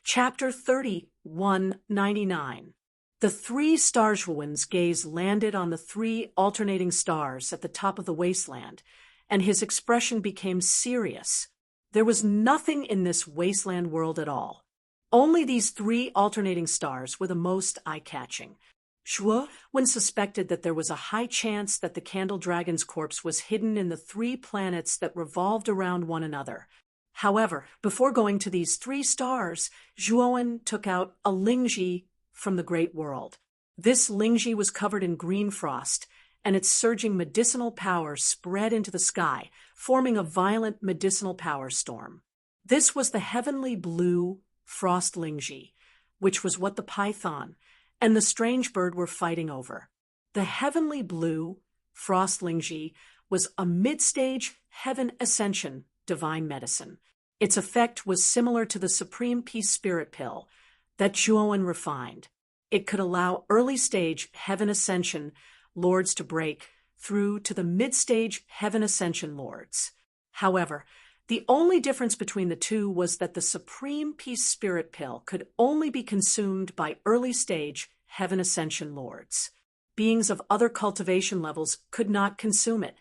Chapter 3199. The three Starsruins' gaze landed on the three alternating stars at the top of the wasteland, and his expression became serious. There was nothing in this wasteland world at all. Only these three alternating stars were the most eye-catching. When suspected that there was a high chance that the Candle Dragon's corpse was hidden in the three planets that revolved around one another. However, before going to these three stars, Zhuowen took out a Lingji from the Great World. This Lingji was covered in green frost, and its surging medicinal power spread into the sky, forming a violent medicinal power storm. This was the heavenly blue frost Lingji, which was what the python and the strange bird were fighting over. The heavenly blue frost Lingji was a mid-stage heaven ascension divine medicine. Its effect was similar to the Supreme Peace Spirit Pill that Zhuowen refined. It could allow early-stage heaven ascension lords to break through to the mid-stage heaven ascension lords. However, the only difference between the two was that the Supreme Peace Spirit Pill could only be consumed by early-stage heaven ascension lords. Beings of other cultivation levels could not consume it.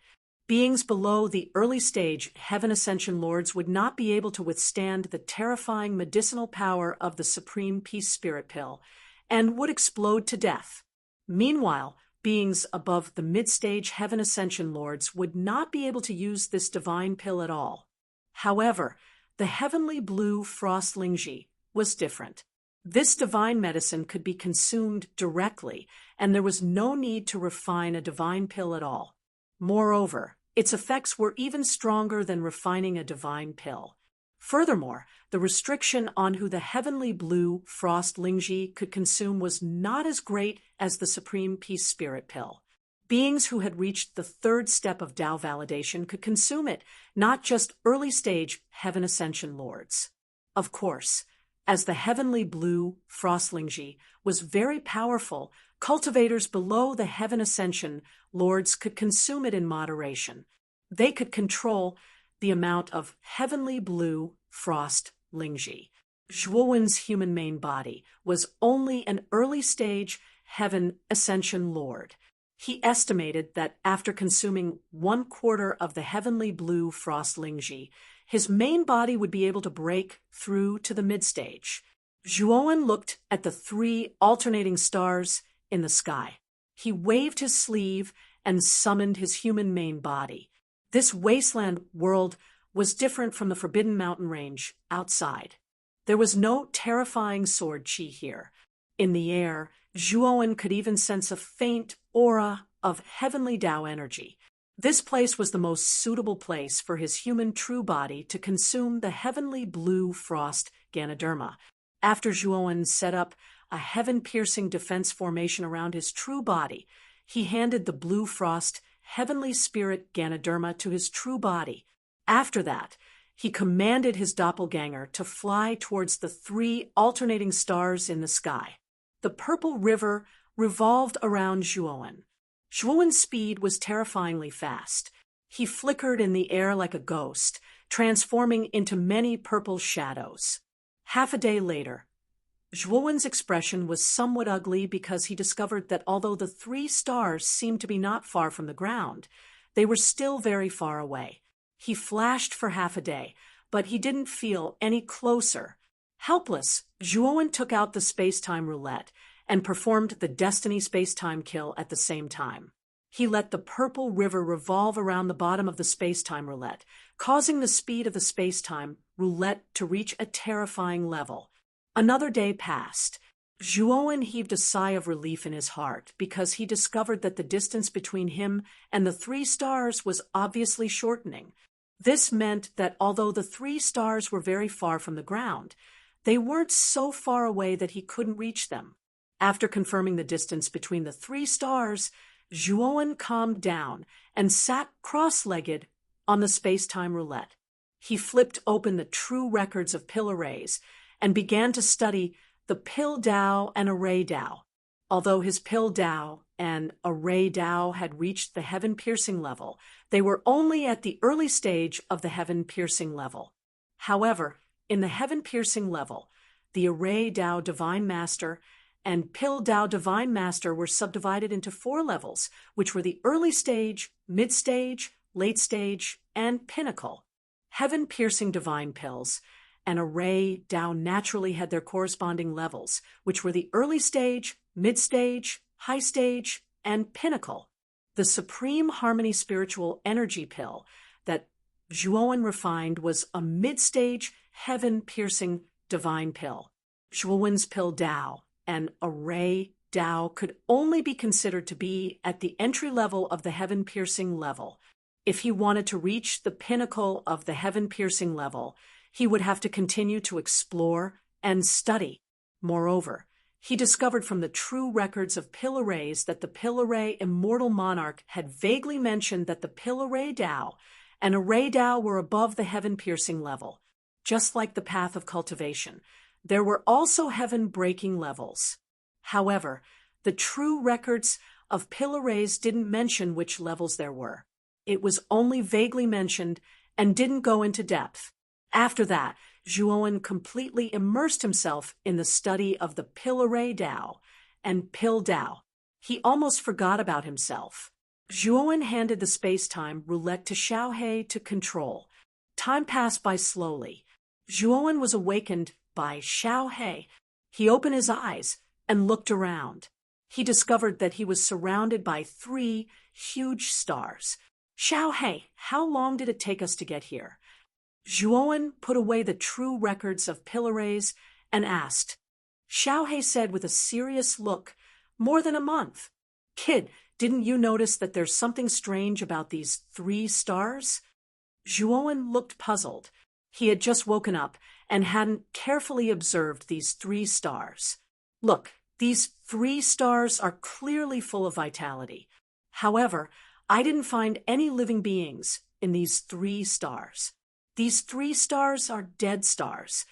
Beings below the early-stage heaven ascension lords would not be able to withstand the terrifying medicinal power of the Supreme Peace Spirit Pill and would explode to death. Meanwhile, beings above the mid-stage heaven ascension lords would not be able to use this divine pill at all. However, the heavenly blue frost Lingji was different. This divine medicine could be consumed directly, and there was no need to refine a divine pill at all. Moreover, its effects were even stronger than refining a divine pill. Furthermore, the restriction on who the heavenly blue frost Lingji could consume was not as great as the Supreme Peace Spirit Pill. Beings who had reached the third step of Tao validation could consume it, not just early-stage heaven ascension lords. Of course, as the heavenly blue frost Lingji was very powerful, cultivators below the heaven ascension lords could consume it in moderation. They could control the amount of heavenly blue frost Lingji. Zhuowen's human main body was only an early-stage heaven ascension lord. He estimated that after consuming 1/4 of the heavenly blue frost Lingji, his main body would be able to break through to the mid-stage. Zhuowen looked at the three alternating stars in the sky. He waved his sleeve and summoned his human main body. This wasteland world was different from the Forbidden Mountain Range outside. There was no terrifying sword chi here. In the air, Zhuowen could even sense a faint aura of heavenly Tao energy. This place was the most suitable place for his human true body to consume the heavenly blue frost Ganoderma. After Zhuowen set up a heaven-piercing defense formation around his true body, he handed the blue frost heavenly spirit Ganoderma to his true body. After that, he commanded his doppelganger to fly towards the three alternating stars in the sky. The purple river revolved around Zhuowen. Zhuowen's speed was terrifyingly fast. He flickered in the air like a ghost, transforming into many purple shadows. Half a day later, Zhuowen's expression was somewhat ugly because he discovered that although the three stars seemed to be not far from the ground, they were still very far away. He flashed for half a day, but he didn't feel any closer. Helpless, Zhuowen took out the space-time roulette and performed the Destiny space-time kill at the same time. He let the purple river revolve around the bottom of the space-time roulette, causing the speed of the space-time roulette to reach a terrifying level. Another day passed. Zhuowen heaved a sigh of relief in his heart because he discovered that the distance between him and the three stars was obviously shortening. This meant that although the three stars were very far from the ground, they weren't so far away that he couldn't reach them. After confirming the distance between the three stars, Zhuowen calmed down and sat cross-legged on the space-time roulette. He flipped open the true records of pill arrays and began to study the pill Tao and array Tao. Although his pill Tao and array Tao had reached the heaven-piercing level, they were only at the early stage of the heaven-piercing level. However, in the heaven-piercing level, the Array Dao Divine Master, and Pil Dao Divine Master were subdivided into 4 levels, which were the early stage, mid-stage, late stage, and pinnacle. Heaven-piercing divine pills and Array Dao naturally had their corresponding levels, which were the early stage, mid-stage, high stage, and pinnacle. The Supreme Harmony Spiritual Energy Pill that Zhuowen refined was a mid-stage, heaven-piercing divine pill. Zhuowen's Pill Dao and Array Dao could only be considered to be at the entry level of the heaven-piercing level. If he wanted to reach the pinnacle of the heaven-piercing level, he would have to continue to explore and study. Moreover, he discovered from the true records of Pill Arrays that the Pill Array Immortal Monarch had vaguely mentioned that the Pill Array Dao and Array Dao were above the heaven-piercing level. Just like the path of cultivation, there were also heaven-breaking levels. However, the true records of Pill Arrays didn't mention which levels there were. It was only vaguely mentioned and didn't go into depth. After that, Zhuowen completely immersed himself in the study of the Pill Array Dao and Pill Dao. He almost forgot about himself. Zhuowen handed the space-time roulette to Xiaohe to control. Time passed by slowly. Zhuowen was awakened by Xiaohe. He opened his eyes and looked around. He discovered that he was surrounded by 3 huge stars. Xiaohe, how long did it take us to get here? Zhuowen put away the true records of Pill Arrays and asked. Xiaohe said with a serious look, more than a month. Kid, didn't you notice that there's something strange about these 3 stars? Zhuowen looked puzzled. He had just woken up and hadn't carefully observed these 3 stars. Look, these 3 stars are clearly full of vitality. However, I didn't find any living beings in these 3 stars. These 3 stars are dead stars.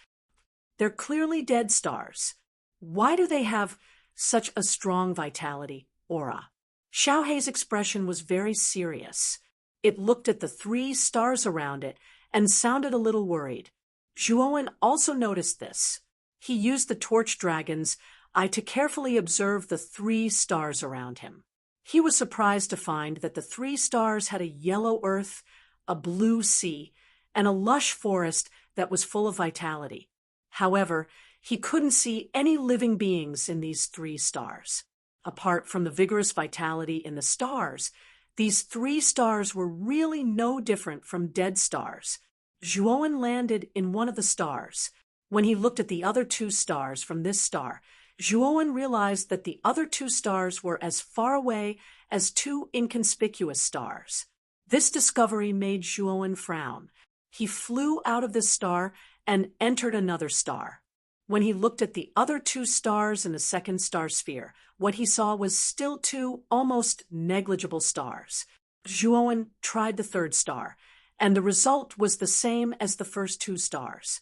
They're clearly dead stars. Why do they have such a strong vitality aura? Xiaohe's expression was very serious. It looked at the 3 stars around it and sounded a little worried. Zhuowen also noticed this. He used the torch dragon's eye to carefully observe the 3 stars around him. He was surprised to find that the 3 stars had a yellow earth, a blue sea, and a lush forest that was full of vitality. However, he couldn't see any living beings in these 3 stars. Apart from the vigorous vitality in the stars, these 3 stars were really no different from dead stars. Zhuowen landed in one of the stars. When he looked at the other 2 stars from this star, Zhuowen realized that the other 2 stars were as far away as 2 inconspicuous stars. This discovery made Zhuowen frown. He flew out of this star and entered another star. When he looked at the other 2 stars in the second star sphere, what he saw was still 2 almost negligible stars. Zhuowen tried the 3rd star, and the result was the same as the first 2 stars.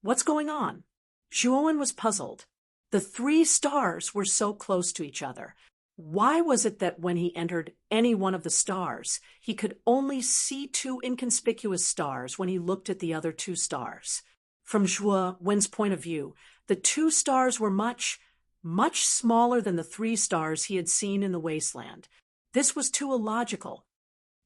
What's going on? Zhuowen was puzzled. The 3 stars were so close to each other. Why was it that when he entered any one of the stars, he could only see 2 inconspicuous stars when he looked at the other 2 stars? From Zhuowen's point of view, the 2 stars were much smaller than the 3 stars he had seen in the wasteland. This was too illogical.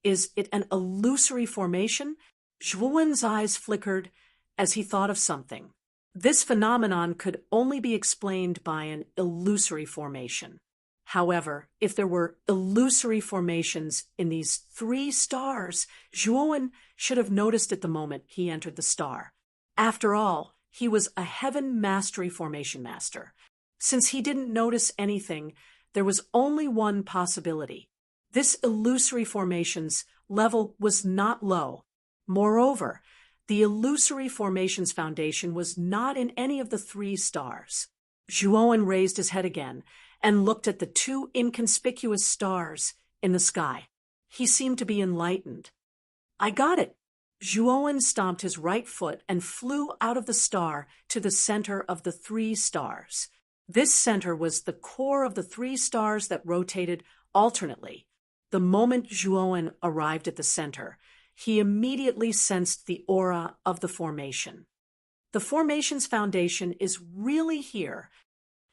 Is it an illusory formation? Zhuowen's eyes flickered as he thought of something. This phenomenon could only be explained by an illusory formation. However, if there were illusory formations in these 3 stars, Zhuowen should have noticed it the moment he entered the star. After all, he was a heaven mastery formation master. Since he didn't notice anything, there was only one possibility. This illusory formations level was not low. Moreover, the illusory formations foundation was not in any of the 3 stars. Zhuowen raised his head again and looked at the 2 inconspicuous stars in the sky. He seemed to be enlightened. I got it. Zhuowen stomped his right foot and flew out of the star to the center of the 3 stars. This center was the core of the 3 stars that rotated alternately. The moment Zhuowen arrived at the center, he immediately sensed the aura of the formation. The formation's foundation is really here.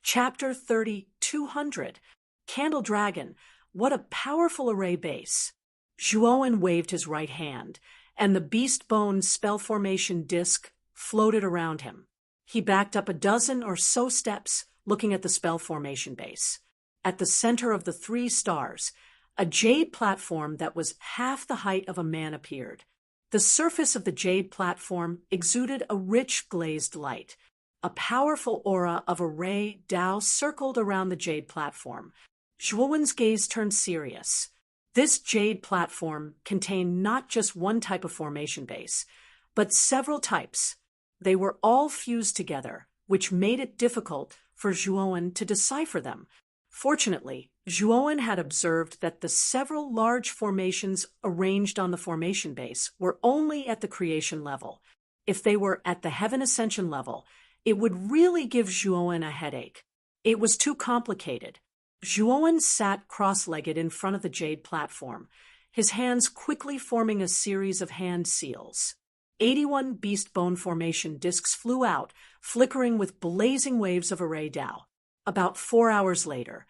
Chapter 3200. Candle Dragon. What a powerful array base. Zhuowen waved his right hand, and the beast bone spell formation disc floated around him. He backed up a dozen or so steps, looking at the spell formation base. At the center of the 3 stars, a jade platform that was half the height of a man appeared. The surface of the jade platform exuded a rich glazed light. A powerful aura of array Dao circled around the jade platform. Zhuowen's gaze turned serious. This jade platform contained not just one type of formation base, but several types. They were all fused together, which made it difficult for Zhuowen to decipher them. Fortunately, Zhuowen had observed that the several large formations arranged on the formation base were only at the creation level. If they were at the heaven ascension level, it would really give Zhuowen a headache. It was too complicated. Zhuowen sat cross-legged in front of the jade platform, his hands quickly forming a series of hand seals. 81 beast bone formation discs flew out, flickering with blazing waves of array Dao. About 4 hours later,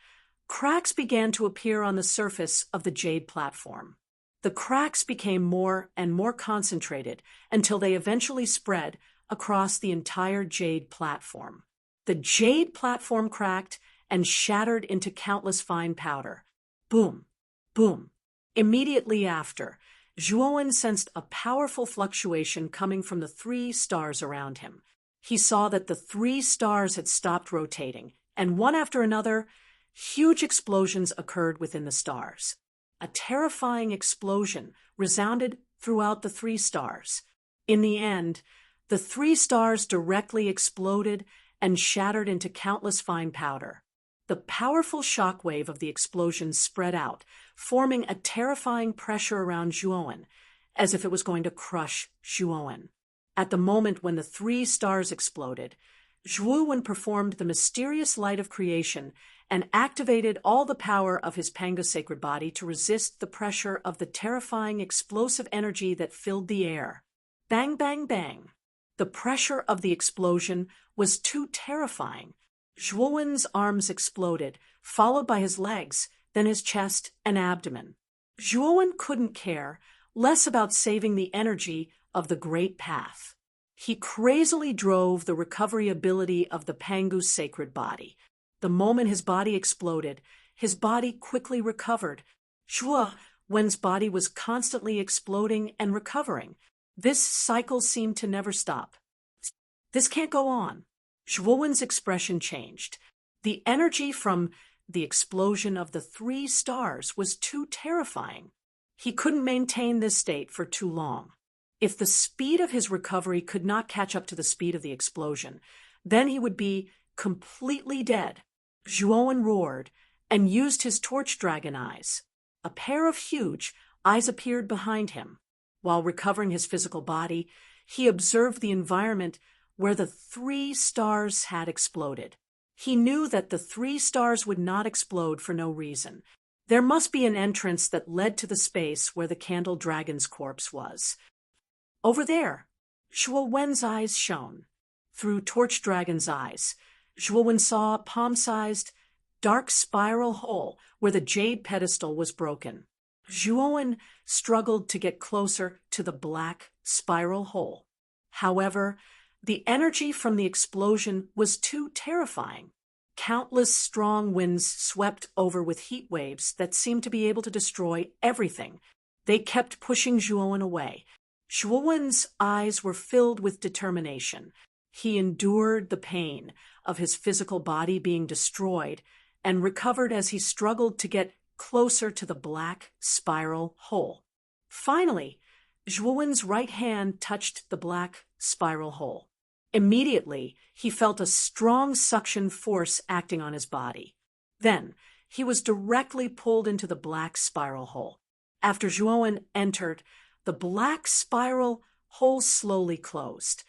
cracks began to appear on the surface of the jade platform. The cracks became more and more concentrated until they eventually spread across the entire jade platform. The jade platform cracked and shattered into countless fine powder. Boom, boom. Immediately after, Zhuowen sensed a powerful fluctuation coming from the 3 stars around him. He saw that the 3 stars had stopped rotating, and one after another, huge explosions occurred within the stars. A terrifying explosion resounded throughout the 3 stars. In the end, the 3 stars directly exploded and shattered into countless fine powder. The powerful shockwave of the explosion spread out, forming a terrifying pressure around Zhuowen, as if it was going to crush Zhuowen. At the moment when the 3 stars exploded, Zhuowen performed the mysterious light of creation and activated all the power of his Pangu sacred body to resist the pressure of the terrifying explosive energy that filled the air. Bang, bang, bang. The pressure of the explosion was too terrifying. Zhuowen's arms exploded, followed by his legs, then his chest and abdomen. Zhuowen couldn't care less about saving the energy of the Great Path. He crazily drove the recovery ability of the Pangu sacred body. The moment his body exploded, his body quickly recovered. Zhuowen's body was constantly exploding and recovering. This cycle seemed to never stop. This can't go on. Zhuowen's expression changed. The energy from the explosion of the 3 stars was too terrifying. He couldn't maintain this state for too long. If the speed of his recovery could not catch up to the speed of the explosion, then he would be completely dead. Zhuowen roared and used his torch dragon eyes. A pair of huge eyes appeared behind him. While recovering his physical body, he observed the environment where the 3 stars had exploded. He knew that the 3 stars would not explode for no reason. There must be an entrance that led to the space where the candle dragon's corpse was. Over there, Zhuowen's eyes shone. Through torch dragon's eyes, Zhuowen saw a palm-sized, dark spiral hole where the jade pedestal was broken. Zhuowen struggled to get closer to the black spiral hole. However, the energy from the explosion was too terrifying. Countless strong winds swept over with heat waves that seemed to be able to destroy everything. They kept pushing Zhuowen away. Zhuowen's eyes were filled with determination. He endured the pain of his physical body being destroyed and recovered as he struggled to get closer to the black spiral hole. Finally, Zhuowen's right hand touched the black spiral hole. Immediately, he felt a strong suction force acting on his body. Then, he was directly pulled into the black spiral hole. After Zhuowen entered, the black spiral hole slowly closed.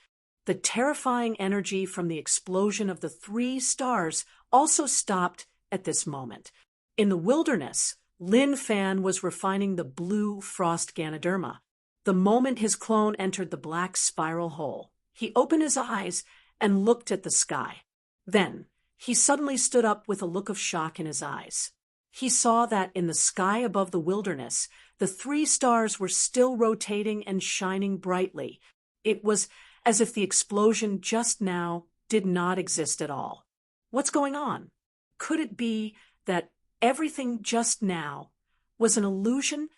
The terrifying energy from the explosion of the 3 stars also stopped at this moment. In the wilderness, Lin Fan was refining the blue frost Ganoderma. The moment his clone entered the black spiral hole, He opened his eyes and looked at the sky. Then, he suddenly stood up with a look of shock in his eyes. He saw that in the sky above the wilderness, the 3 stars were still rotating and shining brightly. It was as if the explosion just now did not exist at all. What's going on? Could it be that everything just now was an illusion?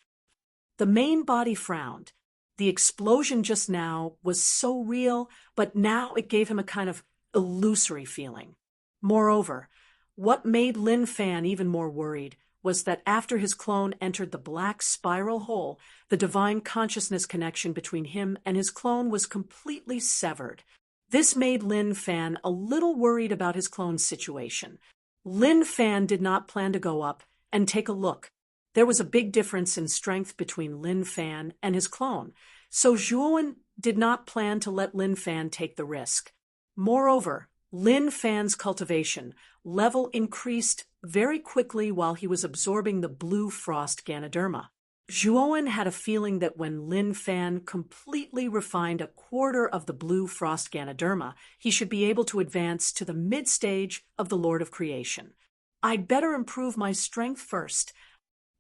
The main body frowned. The explosion just now was so real, but now it gave him a kind of illusory feeling. Moreover, what made Lin Fan even more worried was that after his clone entered the black spiral hole, the divine consciousness connection between him and his clone was completely severed. This made Lin Fan a little worried about his clone's situation. Lin Fan did not plan to go up and take a look. There was a big difference in strength between Lin Fan and his clone, so Zhuowen did not plan to let Lin Fan take the risk. Moreover, Lin Fan's cultivation level increased very quickly while he was absorbing the blue frost Ganoderma. Zhuowen had a feeling that when Lin Fan completely refined a quarter of the blue frost Ganoderma, he should be able to advance to the mid-stage of the Lord of Creation. I'd better improve my strength first,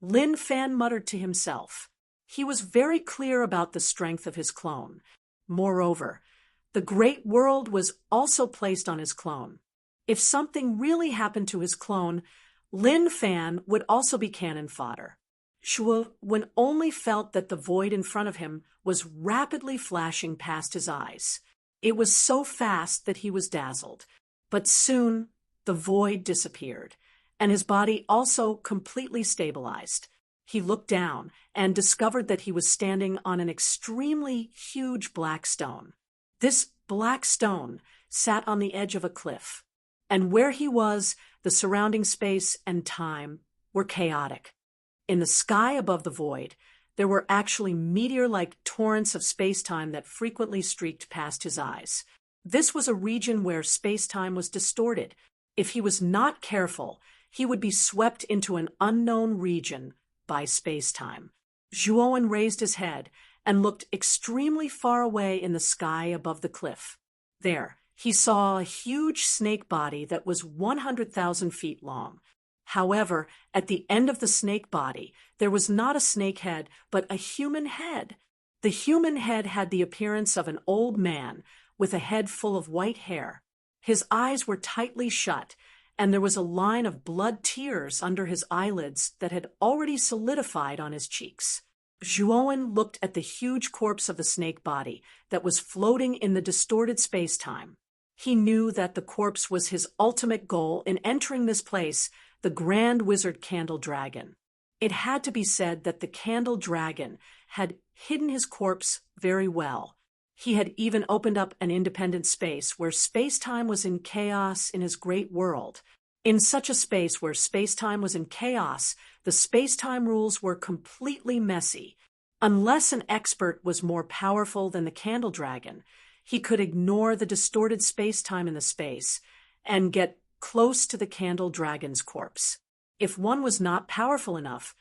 Lin Fan muttered to himself. He was very clear about the strength of his clone. Moreover, the great world was also placed on his clone. If something really happened to his clone, Lin Fan would also be cannon fodder. Zhuowen only felt that the void in front of him was rapidly flashing past his eyes. It was so fast that he was dazzled. But soon the void disappeared, and his body also completely stabilized. He looked down and discovered that he was standing on an extremely huge black stone. This black stone sat on the edge of a cliff, and where he was, the surrounding space and time were chaotic. In the sky above the void, there were actually meteor-like torrents of space-time that frequently streaked past his eyes. This was a region where space-time was distorted. If he was not careful, he would be swept into an unknown region by space-time. Zhuowen raised his head and looked extremely far away in the sky above the cliff. There, he saw a huge snake body that was 100,000 feet long. However, at the end of the snake body, there was not a snake head, but a human head. The human head had the appearance of an old man with a head full of white hair. His eyes were tightly shut, and there was a line of blood tears under his eyelids that had already solidified on his cheeks. Zhuowen looked at the huge corpse of the snake body that was floating in the distorted space-time. He knew that the corpse was his ultimate goal in entering this place, the Grand Wizard Candle Dragon. It had to be said that the Candle Dragon had hidden his corpse very well. He had even opened up an independent space where space-time was in chaos in his great world. In such a space where space-time was in chaos, the space-time rules were completely messy. Unless an expert was more powerful than the Candle Dragon, he could ignore the distorted space-time in the space and get close to the Candle Dragon's corpse. If one was not powerful enough,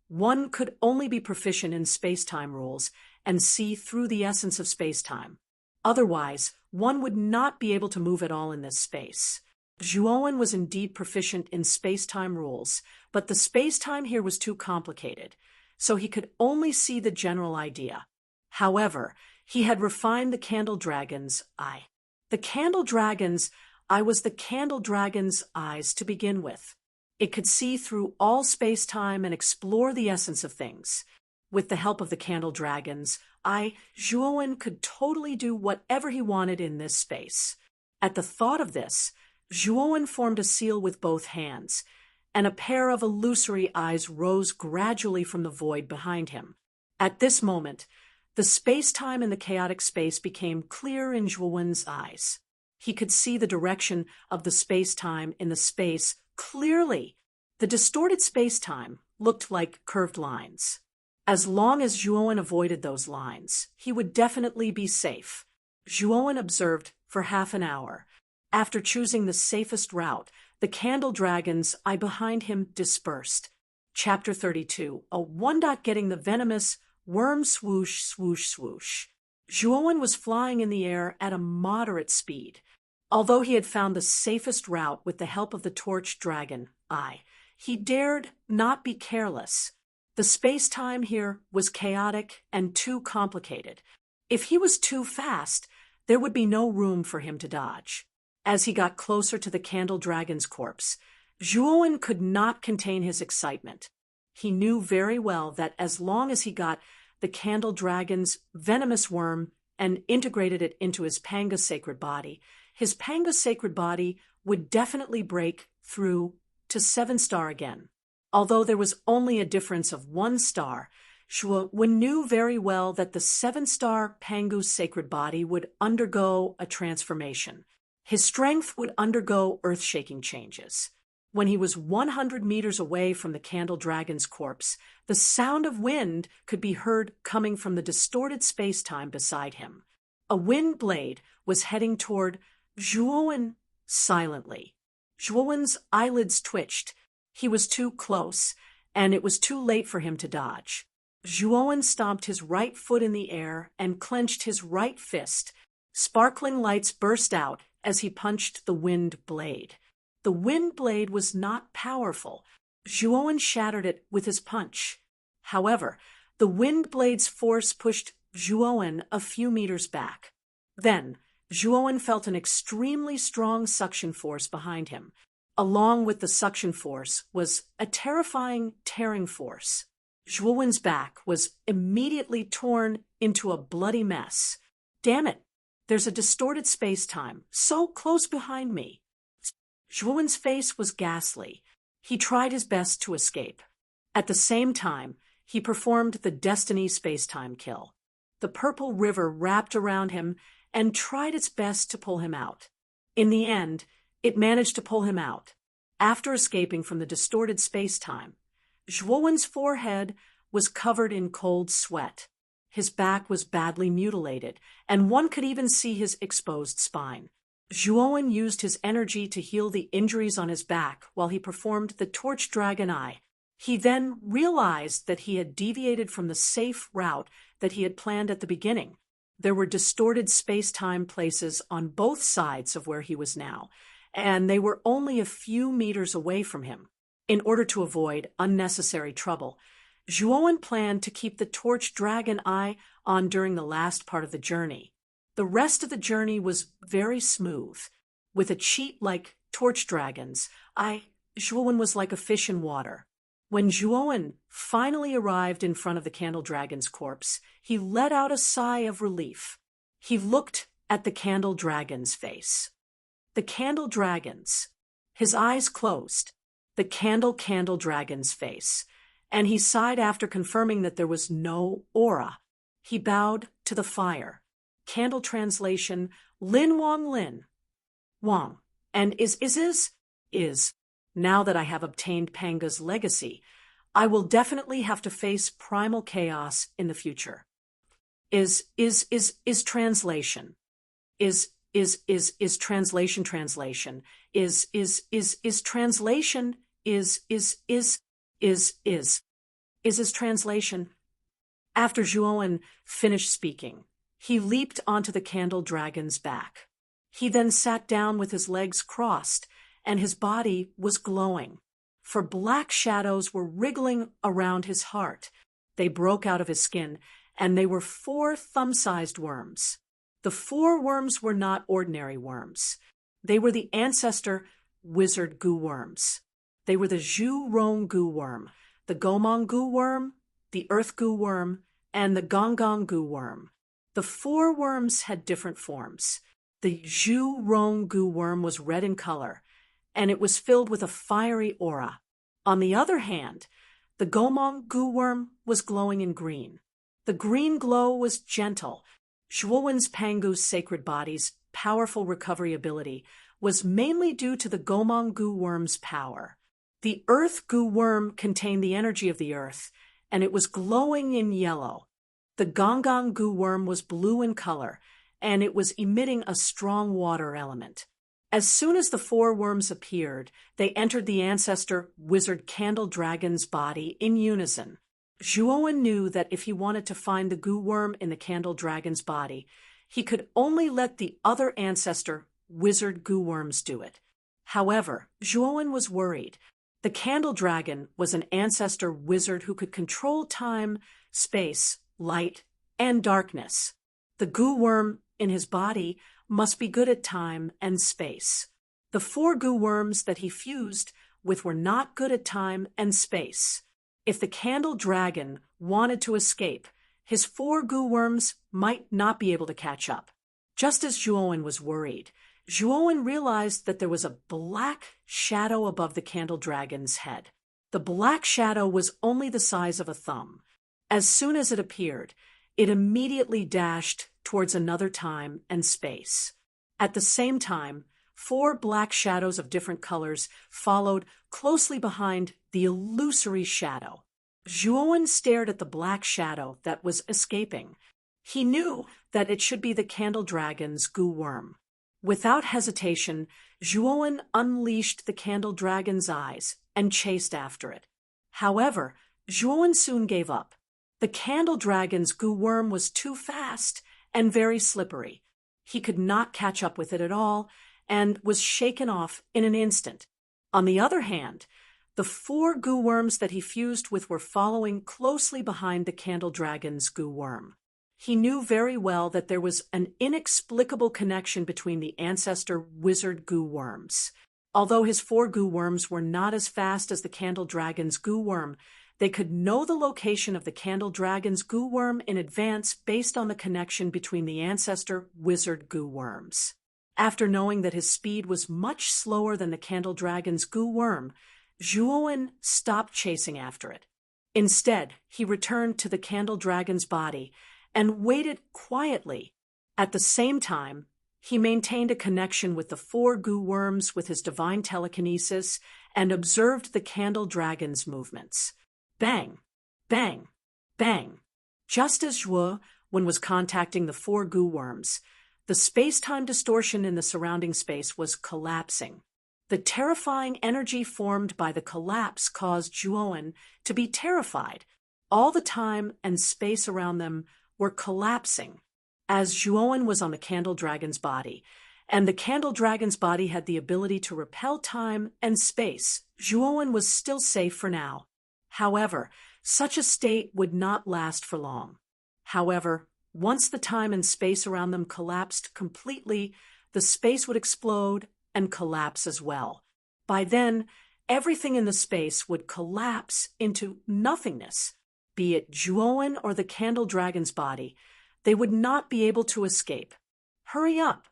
one could only be proficient in space-time rules and see through the essence of space-time. Otherwise, one would not be able to move at all in this space. Zhuowen was indeed proficient in space-time rules, but the space-time here was too complicated, so he could only see the general idea. However, he had refined the Candle Dragon's eye. The Candle Dragon's eye was the Candle Dragon's eyes to begin with. It could see through all space-time and explore the essence of things. With the help of the Candle Dragon's eye, Zhuowen could totally do whatever he wanted in this space. At the thought of this, Zhuowen formed a seal with both hands, and a pair of illusory eyes rose gradually from the void behind him. At this moment, the space-time in the chaotic space became clear in Zhuowen's eyes. He could see the direction of the space-time in the space clearly. The distorted space-time looked like curved lines. As long as Zhuowen avoided those lines, he would definitely be safe. Zhuowen observed for half an hour. After choosing the safest route, the Candle Dragon's eye behind him dispersed. Chapter 32, a one-dot getting the venomous worm swoosh, swoosh, swoosh. Zhuowen was flying in the air at a moderate speed. Although he had found the safest route with the help of the torch dragon, he dared not be careless. The space-time here was chaotic and too complicated. If he was too fast, there would be no room for him to dodge. As he got closer to the Candle Dragon's corpse, Zhuowen could not contain his excitement. He knew very well that as long as he got the Candle Dragon's venomous worm and integrated it into his Panga sacred body, his Panga sacred body would definitely break through to 7-star again. Although there was only a difference of 1 star, Zhuowen knew very well that the 7-star Pangu's sacred body would undergo a transformation. His strength would undergo earth-shaking changes. When he was 100 meters away from the Candle Dragon's corpse, the sound of wind could be heard coming from the distorted space-time beside him. A wind blade was heading toward Zhuowen silently. Zhuowen's eyelids twitched. He was too close, and it was too late for him to dodge. Zhuowen stomped his right foot in the air and clenched his right fist. Sparkling lights burst out as he punched the wind blade. The wind blade was not powerful. Zhuowen shattered it with his punch. However, the wind blade's force pushed Zhuowen a few meters back. Then, Zhuowen felt an extremely strong suction force behind him. Along with the suction force was a terrifying tearing force. Zhuowen's back was immediately torn into a bloody mess. Damn it! There's a distorted space-time so close behind me. Zhuowen's face was ghastly. He tried his best to escape. At the same time, he performed the Destiny space-time kill. The purple river wrapped around him and tried its best to pull him out. In the end, it managed to pull him out. After escaping from the distorted space-time, Zhuowen's forehead was covered in cold sweat. His back was badly mutilated, and one could even see his exposed spine. Zhuowen used his energy to heal the injuries on his back while he performed the Torch Dragon Eye. He then realized that he had deviated from the safe route that he had planned at the beginning. There were distorted space-time places on both sides of where he was now, and they were only a few meters away from him. In order to avoid unnecessary trouble, Zhuowen planned to keep the Torch Dragon Eye on during the last part of the journey. The rest of the journey was very smooth. With a cheat like Torch Dragons, Zhuowen was like a fish in water. When Zhuowen finally arrived in front of the Candle Dragon's corpse, he let out a sigh of relief. He looked at the Candle Dragon's face. The Candle Dragon's. His eyes closed. The Candle Dragon's face. And he sighed after confirming that there was no aura. He bowed to the fire. Candle translation, Lin Wang Lin. Wang. And is. Now that I have obtained Panga's legacy, I will definitely have to face primal chaos in the future. Is translation. Is translation. Is translation. Is translation. After Zhuowen finished speaking, he leaped onto the Candle Dragon's back. He then sat down with his legs crossed, and his body was glowing. For black shadows were wriggling around his heart. They broke out of his skin, and they were 4 thumb-sized worms. The 4 worms were not ordinary worms. They were the ancestor wizard goo worms. They were the Zhu Rong goo worm, the Gomong goo worm, the earth goo worm, and the Gonggong goo worm. The 4 worms had different forms. The Zhu Rong goo worm was red in color, and it was filled with a fiery aura. On the other hand, the Gomong goo worm was glowing in green. The green glow was gentle. Zhuowen's Pangu's sacred body's powerful recovery ability was mainly due to the Gomong goo worm's power. The earth goo worm contained the energy of the earth, and it was glowing in yellow. The Gonggong goo worm was blue in color, and it was emitting a strong water element. As soon as the 4 worms appeared, they entered the ancestor wizard Candle Dragon's body in unison. Zhuowen knew that if he wanted to find the goo worm in the candle dragon's body, he could only let the other ancestor, wizard goo worms, do it. However, Zhuowen was worried. The candle dragon was an ancestor wizard who could control time, space, light, and darkness. The goo worm in his body must be good at time and space. The 4 goo worms that he fused with were not good at time and space. If the candle dragon wanted to escape, his 4 goo worms might not be able to catch up. Just as Zhuowen was worried, Zhuowen realized that there was a black shadow above the candle dragon's head. The black shadow was only the size of a thumb. As soon as it appeared, it immediately dashed towards another time and space. At the same time, 4 black shadows of different colors followed closely behind the illusory shadow. Zhuowen stared at the black shadow that was escaping. He knew that it should be the candle dragon's goo worm. Without hesitation, Zhuowen unleashed the candle dragon's eyes and chased after it. However, Zhuowen soon gave up. The candle dragon's goo worm was too fast and very slippery. He could not catch up with it at all and was shaken off in an instant. On the other hand, the 4 goo worms that he fused with were following closely behind the candle dragon's goo worm. He knew very well that there was an inexplicable connection between the ancestor wizard goo worms. Although his 4 goo worms were not as fast as the candle dragon's goo worm, they could know the location of the candle dragon's goo worm in advance based on the connection between the ancestor wizard goo worms. After knowing that his speed was much slower than the candle dragon's goo worm, Zhuowen stopped chasing after it. Instead, he returned to the candle dragon's body and waited quietly. At the same time, he maintained a connection with the 4 goo worms with his divine telekinesis and observed the candle dragon's movements. Bang! Bang! Bang! Just as Zhuowen was contacting the 4 goo worms, the space-time distortion in the surrounding space was collapsing. The terrifying energy formed by the collapse caused Zhuowen to be terrified. All the time and space around them were collapsing. As Zhuowen was on the candle dragon's body, and the candle dragon's body had the ability to repel time and space, Zhuowen was still safe for now. However, such a state would not last for long. However, once the time and space around them collapsed completely, the space would explode and collapse as well. By then, everything in the space would collapse into nothingness. Be it Zhuowen or the candle dragon's body, they would not be able to escape. Hurry up!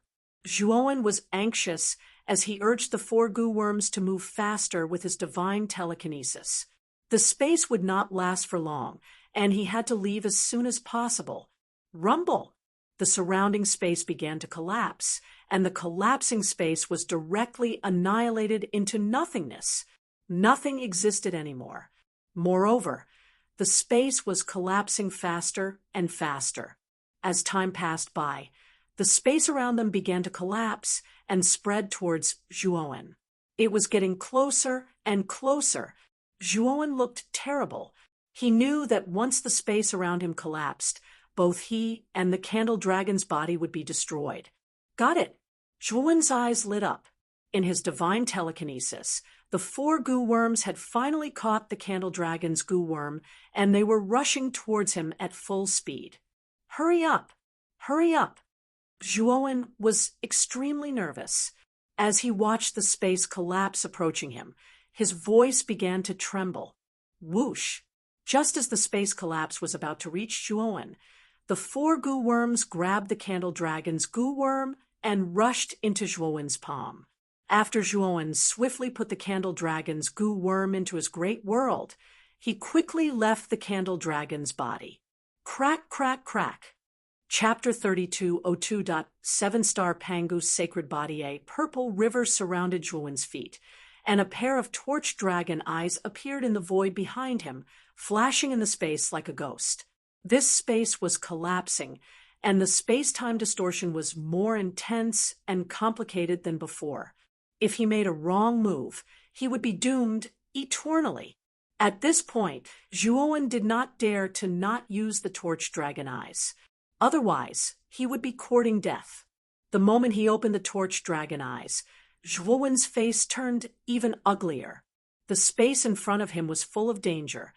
Zhuowen was anxious as he urged the 4 goo worms to move faster with his divine telekinesis. The space would not last for long, and he had to leave as soon as possible. Rumble! The surrounding space began to collapse, and the collapsing space was directly annihilated into nothingness. Nothing existed anymore. Moreover, the space was collapsing faster and faster. As time passed by, the space around them began to collapse and spread towards Zhuowen. It was getting closer and closer. Zhuowen looked terrible. He knew that once the space around him collapsed, both he and the candle dragon's body would be destroyed. Got it! Zhuowen's eyes lit up. In his divine telekinesis, the 4 goo worms had finally caught the candle dragon's goo worm, and they were rushing towards him at full speed. Hurry up! Hurry up! Zhuowen was extremely nervous. As he watched the space collapse approaching him, his voice began to tremble. Whoosh! Just as the space collapse was about to reach Zhuowen, the 4 goo worms grabbed the candle dragon's goo worm and rushed into Zhuowen's palm. After Zhuowen swiftly put the candle dragon's goo worm into his great world, he quickly left the candle dragon's body. Crack, crack, crack. Chapter 3202. 7-star Pangu's sacred body. A purple river surrounded Zhuowen's feet, and a pair of torch dragon eyes appeared in the void behind him, flashing in the space like a ghost. This space was collapsing, and the space-time distortion was more intense and complicated than before. If he made a wrong move, he would be doomed eternally. At this point, Zhuowen did not dare to not use the torch dragon eyes. Otherwise, he would be courting death. The moment he opened the torch dragon eyes, Zhuowen's face turned even uglier. The space in front of him was full of danger,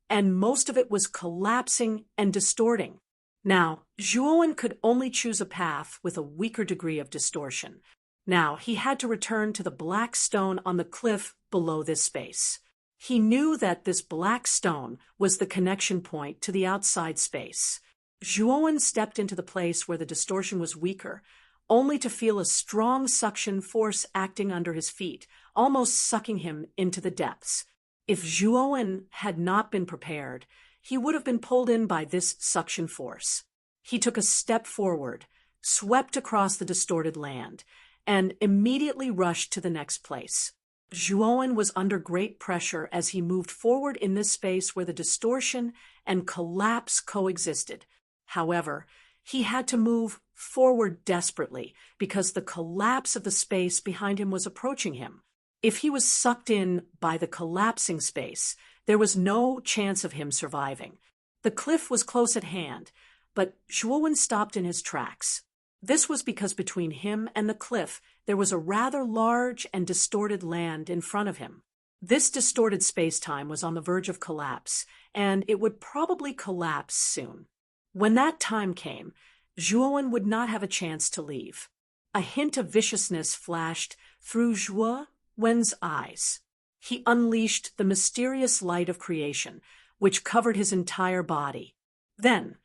and most of it was collapsing and distorting. Now, Zhuowen could only choose a path with a weaker degree of distortion. Now, he had to return to the black stone on the cliff below this space. He knew that this black stone was the connection point to the outside space. Zhuowen stepped into the place where the distortion was weaker, only to feel a strong suction force acting under his feet, almost sucking him into the depths. If Zhuowen had not been prepared, he would have been pulled in by this suction force. He took a step forward, swept across the distorted land, and immediately rushed to the next place. Zhuowen was under great pressure as he moved forward in this space where the distortion and collapse coexisted. However, he had to move forward desperately because the collapse of the space behind him was approaching him. If he was sucked in by the collapsing space, there was no chance of him surviving. The cliff was close at hand, but Zhuowen stopped in his tracks. This was because between him and the cliff there was a rather large and distorted land in front of him. This distorted space-time was on the verge of collapse, and it would probably collapse soon. When that time came, Zhuowen would not have a chance to leave. A hint of viciousness flashed through Zhuowen's eyes. He unleashed the mysterious light of creation, which covered his entire body. Then,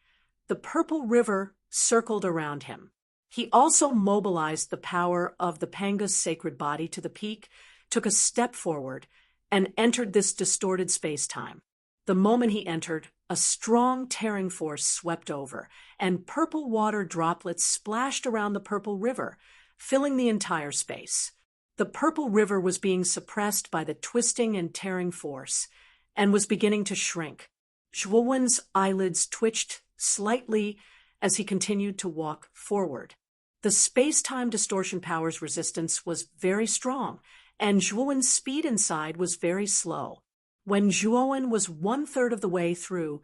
the purple river circled around him. He also mobilized the power of the Panga's sacred body to the peak, took a step forward, and entered this distorted space-time. The moment he entered, a strong tearing force swept over, and purple water droplets splashed around the purple river, filling the entire space. The purple river was being suppressed by the twisting and tearing force, and was beginning to shrink. Zhuowen's eyelids twitched slightly as he continued to walk forward. The space-time distortion power's resistance was very strong, and Zhuowen's speed inside was very slow. When Zhuowen was 1/3 of the way through,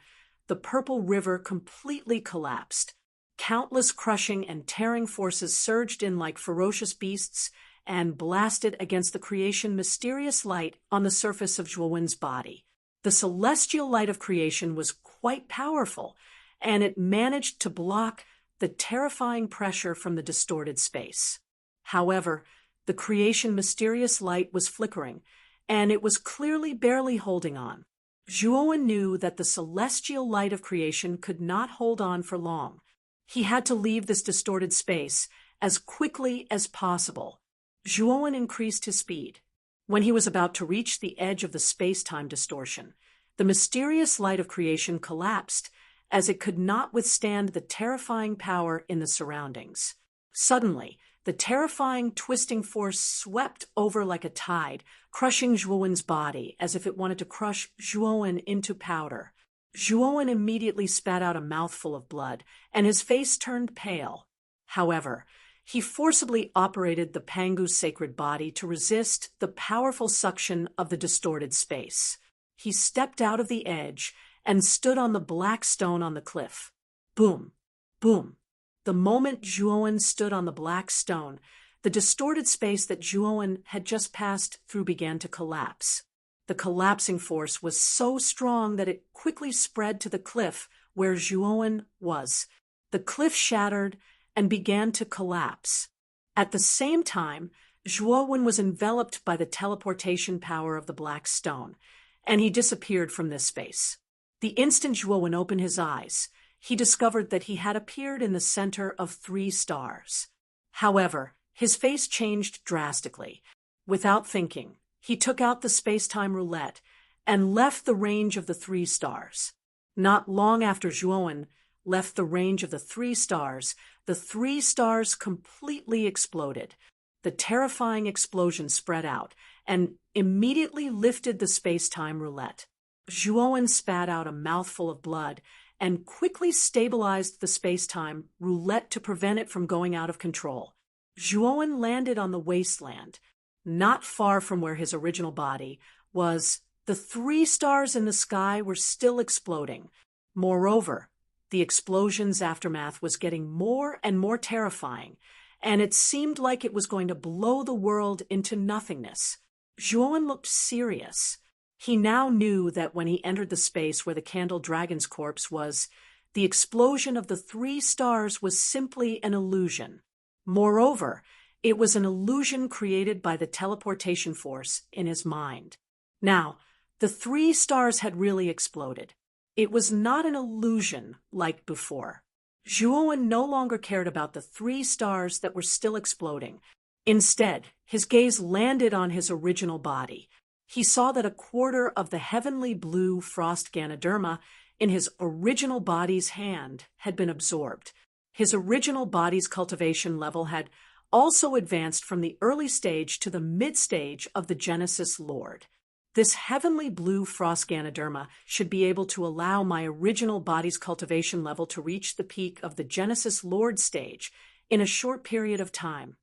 the purple river completely collapsed. Countless crushing and tearing forces surged in like ferocious beasts and blasted against the creation mysterious light on the surface of Zhuowen's body. The celestial light of creation was quite powerful, and it managed to block the terrifying pressure from the distorted space. However, the creation mysterious light was flickering, and it was clearly barely holding on. Zhuowen knew that the celestial light of creation could not hold on for long. He had to leave this distorted space as quickly as possible. Zhuowen increased his speed. When he was about to reach the edge of the space-time distortion, the mysterious light of creation collapsed as it could not withstand the terrifying power in the surroundings. Suddenly, the terrifying twisting force swept over like a tide, crushing Zhuowen's body as if it wanted to crush Zhuowen into powder. Zhuowen immediately spat out a mouthful of blood, and his face turned pale. However, he forcibly operated the Pangu's sacred body to resist the powerful suction of the distorted space. He stepped out of the edge and stood on the black stone on the cliff. Boom! Boom! The moment Zhuowen stood on the black stone, the distorted space that Zhuowen had just passed through began to collapse. The collapsing force was so strong that it quickly spread to the cliff where Zhuowen was. The cliff shattered and began to collapse. At the same time, Zhuowen was enveloped by the teleportation power of the black stone, and he disappeared from this space. The instant Zhuowen opened his eyes, he discovered that he had appeared in the center of 3 stars. However, his face changed drastically. Without thinking, he took out the space-time roulette and left the range of the 3 stars. Not long after Zhuowen left the range of the 3 stars, the 3 stars completely exploded. The terrifying explosion spread out and immediately lifted the space-time roulette. Zhuowen spat out a mouthful of blood and quickly stabilized the space-time roulette to prevent it from going out of control. Zhuowen landed on the wasteland. Not far from where his original body was, The 3 stars in the sky were still exploding. Moreover, the explosion's aftermath was getting more and more terrifying, and it seemed like it was going to blow the world into nothingness. Zhuowen looked serious. He now knew that when he entered the space where the Candle Dragon's corpse was, the explosion of the 3 stars was simply an illusion. Moreover, it was an illusion created by the teleportation force in his mind. Now, the 3 stars had really exploded. It was not an illusion like before. Zhuowen no longer cared about the 3 stars that were still exploding. Instead, his gaze landed on his original body. He saw that a quarter of the heavenly blue frost Ganoderma in his original body's hand had been absorbed. His original body's cultivation level had also advanced from the early stage to the mid-stage of the Genesis Lord. This heavenly blue frost Ganoderma should be able to allow my original body's cultivation level to reach the peak of the Genesis Lord stage in a short period of time.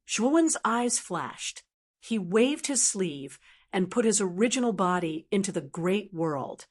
Zhuowen's eyes flashed. He waved his sleeve and put his original body into the great world.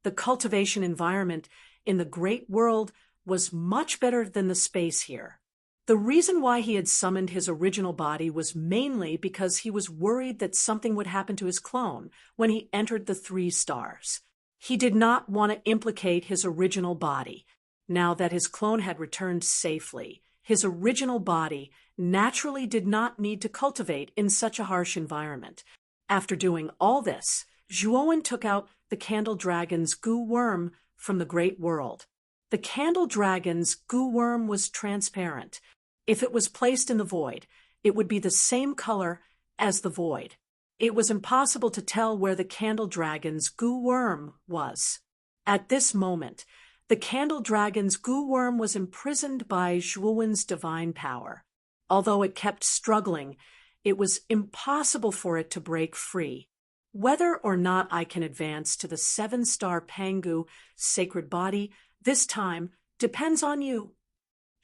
The cultivation environment in the great world was much better than the space here. The reason why he had summoned his original body was mainly because he was worried that something would happen to his clone when he entered the 3 stars. He did not want to implicate his original body. Now that his clone had returned safely, his original body naturally did not need to cultivate in such a harsh environment. After doing all this, Zhuowen took out the Candle Dragon's goo worm from the great world. The Candle Dragon's goo worm was transparent. If it was placed in the void, it would be the same color as the void. It was impossible to tell where the Candle Dragon's goo worm was. At this moment, the Candle Dragon's goo worm was imprisoned by Zhuowen's divine power. Although it kept struggling, it was impossible for it to break free. Whether or not I can advance to the 7-star Pangu sacred body this time depends on you.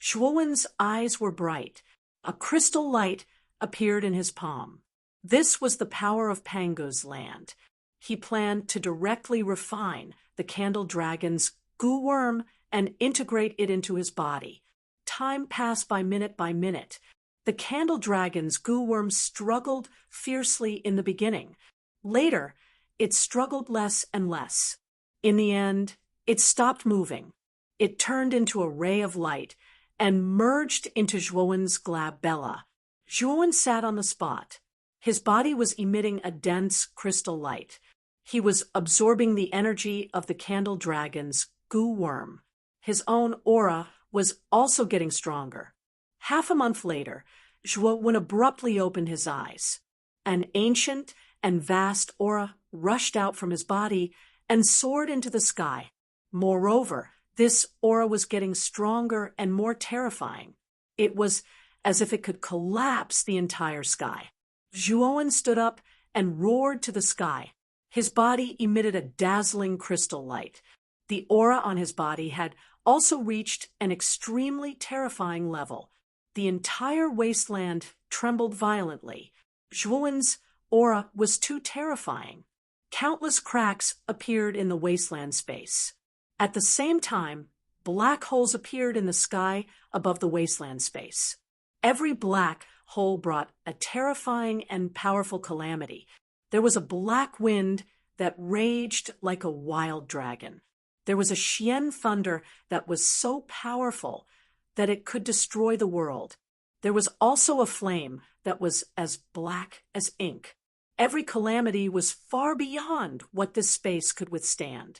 Zhuowen's eyes were bright. A crystal light appeared in his palm. This was the power of Pangu's land. He planned to directly refine the Candle Dragon's goo worm and integrate it into his body. Time passed by minute. The Candle Dragon's goo worm struggled fiercely in the beginning. Later, it struggled less and less. In the end, it stopped moving. It turned into a ray of light and merged into Zhuowen's glabella. Zhuowen sat on the spot. His body was emitting a dense crystal light. He was absorbing the energy of the Candle Dragon's goo worm. His own aura was also getting stronger. Half a month later, Zhuowen abruptly opened his eyes. An ancient and vast aura rushed out from his body and soared into the sky. Moreover, this aura was getting stronger and more terrifying. It was as if it could collapse the entire sky. Zhuowen stood up and roared to the sky. His body emitted a dazzling crystal light. The aura on his body had also reached an extremely terrifying level. The entire wasteland trembled violently. Zhuowen's aura was too terrifying. Countless cracks appeared in the wasteland space. At the same time, black holes appeared in the sky above the wasteland space. Every black hole brought a terrifying and powerful calamity. There was a black wind that raged like a wild dragon. There was a Xian thunder that was so powerful that it could destroy the world. There was also a flame that was as black as ink. Every calamity was far beyond what this space could withstand.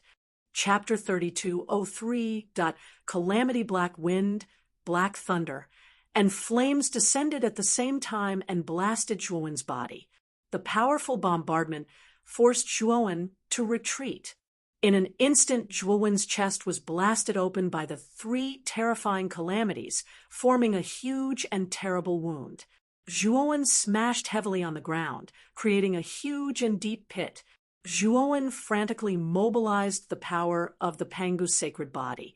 Chapter 3203. Calamity Black Wind, Black Thunder, and flames descended at the same time and blasted Zhuowen's body. The powerful bombardment forced Zhuowen to retreat. In an instant, Zhuowen's chest was blasted open by the 3 terrifying calamities, forming a huge and terrible wound. Zhuowen smashed heavily on the ground, creating a huge and deep pit. Zhuowen frantically mobilized the power of the Pangu's sacred body,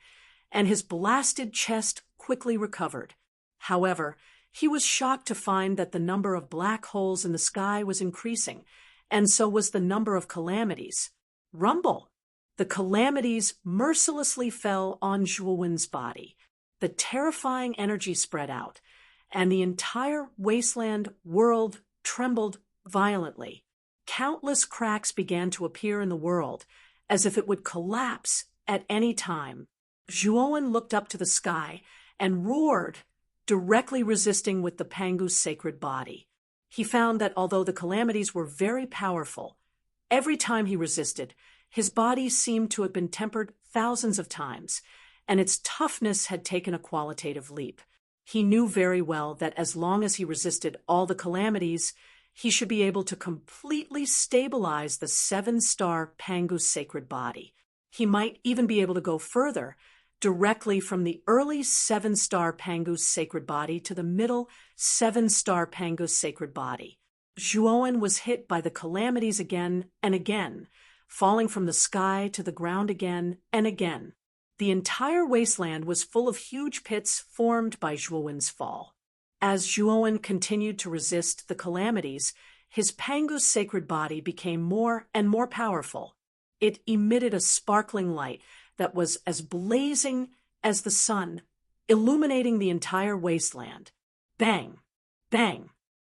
and his blasted chest quickly recovered. However, he was shocked to find that the number of black holes in the sky was increasing, and so was the number of calamities. Rumble! The calamities mercilessly fell on Zhuowen's body. The terrifying energy spread out, and the entire wasteland world trembled violently. Countless cracks began to appear in the world, as if it would collapse at any time. Zhuowen looked up to the sky and roared, directly resisting with the Pangu's sacred body. He found that although the calamities were very powerful, every time he resisted, his body seemed to have been tempered thousands of times, and its toughness had taken a qualitative leap. He knew very well that as long as he resisted all the calamities, he should be able to completely stabilize the 7-star Pangu's sacred body. He might even be able to go further, directly from the early 7-star Pangu's sacred body to the middle 7-star Pangu's sacred body. Zhuowen was hit by the calamities again and again, falling from the sky to the ground again and again. The entire wasteland was full of huge pits formed by Zhuowen's fall. As Zhuowen continued to resist the calamities, his Pangu's sacred body became more and more powerful. It emitted a sparkling light that was as blazing as the sun, illuminating the entire wasteland. Bang! Bang!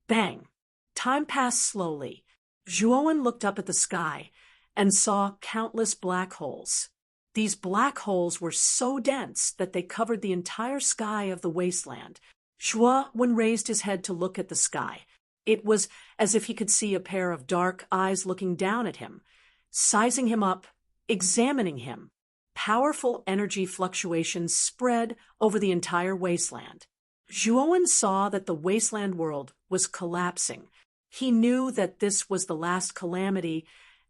Bang! Time passed slowly. Zhuowen looked up at the sky and saw countless black holes. These black holes were so dense that they covered the entire sky of the wasteland. Zhuowen raised his head to look at the sky. It was as if he could see a pair of dark eyes looking down at him, sizing him up, examining him. Powerful energy fluctuations spread over the entire wasteland. Zhuowen saw that the wasteland world was collapsing. He knew that this was the last calamity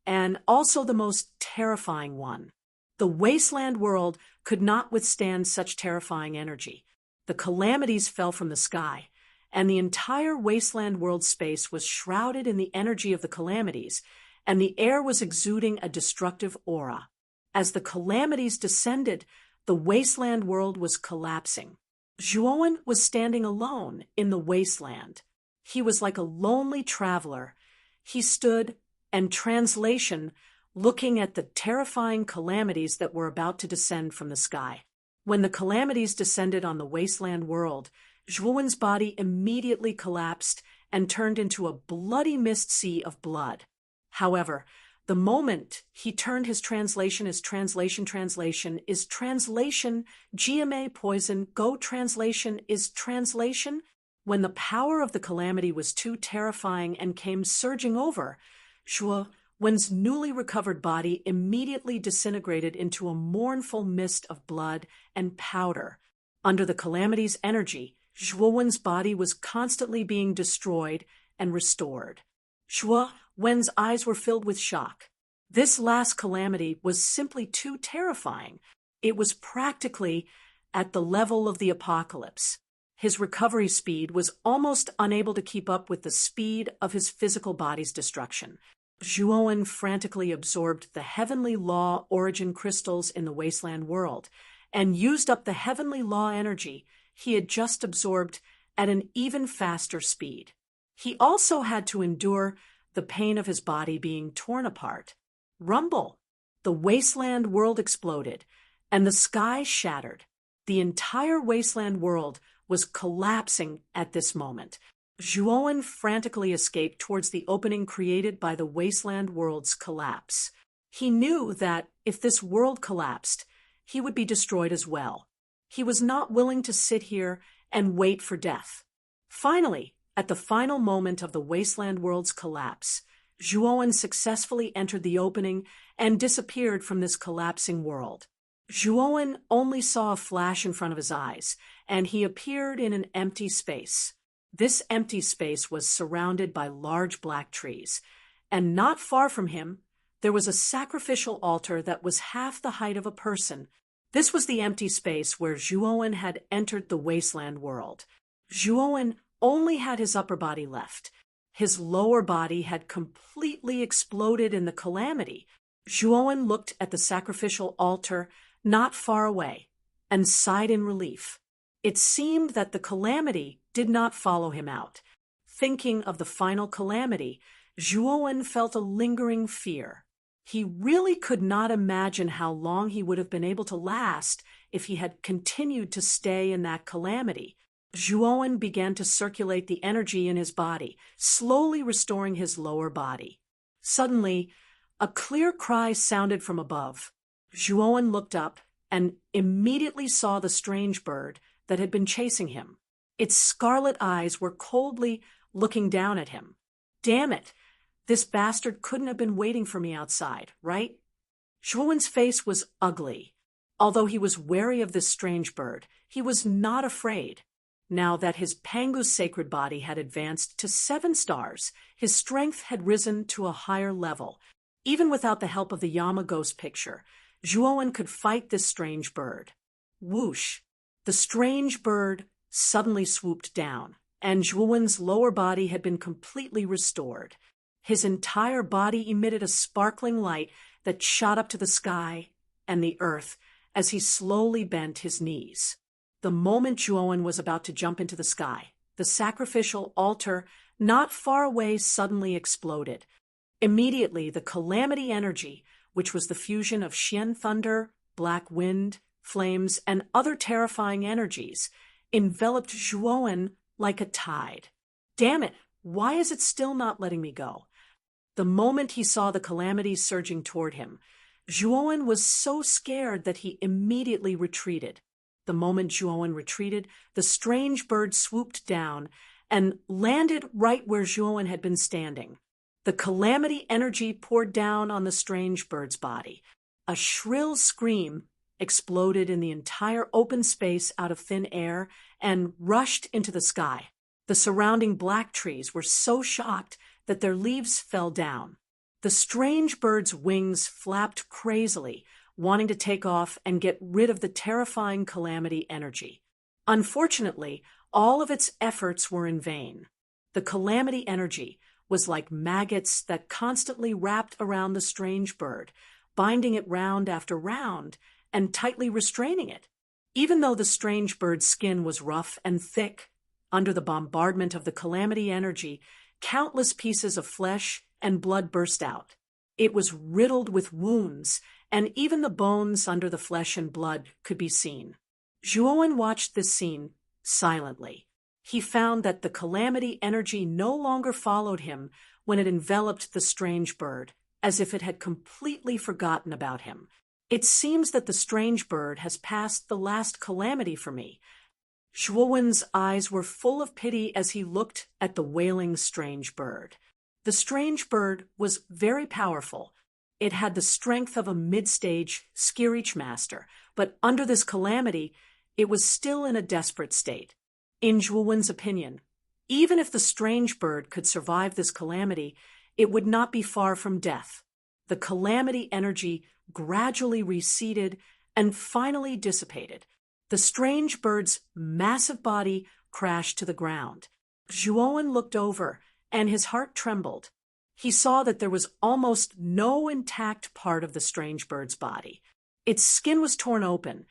and also the most terrifying one. The wasteland world could not withstand such terrifying energy. The calamities fell from the sky, and the entire wasteland world space was shrouded in the energy of the calamities, and the air was exuding a destructive aura. As the calamities descended, the wasteland world was collapsing. Zhuowen was standing alone in the wasteland. He was like a lonely traveler. He stood, and translation, looking at the terrifying calamities that were about to descend from the sky. When the calamities descended on the wasteland world, Zhuowen's body immediately collapsed and turned into a bloody mist sea of blood. However, the moment he turned his translation is translation, GMA poison, go translation is translation. When the power of the calamity was too terrifying and came surging over, Zhuowen's newly recovered body immediately disintegrated into a mournful mist of blood and powder. Under the calamity's energy, Zhuowen's body was constantly being destroyed and restored. Zhuowen's eyes were filled with shock. This last calamity was simply too terrifying. It was practically at the level of the apocalypse. His recovery speed was almost unable to keep up with the speed of his physical body's destruction. Zhuowen frantically absorbed the heavenly law origin crystals in the wasteland world and used up the heavenly law energy he had just absorbed at an even faster speed. He also had to endure the pain of his body being torn apart. Rumble! The wasteland world exploded, and the sky shattered. The entire wasteland world was collapsing at this moment. Zhuowen frantically escaped towards the opening created by the wasteland world's collapse. He knew that if this world collapsed, he would be destroyed as well. He was not willing to sit here and wait for death. Finally, at the final moment of the wasteland world's collapse, Zhuowen successfully entered the opening and disappeared from this collapsing world. Zhuowen only saw a flash in front of his eyes, and he appeared in an empty space. This empty space was surrounded by large black trees, and not far from him, there was a sacrificial altar that was half the height of a person. This was the empty space where Zhuowen had entered the wasteland world. Zhuowen only had his upper body left. His lower body had completely exploded in the calamity. Zhuowen looked at the sacrificial altar not far away and sighed in relief. It seemed that the calamity did not follow him out. Thinking of the final calamity, Zhuowen felt a lingering fear. He really could not imagine how long he would have been able to last if he had continued to stay in that calamity. Zhuowen began to circulate the energy in his body, slowly restoring his lower body. Suddenly, a clear cry sounded from above. Zhuowen looked up and immediately saw the strange bird that had been chasing him. Its scarlet eyes were coldly looking down at him. Damn it! This bastard couldn't have been waiting for me outside, right? Zhuowen's face was ugly. Although he was wary of this strange bird, he was not afraid. Now that his Pangu's sacred body had advanced to 7 stars, his strength had risen to a higher level. Even without the help of the Yama ghost picture, Zhuowen could fight this strange bird. Whoosh! The strange bird suddenly swooped down, and Zhuowen's lower body had been completely restored. His entire body emitted a sparkling light that shot up to the sky and the earth as he slowly bent his knees. The moment Zhuowen was about to jump into the sky, the sacrificial altar not far away suddenly exploded. Immediately, the calamity energy, which was the fusion of Xian thunder, black wind, flames, and other terrifying energies, enveloped Zhuowen like a tide. Damn it, why is it still not letting me go? The moment he saw the calamity surging toward him, Zhuowen was so scared that he immediately retreated. The moment Zhuowen retreated, the strange bird swooped down and landed right where Zhuowen had been standing. The calamity energy poured down on the strange bird's body. A shrill scream exploded in the entire open space out of thin air and rushed into the sky. The surrounding black trees were so shocked that their leaves fell down. The strange bird's wings flapped crazily, wanting to take off and get rid of the terrifying calamity energy. Unfortunately, all of its efforts were in vain. The calamity energy was like maggots that constantly wrapped around the strange bird, binding it round after round and tightly restraining it. Even though the strange bird's skin was rough and thick, under the bombardment of the calamity energy, countless pieces of flesh and blood burst out. It was riddled with wounds, and even the bones under the flesh and blood could be seen. Zhuowen watched this scene silently. He found that the calamity energy no longer followed him when it enveloped the strange bird, as if it had completely forgotten about him. It seems that the strange bird has passed the last calamity for me. Zhuowen's eyes were full of pity as he looked at the wailing strange bird. The strange bird was very powerful. It had the strength of a mid-stage Skirich master, but under this calamity, it was still in a desperate state. In Zhuowen's opinion, even if the strange bird could survive this calamity, it would not be far from death. The calamity energy gradually receded and finally dissipated. The strange bird's massive body crashed to the ground. Zhuowen looked over, and his heart trembled. He saw that there was almost no intact part of the strange bird's body. Its skin was torn open,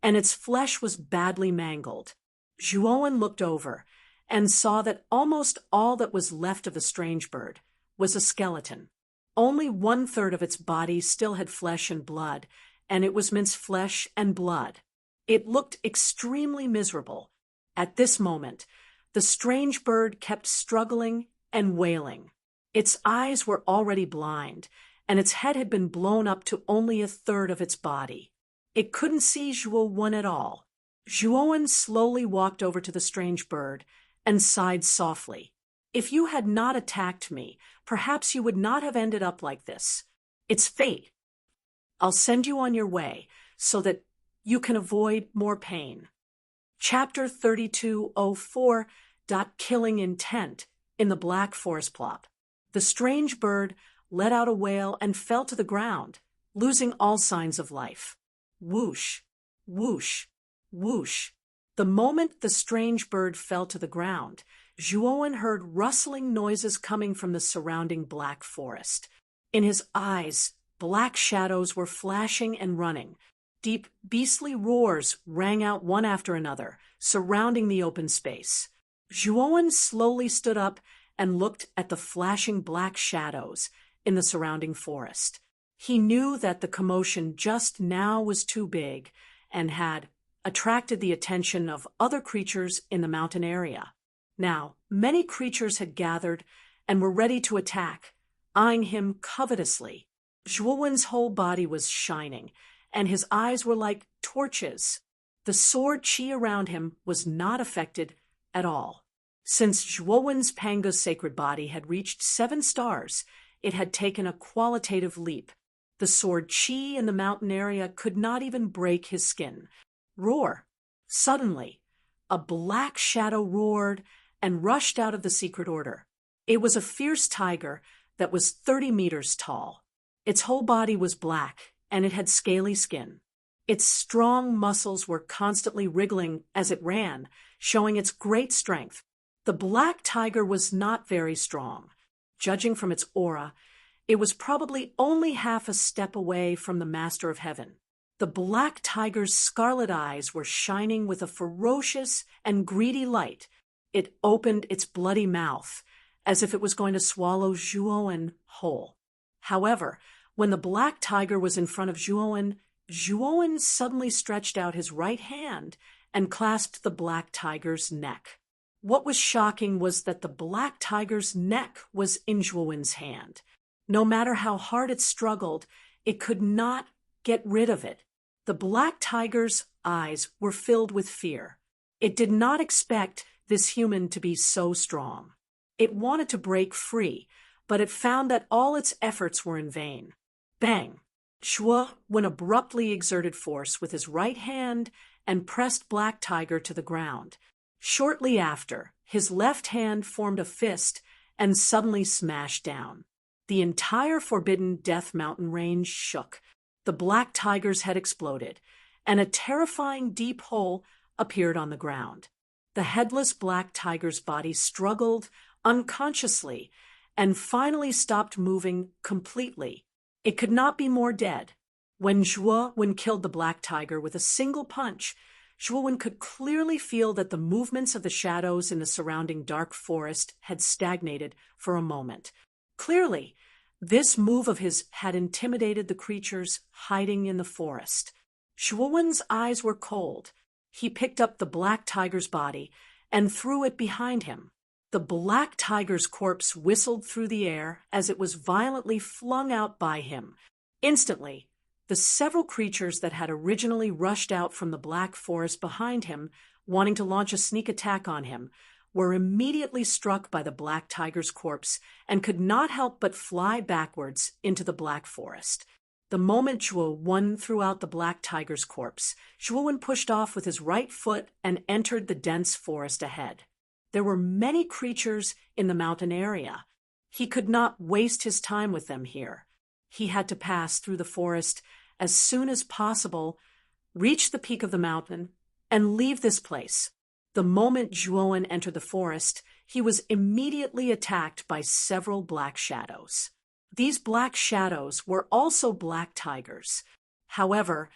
and its flesh was badly mangled. Zhuowen looked over and saw that almost all that was left of the strange bird was a skeleton. Only 1/3 of its body still had flesh and blood, and it was minced flesh and blood. It looked extremely miserable. At this moment, the strange bird kept struggling and wailing. Its eyes were already blind, and its head had been blown up to only 1/3 of its body. It couldn't see Zhuowen at all. Zhuowen slowly walked over to the strange bird and sighed softly. If you had not attacked me, perhaps you would not have ended up like this. It's fate. I'll send you on your way so that you can avoid more pain. Chapter 3204. Killing Intent in the Black Forest Plot. The strange bird let out a wail and fell to the ground, losing all signs of life. Whoosh, whoosh, whoosh. The moment the strange bird fell to the ground, Zhuowen heard rustling noises coming from the surrounding black forest. In his eyes, black shadows were flashing and running. Deep, beastly roars rang out one after another, surrounding the open space. Zhuowen slowly stood up and looked at the flashing black shadows in the surrounding forest. He knew that the commotion just now was too big and had attracted the attention of other creatures in the mountain area. Now, many creatures had gathered and were ready to attack, eyeing him covetously. Zhuowen's whole body was shining, and his eyes were like torches. The sword qi around him was not affected at all. Since Zhuowen's Panga's sacred body had reached 7 stars, it had taken a qualitative leap. The sword qi in the mountain area could not even break his skin. Roar! Suddenly, a black shadow roared and rushed out of the secret order. It was a fierce tiger that was 30 meters tall. Its whole body was black, and it had scaly skin. Its strong muscles were constantly wriggling as it ran, showing its great strength. The black tiger was not very strong. Judging from its aura, it was probably only half a step away from the Master of Heaven. The black tiger's scarlet eyes were shining with a ferocious and greedy light. It opened its bloody mouth, as if it was going to swallow Zhuowen whole. However, when the black tiger was in front of Zhuowen, Zhuowen suddenly stretched out his right hand and clasped the black tiger's neck. What was shocking was that the black tiger's neck was in Zhuowen's hand. No matter how hard it struggled, it could not get rid of it. The black tiger's eyes were filled with fear. It did not expect this human to be so strong. It wanted to break free, but it found that all its efforts were in vain. Bang! Zhuowen abruptly exerted force with his right hand and pressed Black Tiger to the ground. Shortly after, his left hand formed a fist and suddenly smashed down. The entire Forbidden Death Mountain range shook. The Black Tiger's head exploded, and a terrifying deep hole appeared on the ground. The headless Black Tiger's body struggled unconsciously and finally stopped moving completely. It could not be more dead. When Zhuowen killed the Black Tiger with a single punch, Zhuowen could clearly feel that the movements of the shadows in the surrounding dark forest had stagnated for a moment. Clearly, this move of his had intimidated the creatures hiding in the forest. Zhuowen's eyes were cold. He picked up the Black Tiger's body and threw it behind him. The Black Tiger's corpse whistled through the air as it was violently flung out by him. Instantly, the several creatures that had originally rushed out from the black forest behind him, wanting to launch a sneak attack on him, were immediately struck by the Black Tiger's corpse and could not help but fly backwards into the black forest. The moment Zhuowen threw out the Black Tiger's corpse, Zhuowen pushed off with his right foot and entered the dense forest ahead. There were many creatures in the mountain area. He could not waste his time with them here. He had to pass through the forest as soon as possible, reach the peak of the mountain, and leave this place. The moment Zhuowen entered the forest, he was immediately attacked by several black shadows. These black shadows were also black tigers. However,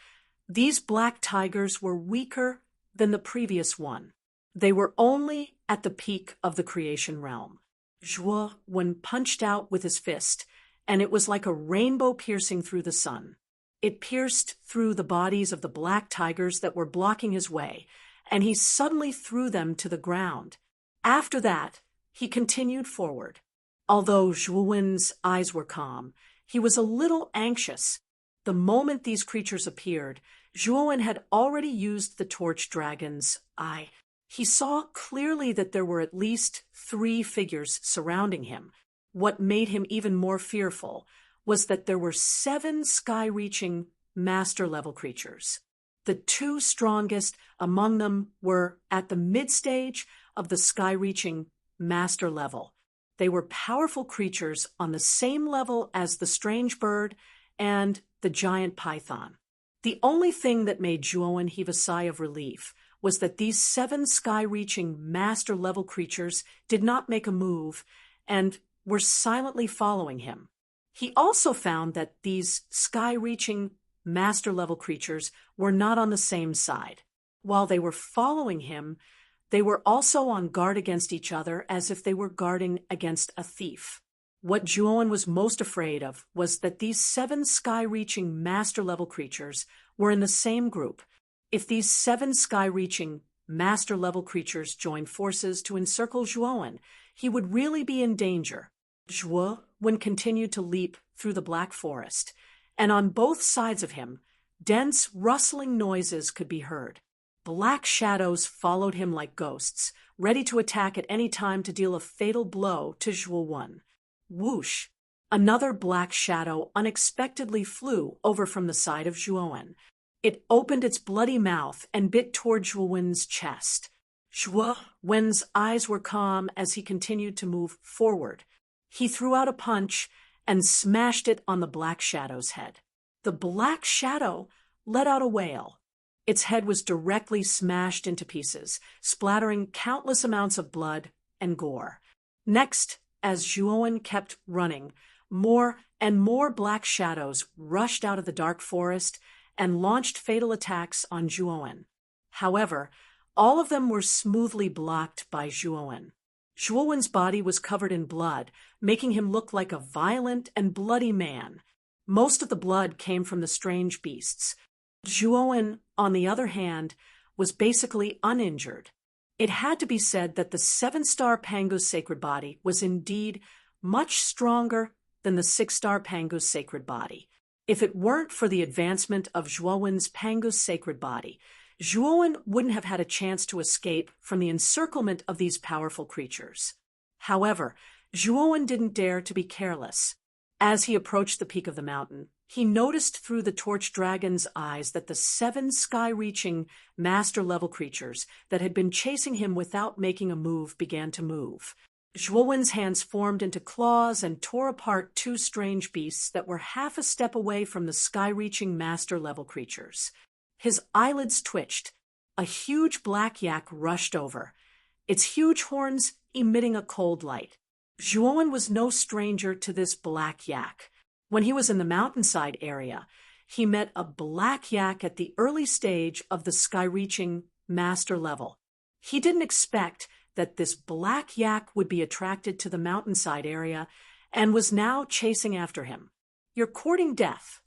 these black tigers were weaker than the previous one. They were only at the peak of the creation realm. Zhuowen punched out with his fist, and it was like a rainbow piercing through the sun. It pierced through the bodies of the black tigers that were blocking his way, and he suddenly threw them to the ground. After that, he continued forward. Although Zhuowen's eyes were calm, he was a little anxious. The moment these creatures appeared, Zhuowen had already used the torch dragon's eye. He saw clearly that there were at least 3 figures surrounding him. What made him even more fearful was that there were 7 sky-reaching master-level creatures. The 2 strongest among them were at the mid-stage of the sky-reaching master level. They were powerful creatures on the same level as the strange bird and the giant python. The only thing that made Zhuowen heave a sigh of relief was that these 7 sky-reaching master-level creatures did not make a move and were silently following him. He also found that these sky-reaching master-level creatures were not on the same side. While they were following him, They were also on guard against each other as if they were guarding against a thief. What Zhuowen was most afraid of was that these 7 sky-reaching master-level creatures were in the same group. If these 7 sky-reaching master-level creatures joined forces to encircle Zhuowen, he would really be in danger. Zhuowen continued to leap through the black forest, and on both sides of him, dense, rustling noises could be heard. Black shadows followed him like ghosts, ready to attack at any time to deal a fatal blow to Zhuowen. Whoosh! Another black shadow unexpectedly flew over from the side of Zhuowen. It opened its bloody mouth and bit toward Zhuowen's chest. Zhuowen's eyes were calm as he continued to move forward. He threw out a punch and smashed it on the black shadow's head. The black shadow let out a wail. Its head was directly smashed into pieces, splattering countless amounts of blood and gore. Next, as Zhuowen kept running, more and more black shadows rushed out of the dark forest and launched fatal attacks on Zhuowen. However, all of them were smoothly blocked by Zhuowen. Zhuowen's body was covered in blood, making him look like a violent and bloody man. Most of the blood came from the strange beasts. Zhuowen, on the other hand, was basically uninjured. It had to be said that the 7-star Pangu's sacred body was indeed much stronger than the 6-star Pangu's sacred body. If it weren't for the advancement of Zhuowen's Pangu's sacred body, Zhuowen wouldn't have had a chance to escape from the encirclement of these powerful creatures. However, Zhuowen didn't dare to be careless. As he approached the peak of the mountain, he noticed through the torch dragon's eyes that the 7 sky-reaching master-level creatures that had been chasing him without making a move began to move. Zhuowen's hands formed into claws and tore apart 2 strange beasts that were half a step away from the sky-reaching master-level creatures. His eyelids twitched. A huge black yak rushed over, its huge horns emitting a cold light. Zhuowen was no stranger to this black yak. When he was in the mountainside area, he met a black yak at the early stage of the sky-reaching master level. He didn't expect that this black yak would be attracted to the mountainside area and was now chasing after him. "You're courting death."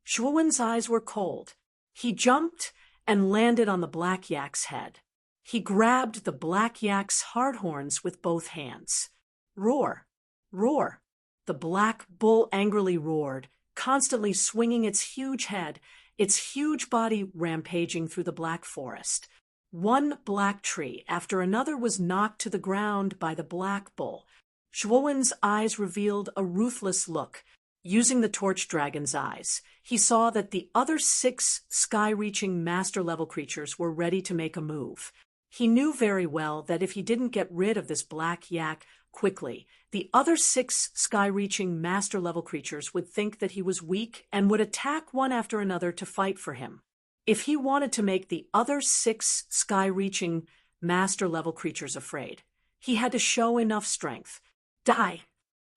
Zhuowen's eyes were cold. He jumped and landed on the black yak's head. He grabbed the black yak's hard horns with both hands. "Roar! Roar!" The black bull angrily roared, constantly swinging its huge head, its huge body rampaging through the black forest. One black tree after another was knocked to the ground by the black bull. Zhuowen's eyes revealed a ruthless look. Using the torch dragon's eyes, he saw that the other 6 sky-reaching master-level creatures were ready to make a move. He knew very well that if he didn't get rid of this black yak quickly, the other 6 sky-reaching master-level creatures would think that he was weak and would attack one after another to fight for him. If he wanted to make the other 6 sky-reaching master-level creatures afraid, he had to show enough strength. "Die!"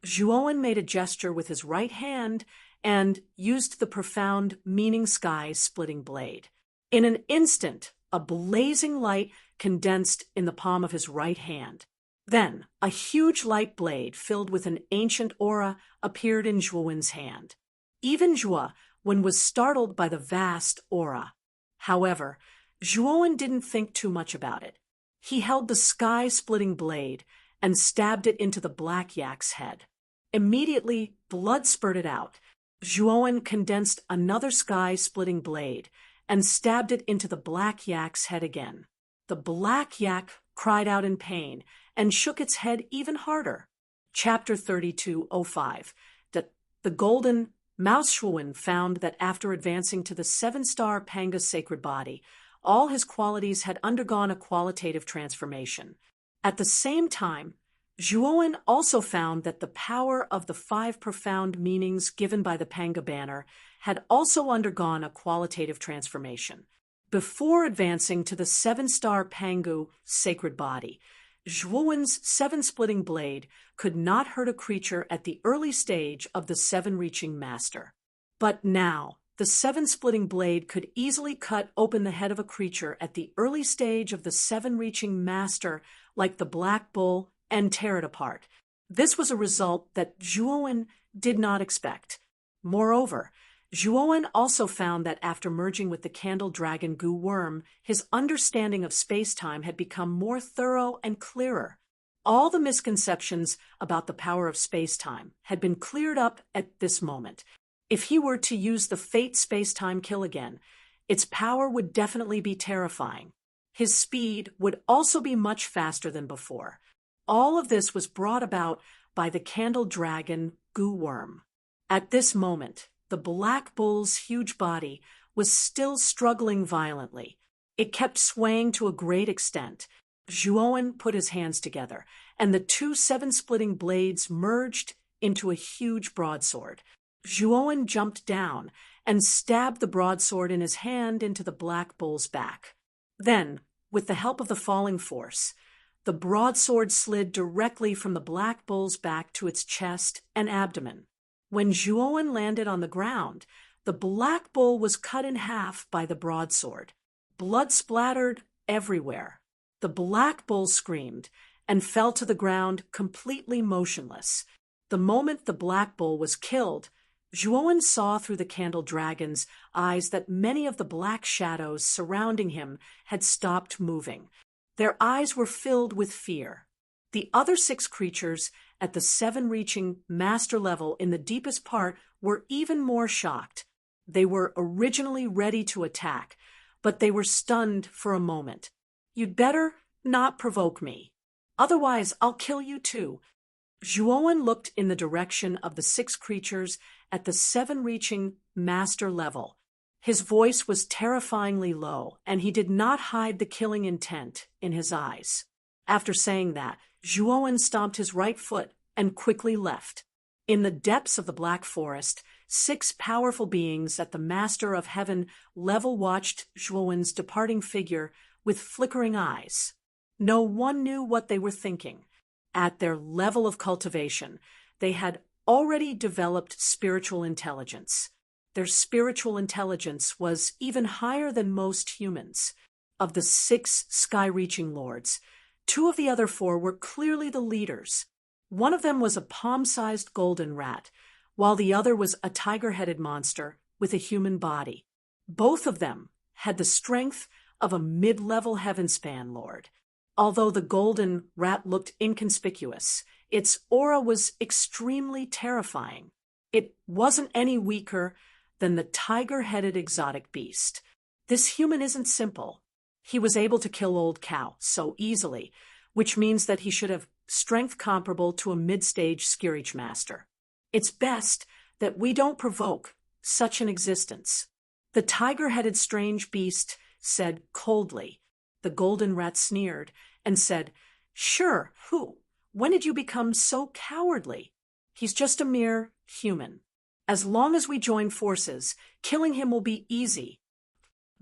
Zhuowen made a gesture with his right hand and used the profound, meaning sky-splitting blade. In an instant, a blazing light condensed in the palm of his right hand. Then, a huge light blade filled with an ancient aura appeared in Zhuowen's hand. Even Zhuowen was startled by the vast aura. However, Zhuowen didn't think too much about it. He held the sky-splitting blade and stabbed it into the black yak's head. Immediately, blood spurted out. Zhuowen condensed another sky-splitting blade and stabbed it into the black yak's head again. The black yak cried out in pain and shook its head even harder. Chapter 32:05. The golden mouse Zhuowen found that after advancing to the 7-star Panga's sacred body, all his qualities had undergone a qualitative transformation. At the same time, Zhuowen also found that the power of the 5 profound meanings given by the Panga banner had also undergone a qualitative transformation. Before advancing to the 7-star Pangu sacred body, Zhuowen's 7-splitting blade could not hurt a creature at the early stage of the 7-reaching master. But now, the seven-splitting blade could easily cut open the head of a creature at the early stage of the seven-reaching master, like the black bull, and tear it apart. This was a result that Zhuowen did not expect. Moreover, Zhuowen also found that after merging with the candle dragon goo worm, his understanding of space-time had become more thorough and clearer. All the misconceptions about the power of space-time had been cleared up at this moment. If he were to use the Fate space-time kill again, its power would definitely be terrifying. His speed would also be much faster than before. All of this was brought about by the candle dragon goo worm. At this moment, the black bull's huge body was still struggling violently. It kept swaying to a great extent. Zhuowen put his hands together, and the two seven-splitting blades merged into a huge broadsword. Zhuowen jumped down and stabbed the broadsword in his hand into the black bull's back. Then, with the help of the falling force, the broadsword slid directly from the black bull's back to its chest and abdomen. When Zhuowen landed on the ground, the black bull was cut in half by the broadsword. Blood splattered everywhere. The black bull screamed and fell to the ground completely motionless. The moment the black bull was killed, Zhuowen saw through the candle dragon's eyes that many of the black shadows surrounding him had stopped moving. Their eyes were filled with fear. The other six creatures at the seven-reaching master level in the deepest part were even more shocked. They were originally ready to attack, but they were stunned for a moment. "You'd better not provoke me. Otherwise, I'll kill you too." Zhuowen looked in the direction of the six creatures at the seven-reaching master level. His voice was terrifyingly low, and he did not hide the killing intent in his eyes. After saying that, Zhuowen stomped his right foot and quickly left. In the depths of the Black Forest, six powerful beings at the Master of Heaven level watched Zhuowen's departing figure with flickering eyes. No one knew what they were thinking. At their level of cultivation, they had already developed spiritual intelligence. Their spiritual intelligence was even higher than most humans. Of the six sky-reaching lords, two of the other four were clearly the leaders. One of them was a palm-sized golden rat, while the other was a tiger-headed monster with a human body. Both of them had the strength of a mid-level heavenspan lord. Although the golden rat looked inconspicuous, its aura was extremely terrifying. It wasn't any weaker than the tiger-headed exotic beast. This human isn't simple. He was able to kill Old Cow so easily, which means that he should have strength comparable to a mid-stage Skirich master. It's best that we don't provoke such an existence. The tiger-headed strange beast said coldly. The golden rat sneered and said, "Sure, who? When did you become so cowardly? He's just a mere human. As long as we join forces, killing him will be easy."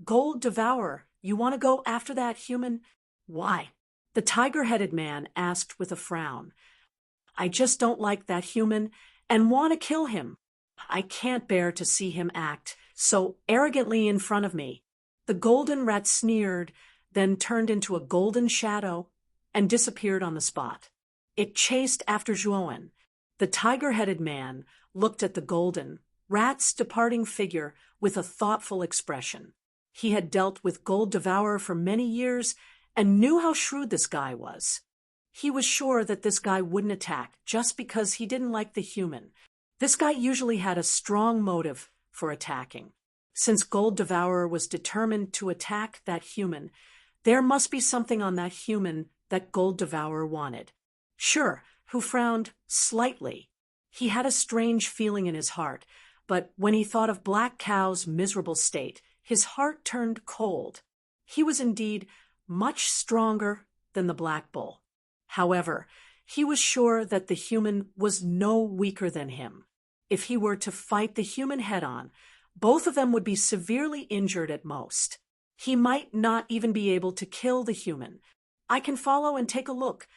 "Gold Devourer, you want to go after that human?" "Why?" the tiger-headed man asked with a frown. "I just don't like that human and want to kill him. I can't bear to see him act so arrogantly in front of me." The golden rat sneered, then turned into a golden shadow and disappeared on the spot. It chased after Zhuowen. The tiger-headed man looked at the golden rat's departing figure with a thoughtful expression. He had dealt with Gold Devourer for many years and knew how shrewd this guy was. He was sure that this guy wouldn't attack just because he didn't like the human. This guy usually had a strong motive for attacking. Since Gold Devourer was determined to attack that human, there must be something on that human that Gold Devourer wanted. Sure, who frowned slightly. He had a strange feeling in his heart, but when he thought of Black Cow's miserable state, his heart turned cold. He was indeed much stronger than the Black Bull. However, he was sure that the human was no weaker than him. If he were to fight the human head-on, both of them would be severely injured at most. He might not even be able to kill the human. "I can follow and take a look."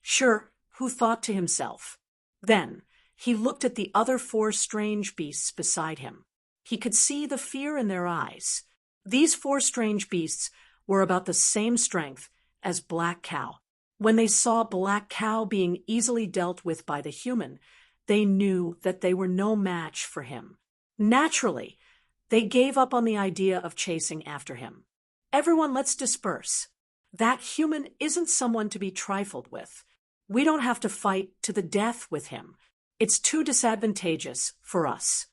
Sure, who thought to himself. Then he looked at the other four strange beasts beside him. He could see the fear in their eyes. These four strange beasts were about the same strength as Black Cow. When they saw Black Cow being easily dealt with by the human, they knew that they were no match for him. Naturally, they gave up on the idea of chasing after him. Everyone, let's disperse. That human isn't someone to be trifled with. We don't have to fight to the death with him. It's too disadvantageous for us.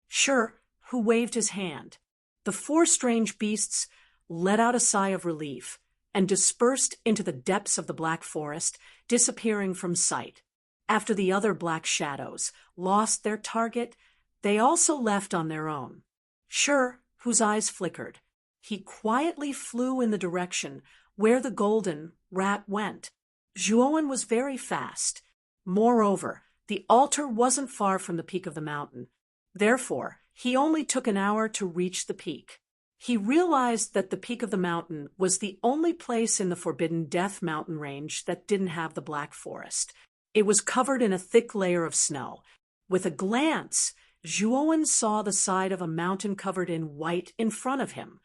Sure, who waved his hand. The four strange beasts let out a sigh of relief and dispersed into the depths of the black forest, disappearing from sight. After the other black shadows lost their target, they also left on their own. Sure, whose eyes flickered. He quietly flew in the direction where the golden rat went. Zhuowen was very fast. Moreover, the altar wasn't far from the peak of the mountain. Therefore, he only took an hour to reach the peak. He realized that the peak of the mountain was the only place in the Forbidden Death mountain range that didn't have the Black Forest. It was covered in a thick layer of snow. With a glance, Zhuowen saw the side of a mountain covered in white in front of him.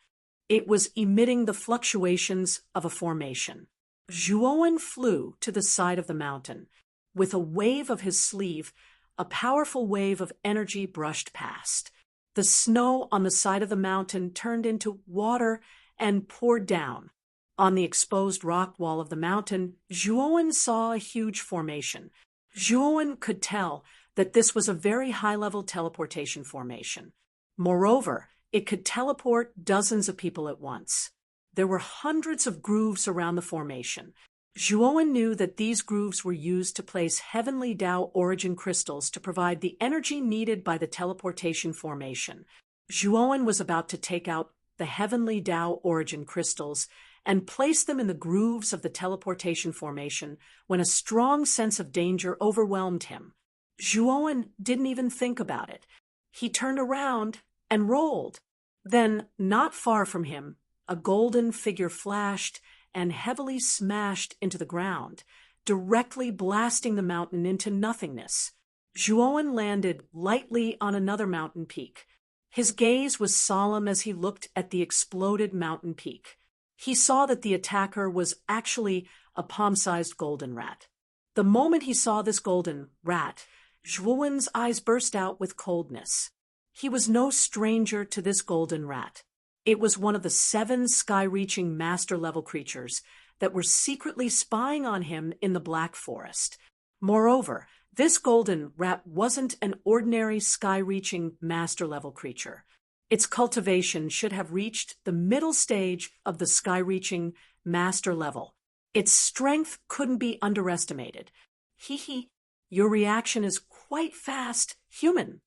It was emitting the fluctuations of a formation. Zhuowen flew to the side of the mountain. With a wave of his sleeve, a powerful wave of energy brushed past. The snow on the side of the mountain turned into water and poured down. On the exposed rock wall of the mountain, Zhuowen saw a huge formation. Zhuowen could tell that this was a very high-level teleportation formation. Moreover, it could teleport dozens of people at once. There were hundreds of grooves around the formation. Zhuowen knew that these grooves were used to place Heavenly Dao origin crystals to provide the energy needed by the teleportation formation. Zhuowen was about to take out the Heavenly Dao origin crystals and place them in the grooves of the teleportation formation when a strong sense of danger overwhelmed him. Zhuowen didn't even think about it. He turned around and rolled. Then, not far from him, a golden figure flashed and heavily smashed into the ground, directly blasting the mountain into nothingness. Zhuowen landed lightly on another mountain peak. His gaze was solemn as he looked at the exploded mountain peak. He saw that the attacker was actually a palm-sized golden rat. The moment he saw this golden rat, Zhuowen's eyes burst out with coldness. He was no stranger to this golden rat. It was one of the 7 sky-reaching master-level creatures that were secretly spying on him in the Black Forest. Moreover, this golden rat wasn't an ordinary sky-reaching master-level creature. Its cultivation should have reached the middle stage of the sky-reaching master level. Its strength couldn't be underestimated. Hee, your reaction is quite fast, human.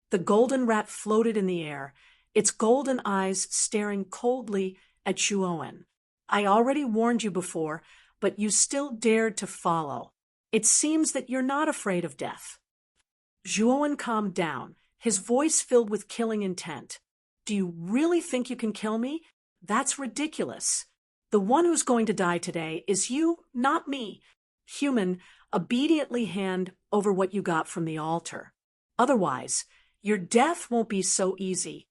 The golden rat floated in the air, its golden eyes staring coldly at Zhuowen. I already warned you before, but you still dared to follow. It seems that you're not afraid of death. Zhuowen calmed down, his voice filled with killing intent. Do you really think you can kill me? That's ridiculous. The one who's going to die today is you, not me. Human, obediently hand over what you got from the altar. Otherwise, your death won't be so easy.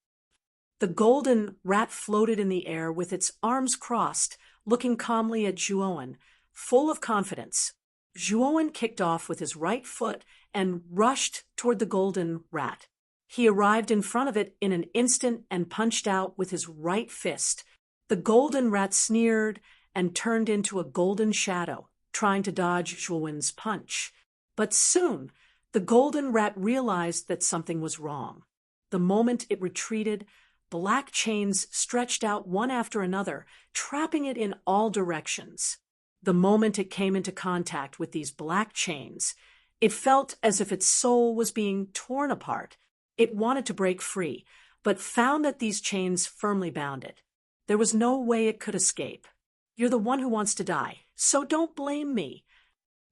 The golden rat floated in the air with its arms crossed, looking calmly at Zhuowen, full of confidence. Zhuowen kicked off with his right foot and rushed toward the golden rat. He arrived in front of it in an instant and punched out with his right fist. The golden rat sneered and turned into a golden shadow, trying to dodge Zhuowen's punch. But soon, the golden rat realized that something was wrong. The moment it retreated, black chains stretched out one after another, trapping it in all directions. The moment it came into contact with these black chains, it felt as if its soul was being torn apart. It wanted to break free, but found that these chains firmly bound it. There was no way it could escape. You're the one who wants to die, so don't blame me.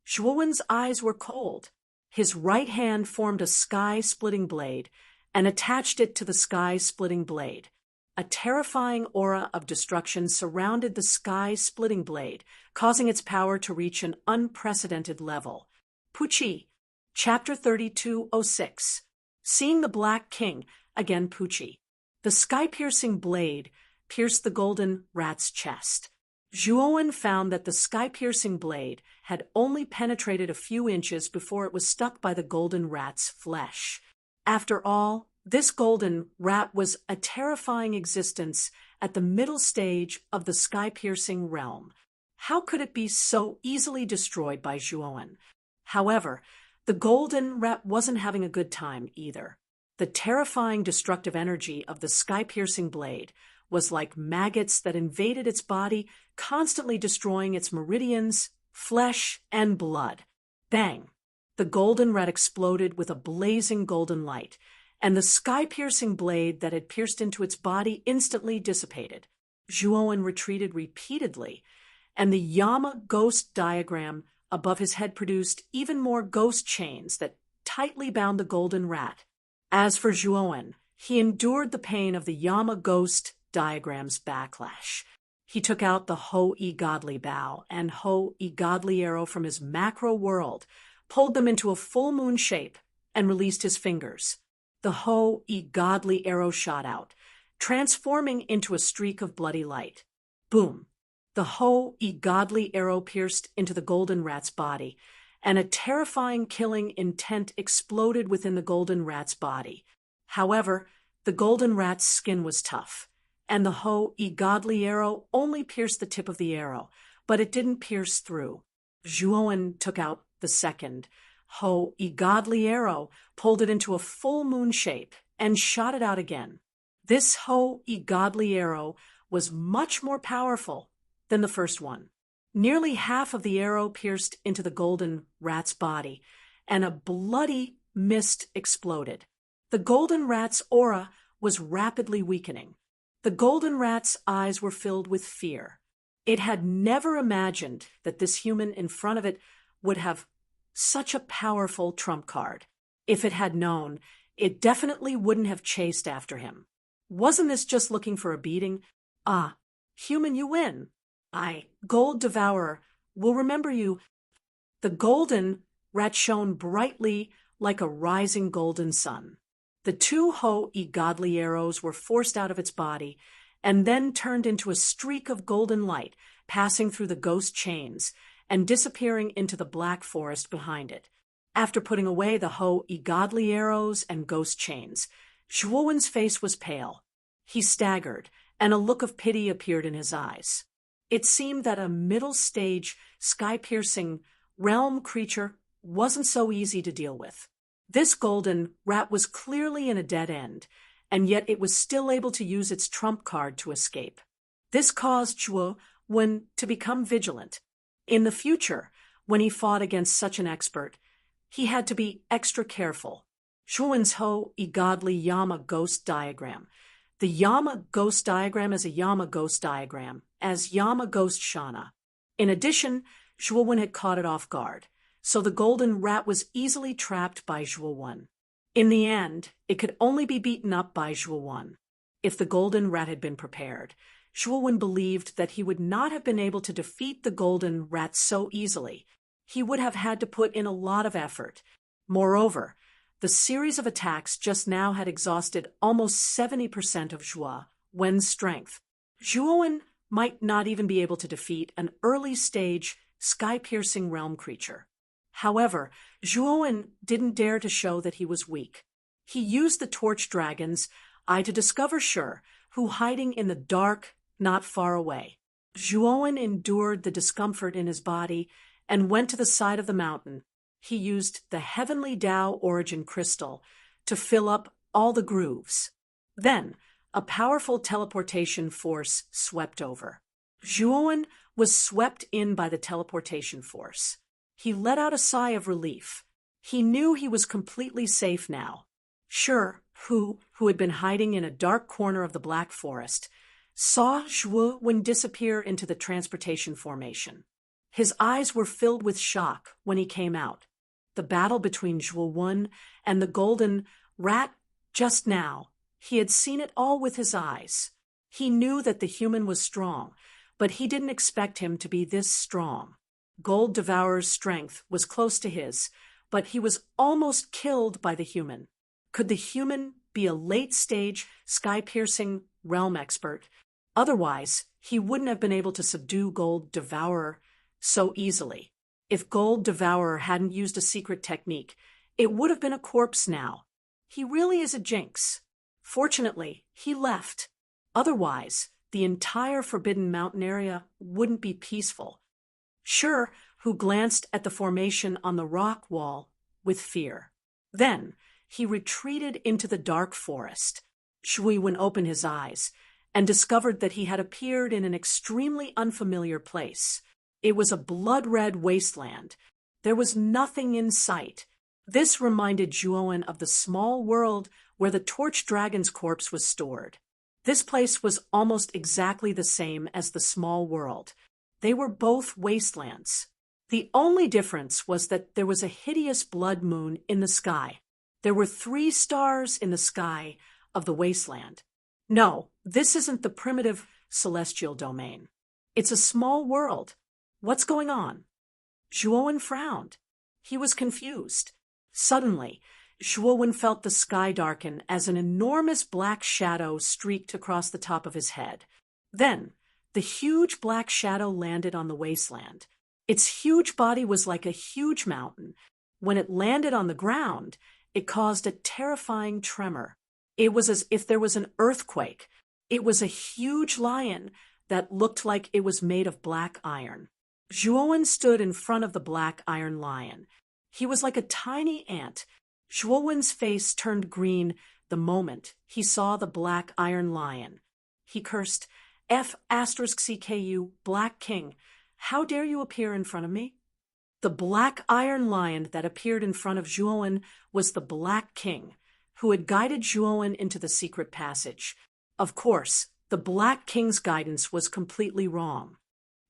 Zhuowen's eyes were cold. His right hand formed a sky-splitting blade and attached it to the sky-splitting blade. A terrifying aura of destruction surrounded the sky-splitting blade, causing its power to reach an unprecedented level. Puchi, Chapter 3206. Seeing the Black King, again Pucci. The sky-piercing blade pierced the golden rat's chest. Zhuowen found that the sky-piercing blade had only penetrated a few inches before it was stuck by the golden rat's flesh. After all, this golden rat was a terrifying existence at the middle stage of the sky-piercing realm. How could it be so easily destroyed by Zhuowen? However, the golden rat wasn't having a good time either. The terrifying destructive energy of the sky-piercing blade was like maggots that invaded its body, constantly destroying its meridians, flesh, and blood. Bang! The golden rat exploded with a blazing golden light, and the sky-piercing blade that had pierced into its body instantly dissipated. Zhuowen retreated repeatedly, and the Yama ghost diagram above his head produced even more ghost chains that tightly bound the golden rat. As for Zhuowen, he endured the pain of the Yama ghost diagram's backlash. He took out the Ho-E Godly Bow and Ho-E Godly Arrow from his macro world, pulled them into a full moon shape, and released his fingers. The Ho-E Godly Arrow shot out, transforming into a streak of bloody light. Boom! The Ho-E Godly Arrow pierced into the golden rat's body, and a terrifying killing intent exploded within the golden rat's body. However, the golden rat's skin was tough, and the Ho-E Godly Arrow only pierced the tip of the arrow, but it didn't pierce through. Zhuowen took out the second Ho-E Godly Arrow, pulled it into a full moon shape, and shot it out again. This Ho-E Godly Arrow was much more powerful than the first one. Nearly half of the arrow pierced into the golden rat's body, and a bloody mist exploded. The golden rat's aura was rapidly weakening. The golden rat's eyes were filled with fear. It had never imagined that this human in front of it would have such a powerful trump card. If it had known, it definitely wouldn't have chased after him. Wasn't this just looking for a beating? Ah, human, you win. I, Gold Devourer, will remember you. The golden rat shone brightly like a rising golden sun. The two Ho-E Godly Arrows were forced out of its body and then turned into a streak of golden light, passing through the ghost chains and disappearing into the black forest behind it. After putting away the Ho-E Godly Arrows and ghost chains, Zhuowen's face was pale. He staggered, and a look of pity appeared in his eyes. It seemed that a middle-stage, sky-piercing realm creature wasn't so easy to deal with. This golden rat was clearly in a dead end, and yet it was still able to use its trump card to escape. This caused Zhuowen to become vigilant. In the future, when he fought against such an expert, he had to be extra careful. Zhuowen's Ho-E Godly Yama ghost diagram. The Yama ghost diagram is a Yama ghost diagram, as Yama ghost Shana. In addition, Zhuowen had caught it off guard, so the golden rat was easily trapped by Zhuowen. In the end, it could only be beaten up by Zhuowen. If the golden rat had been prepared, Zhuowen believed that he would not have been able to defeat the golden rat so easily. He would have had to put in a lot of effort. Moreover, the series of attacks just now had exhausted almost 70% of Zhuowen's strength. Zhuowen might not even be able to defeat an early-stage, sky-piercing realm creature. However, Zhuowen didn't dare to show that he was weak. He used the torch dragon's eye to discover Shur, who hiding in the dark not far away. Zhuowen endured the discomfort in his body and went to the side of the mountain. He used the Heavenly Tao Origin Crystal to fill up all the grooves. Then, a powerful teleportation force swept over. Zhuowen was swept in by the teleportation force. He let out a sigh of relief. He knew he was completely safe now. Shur, who had been hiding in a dark corner of the Black Forest, saw Zhuowen disappear into the transportation formation. His eyes were filled with shock when he came out. The battle between Zhuowen and the golden rat just now, he had seen it all with his eyes. He knew that the human was strong, but he didn't expect him to be this strong. Gold Devourer's strength was close to his, but he was almost killed by the human. Could the human be a late-stage, sky-piercing realm expert. Otherwise, he wouldn't have been able to subdue Gold Devourer so easily. If Gold Devourer hadn't used a secret technique, it would have been a corpse now. He really is a jinx. Fortunately, he left. Otherwise, the entire Forbidden Mountain area wouldn't be peaceful. Sure, who glanced at the formation on the rock wall with fear. Then, he retreated into the dark forest. Shuiwen opened his eyes and discovered that he had appeared in an extremely unfamiliar place. It was a blood-red wasteland. There was nothing in sight. This reminded Zhuowen of the small world where the Torch Dragon's corpse was stored. This place was almost exactly the same as the small world. They were both wastelands. The only difference was that there was a hideous blood moon in the sky. There were 3 stars in the sky of the wasteland. No, this isn't the primitive celestial domain. It's a small world. What's going on? Zhuowen frowned. He was confused. Suddenly, Zhuowen felt the sky darken as an enormous black shadow streaked across the top of his head. Then, the huge black shadow landed on the wasteland. Its huge body was like a huge mountain. When it landed on the ground, it caused a terrifying tremor. It was as if there was an earthquake. It was a huge lion that looked like it was made of black iron. Zhuowen stood in front of the black iron lion. He was like a tiny ant. Zhuowen's face turned green the moment he saw the black iron lion. He cursed, F*CKU, Black King, how dare you appear in front of me? The black iron lion that appeared in front of Zhuowen was the Black King, who had guided Zhuowen into the secret passage. Of course, the Black King's guidance was completely wrong.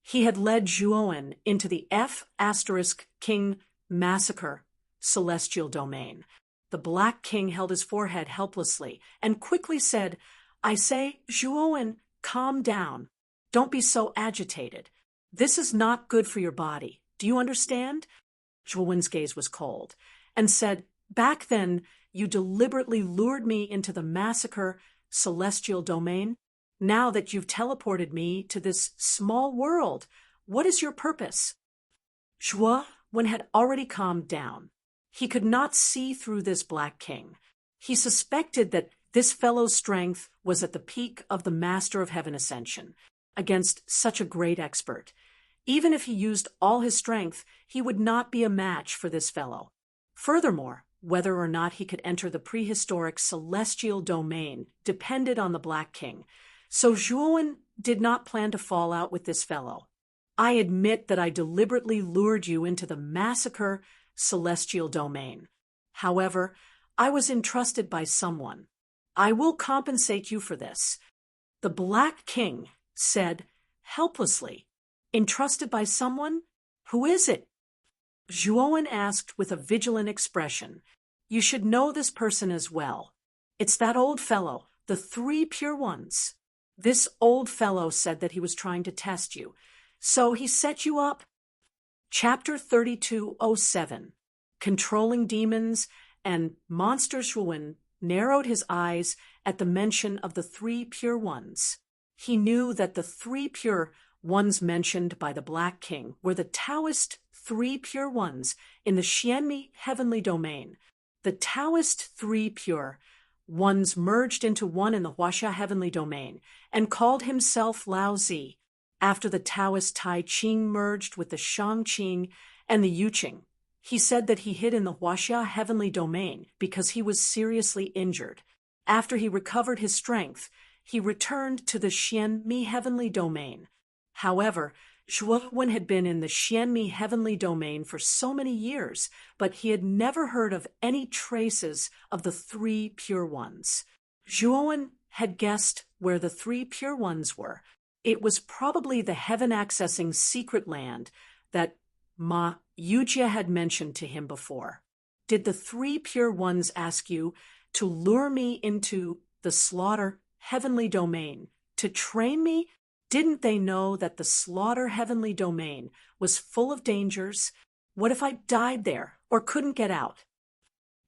He had led Zhuowen into the F*King massacre celestial domain. The Black King held his forehead helplessly and quickly said, I say, Zhuowen, calm down. Don't be so agitated. This is not good for your body. Do you understand? Zhuowen's gaze was cold and said, back then, you deliberately lured me into the massacre celestial domain. Now that you've teleported me to this small world, what is your purpose? Zhuowen had already calmed down. He could not see through this Black King. He suspected that this fellow's strength was at the peak of the Master of Heaven Ascension against such a great expert. Even if he used all his strength, he would not be a match for this fellow. Furthermore, whether or not he could enter the prehistoric celestial domain depended on the Black King. So Zhuowen did not plan to fall out with this fellow. I admit that I deliberately lured you into the massacre celestial domain. However, I was entrusted by someone. I will compensate you for this. The Black King said helplessly, entrusted by someone? Who is it? Zhuowen asked with a vigilant expression. You should know this person as well. It's that old fellow, the 3 pure ones. This old fellow said that he was trying to test you. So he set you up. Chapter 3207. Controlling Demons and Monster Zhuowen narrowed his eyes at the mention of the 3 pure ones. He knew that the 3 pure ones mentioned by the Black King were the Taoist 3 pure ones in the Xianmi heavenly domain. The Taoist 3 pure ones merged into one in the Huaxia heavenly domain and called himself Lao Zi, after the Taoist Tai Ching merged with the Shang Qing and the Yu Qing. He said that he hid in the Huaxia heavenly domain because he was seriously injured. After he recovered his strength, he returned to the Xianmi heavenly domain. However, Zhuowen had been in the Xianmi heavenly domain for so many years, but he had never heard of any traces of the 3 pure ones. Zhuowen had guessed where the 3 pure ones were. It was probably the heaven-accessing secret land that Ma Yujia had mentioned to him before. Did the 3 pure ones ask you to lure me into the slaughter heavenly domain, to train me? Didn't they know that the slaughter heavenly domain was full of dangers? What if I died there or couldn't get out?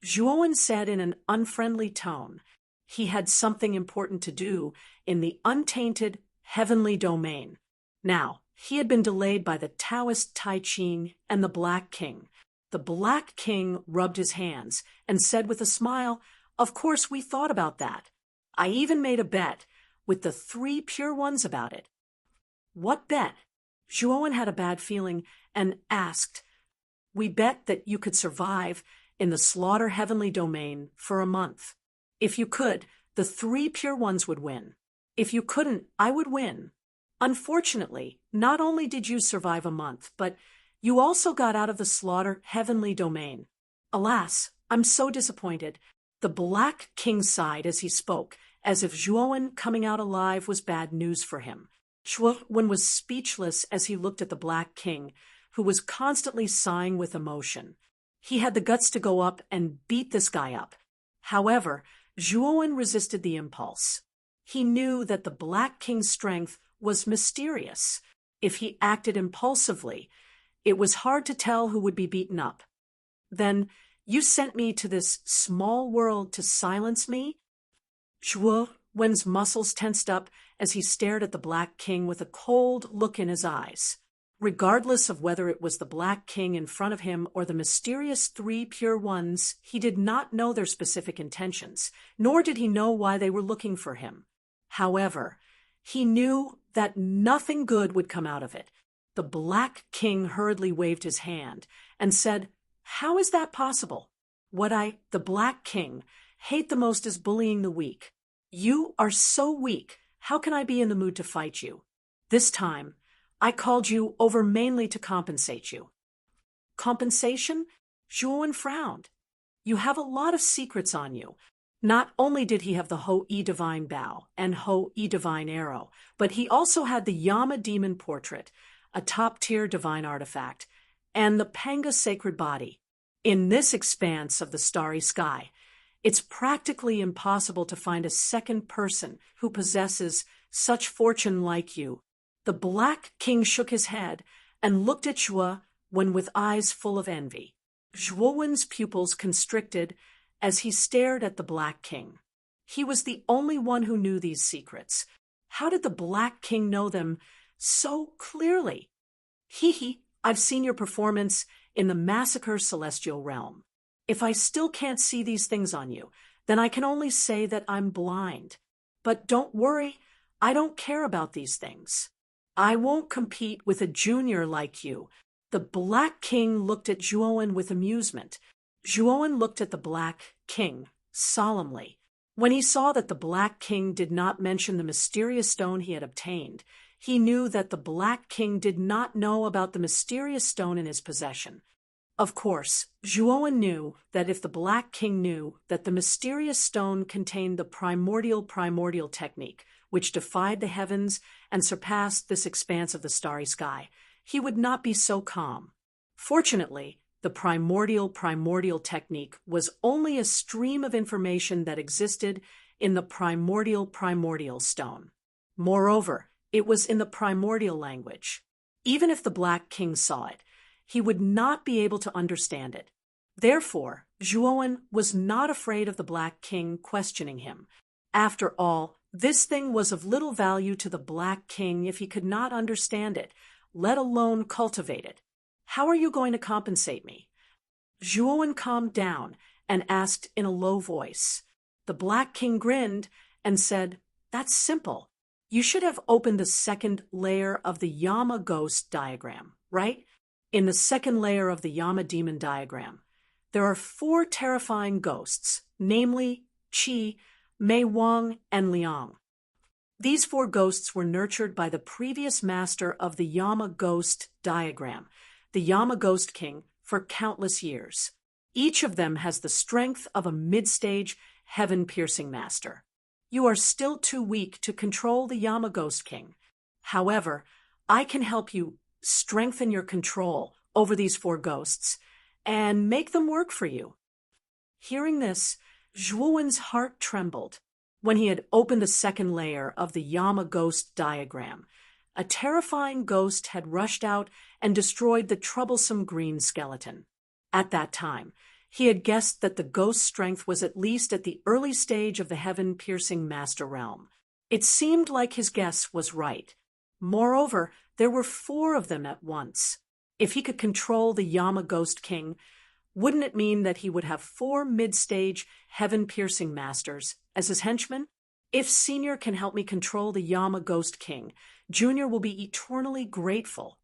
Zhuowen said in an unfriendly tone, He had something important to do in the untainted heavenly domain. Now, he had been delayed by the Taoist Tai Ching and the Black King. The Black King rubbed his hands and said with a smile, "Of course we thought about that. I even made a bet with the 3 pure ones about it." "What bet?" Zhuowen had a bad feeling and asked. "We bet that you could survive in the slaughter heavenly domain for a month. If you could, the 3 pure ones would win. If you couldn't, I would win. Unfortunately, not only did you survive a month, but you also got out of the slaughter heavenly domain. Alas, I'm so disappointed." The Black King sighed as he spoke, as if Zhuowen coming out alive was bad news for him. Zhuowen was speechless as he looked at the Black King, who was constantly sighing with emotion. He had the guts to go up and beat this guy up. However, Zhuowen resisted the impulse. He knew that the Black King's strength was mysterious. If he acted impulsively, it was hard to tell who would be beaten up. "Then you sent me to this small world to silence me?" Zhuowen's muscles tensed up as he stared at the Black King with a cold look in his eyes. Regardless of whether it was the Black King in front of him or the mysterious 3 pure ones, he did not know their specific intentions, nor did he know why they were looking for him. However, he knew that nothing good would come out of it. The Black King hurriedly waved his hand and said, "How is that possible? What the Black King, hate the most is bullying the weak. You are so weak. How can I be in the mood to fight you? This time, I called you over mainly to compensate you." "Compensation?" Zhuowen frowned. "You have a lot of secrets on you." Not only did he have the Ho-E Divine Bow and Ho-E Divine Arrow, but he also had the Yama Demon Portrait, a top-tier divine artifact, and the Panga Sacred Body. In this expanse of the starry sky, it's practically impossible to find a second person who possesses such fortune like you. The Black King shook his head and looked at Zhuowen with eyes full of envy. Zhuowen's pupils constricted as he stared at the Black King. He was the only one who knew these secrets. How did the Black King know them so clearly? I've seen your performance in the Massacre Celestial Realm. If I still can't see these things on you, then I can only say that I'm blind. But don't worry, I don't care about these things. I won't compete with a junior like you." The Black King looked at Zhuowen with amusement. Zhuowen looked at the Black King solemnly. When he saw that the Black King did not mention the mysterious stone he had obtained, he knew that the Black King did not know about the mysterious stone in his possession. Of course, Zhuowen knew that if the Black King knew that the mysterious stone contained the primordial technique, which defied the heavens and surpassed this expanse of the starry sky, he would not be so calm. Fortunately, the primordial technique was only a stream of information that existed in the primordial stone. Moreover, it was in the primordial language. Even if the Black King saw it, he would not be able to understand it. Therefore, Zhuowen was not afraid of the Black King questioning him. After all, this thing was of little value to the Black King if he could not understand it, let alone cultivate it. "How are you going to compensate me?" Zhuowen calmed down and asked in a low voice. The Black King grinned and said, "That's simple. You should have opened the second layer of the Yama Ghost diagram, right? In the second layer of the Yama Demon diagram, there are 4 terrifying ghosts, namely Qi, Mei Wang, and Liang. These 4 ghosts were nurtured by the previous master of the Yama Ghost diagram, the Yama Ghost King, for countless years. Each of them has the strength of a mid-stage, heaven-piercing master. You are still too weak to control the Yama Ghost King. However, I can help you strengthen your control over these 4 ghosts and make them work for you." Hearing this, Zhuowen's heart trembled. When he had opened the second layer of the Yama Ghost diagram, a terrifying ghost had rushed out and destroyed the troublesome green skeleton. At that time, He had guessed that the ghost's strength was at least at the early stage of the heaven-piercing master realm. It seemed like his guess was right. Moreover, there were 4 of them at once. If he could control the Yama Ghost King, wouldn't it mean that he would have 4 mid-stage, heaven-piercing masters as his henchmen? If Senior can help me control the Yama Ghost King, Junior will be eternally grateful.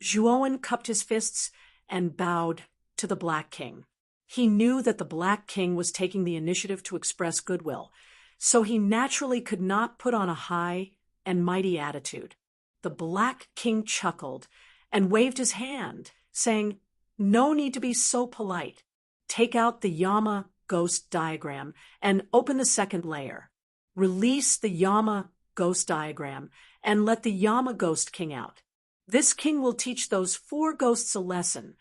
Zhuowen cupped his fists and bowed to the Black King. He knew that the Black King was taking the initiative to express goodwill, so he naturally could not put on a high and mighty attitude. The Black King chuckled and waved his hand, saying, "No need to be so polite. Take out the Yama Ghost diagram and open the second layer. Release the Yama Ghost diagram and let the Yama Ghost King out. This king will teach those 4 ghosts a lesson."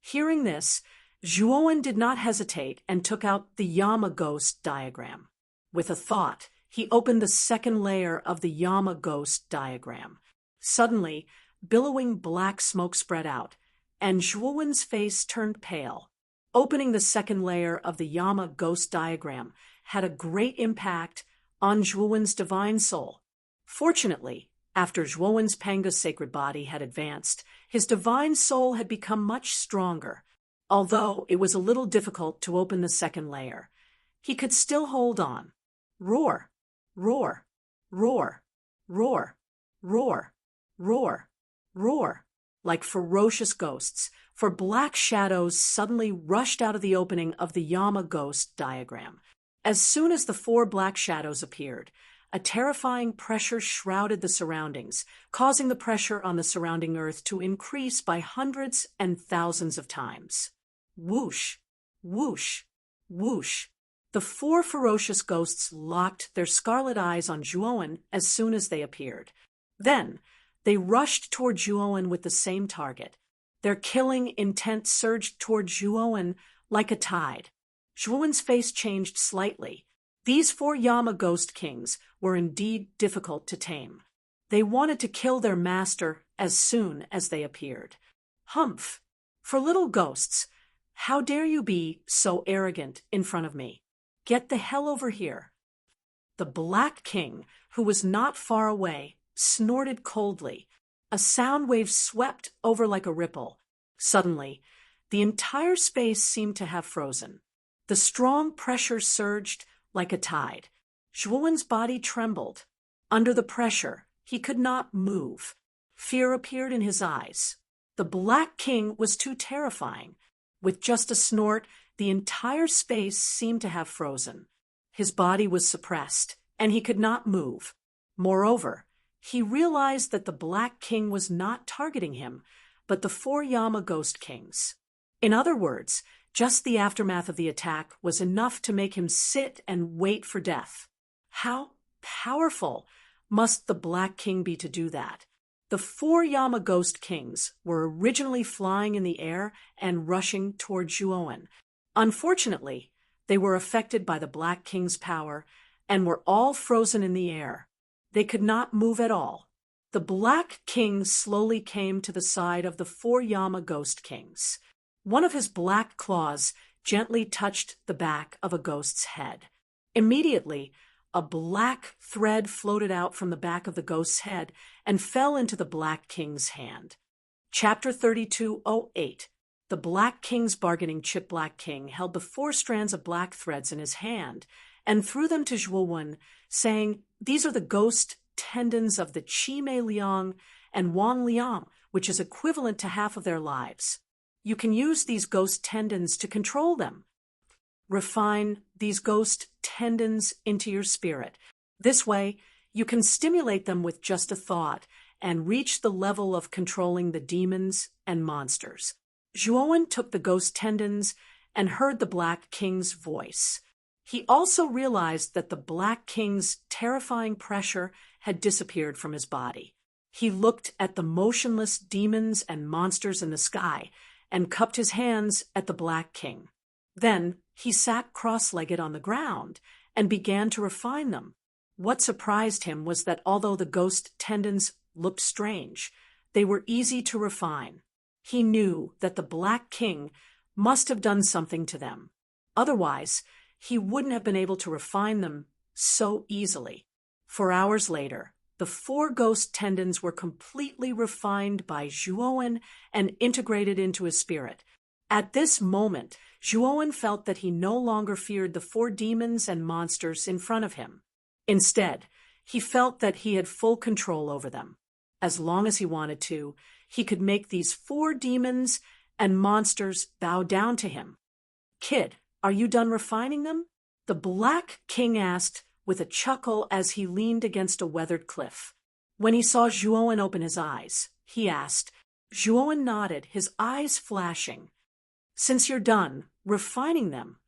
Hearing this, Zhuowen did not hesitate and took out the Yama Ghost diagram. With a thought, he opened the second layer of the Yama Ghost diagram. Suddenly, billowing black smoke spread out, and Zhuowen's face turned pale. Opening the second layer of the Yama Ghost diagram had a great impact on Zhuowen's divine soul. Fortunately, after Zhuowen's Panga sacred body had advanced, his divine soul had become much stronger. Although it was a little difficult to open the second layer, he could still hold on. Roar, roar, roar, roar, roar, roar, roar, like ferocious ghosts, for black shadows suddenly rushed out of the opening of the Yama Ghost diagram. As soon as the 4 black shadows appeared, a terrifying pressure shrouded the surroundings, causing the pressure on the surrounding earth to increase by hundreds and thousands of times. Whoosh, whoosh, whoosh. The 4 ferocious ghosts locked their scarlet eyes on Zhuowen as soon as they appeared. Then, they rushed toward Zhuowen with the same target. Their killing intent surged toward Zhuowen like a tide. Zhuowen's face changed slightly. These 4 Yama Ghost Kings were indeed difficult to tame. They wanted to kill their master as soon as they appeared. Humph! For little ghosts, how dare you be so arrogant in front of me? Get the hell over here. The Black King, who was not far away, snorted coldly. A sound wave swept over like a ripple. Suddenly, the entire space seemed to have frozen. The strong pressure surged like a tide. Zhuowen's body trembled. Under the pressure, he could not move. Fear appeared in his eyes. The Black King was too terrifying. With just a snort, the entire space seemed to have frozen. His body was suppressed, and he could not move. Moreover, he realized that the Black King was not targeting him, but the 4 Yama Ghost Kings. In other words, just the aftermath of the attack was enough to make him sit and wait for death. How powerful must the Black King be to do that? The 4 Yama Ghost Kings were originally flying in the air and rushing toward Zhuowen. Unfortunately, they were affected by the Black King's power and were all frozen in the air. They could not move at all. The Black King slowly came to the side of the 4 Yama Ghost Kings. One of his black claws gently touched the back of a ghost's head. Immediately, a black thread floated out from the back of the ghost's head and fell into the Black King's hand. Chapter 3208. The Black King's bargaining chip. Black King held the 4 strands of black threads in his hand and threw them to Zhuowen, saying, "These are the ghost tendons of the Qi Mei Liang and Wan Liang, which is equivalent to half of their lives. You can use these ghost tendons to control them. Refine these ghost tendons into your spirit. This way, you can stimulate them with just a thought and reach the level of controlling the demons and monsters." Zhuowen took the ghost tendons and heard the Black King's voice. He also realized that the Black King's terrifying pressure had disappeared from his body. He looked at the motionless demons and monsters in the sky and cupped his hands at the Black King. Then he sat cross-legged on the ground and began to refine them. What surprised him was that although the ghost tendons looked strange, they were easy to refine. He knew that the Black King must have done something to them. Otherwise, he wouldn't have been able to refine them so easily. 4 hours later, the 4 ghost tendons were completely refined by Zhuowen and integrated into his spirit. At this moment, Zhuowen felt that he no longer feared the 4 demons and monsters in front of him. Instead, he felt that he had full control over them. As long as he wanted to, he could make these 4 demons and monsters bow down to him. "Kid, are you done refining them?" the Black King asked with a chuckle as he leaned against a weathered cliff. When he saw Zhuowen open his eyes, he asked. Zhuowen nodded, his eyes flashing. "Since you're done refining them,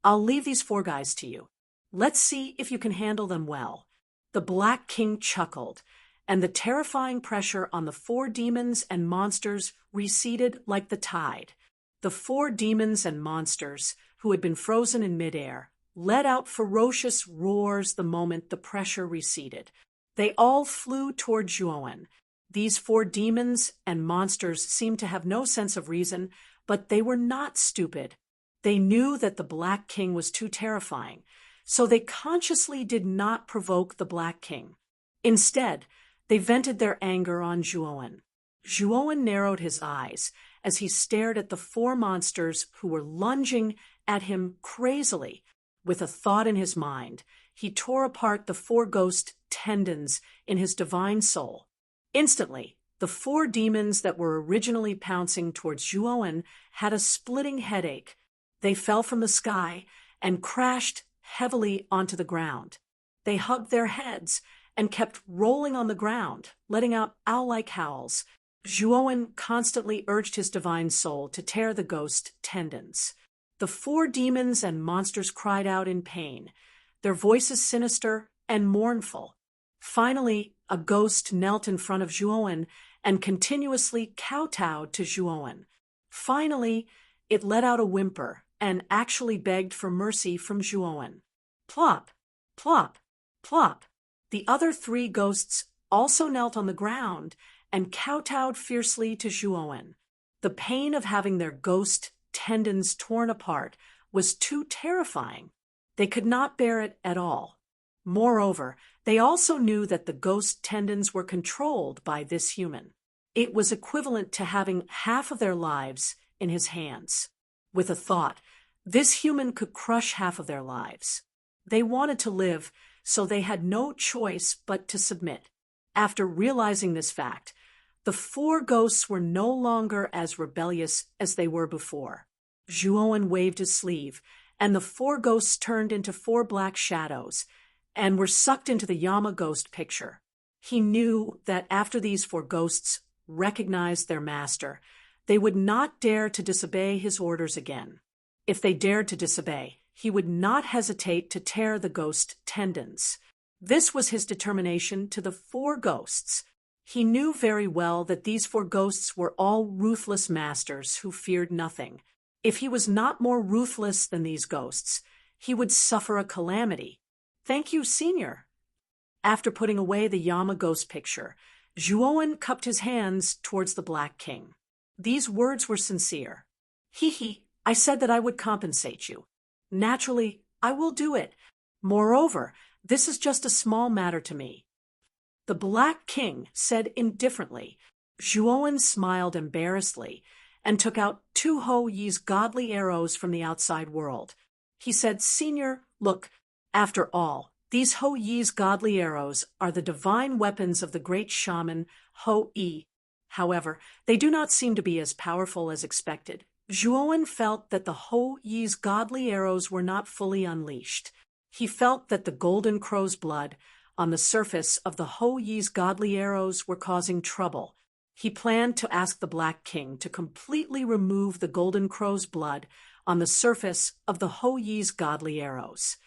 I'll leave these 4 guys to you. Let's see if you can handle them well." The Black King chuckled, and the terrifying pressure on the 4 demons and monsters receded like the tide. The 4 demons and monsters, who had been frozen in midair, let out ferocious roars the moment the pressure receded. They all flew toward Zhuowen. These 4 demons and monsters seemed to have no sense of reason, but they were not stupid. They knew that the Black King was too terrifying, so they consciously did not provoke the Black King. Instead, they vented their anger on Zhuowen. Zhuowen narrowed his eyes as he stared at the 4 monsters who were lunging at him crazily. With a thought in his mind, he tore apart the 4 ghost tendons in his divine soul. Instantly, the 4 demons that were originally pouncing towards Zhuowen had a splitting headache. They fell from the sky and crashed heavily onto the ground. They hugged their heads and kept rolling on the ground, letting out owl-like howls. Zhuowen constantly urged his divine soul to tear the ghost tendons. The 4 demons and monsters cried out in pain, their voices sinister and mournful. Finally, a ghost knelt in front of Zhuowen and continuously kowtowed to Zhuowen. Finally, it let out a whimper and actually begged for mercy from Zhuowen. Plop, plop, plop. The other 3 ghosts also knelt on the ground and kowtowed fiercely to Zhuowen. The pain of having their ghost tendons torn apart was too terrifying. They could not bear it at all. Moreover, they also knew that the ghost tendons were controlled by this human. It was equivalent to having half of their lives in his hands. With a thought, this human could crush half of their lives. They wanted to live, so they had no choice but to submit. After realizing this fact, the 4 ghosts were no longer as rebellious as they were before. Zhuowen waved his sleeve, and the 4 ghosts turned into 4 black shadows and were sucked into the Yama ghost picture. He knew that after these 4 ghosts recognized their master, they would not dare to disobey his orders again. If they dared to disobey, he would not hesitate to tear the ghost tendons. This was his determination to the 4 ghosts. He knew very well that these 4 ghosts were all ruthless masters who feared nothing. If he was not more ruthless than these ghosts, he would suffer a calamity. "Thank you, Senior." After putting away the Yama ghost picture, Zhuowen cupped his hands towards the Black King. These words were sincere. "Hee, I said that I would compensate you. Naturally, I will do it. Moreover, this is just a small matter to me." The Black King said indifferently. Zhuowen smiled embarrassedly and took out 2 Ho-Yi's godly arrows from the outside world. He said, "Senior, look, after all, these Ho-Yi's godly arrows are the divine weapons of the great shaman Ho-Yi. However, they do not seem to be as powerful as expected." Zhuowen felt that the Ho-Yi's godly arrows were not fully unleashed. He felt that the golden crow's blood on the surface of the Ho-Yi's godly arrows were causing trouble. He planned to ask the Black King to completely remove the golden crow's blood on the surface of the Ho-Yi's godly arrows.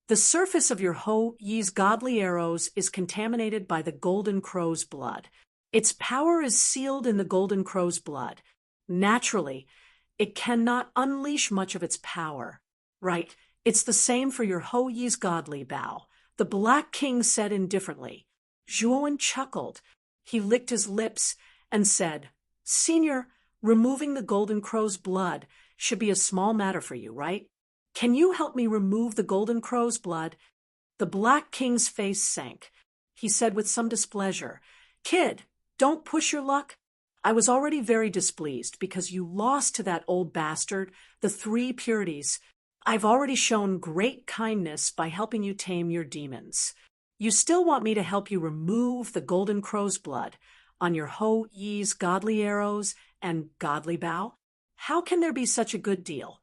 The surface of your Ho-Yi's godly arrows is contaminated by the golden crow's blood. Its power is sealed in the golden crow's blood. Naturally, it cannot unleash much of its power. Right, it's the same for your Ho-Yi's godly bow, the Black King said indifferently. Zhuowen chuckled. He licked his lips and said, "Senior, removing the golden crow's blood should be a small matter for you, right? Can you help me remove the golden crow's blood?" The Black King's face sank. He said with some displeasure, "Kid, don't push your luck. I was already very displeased because you lost to that old bastard, the 3 purities. I've already shown great kindness by helping you tame your demons. You still want me to help you remove the golden crow's blood on your Ho Yi's godly arrows and godly bow? How can there be such a good deal?"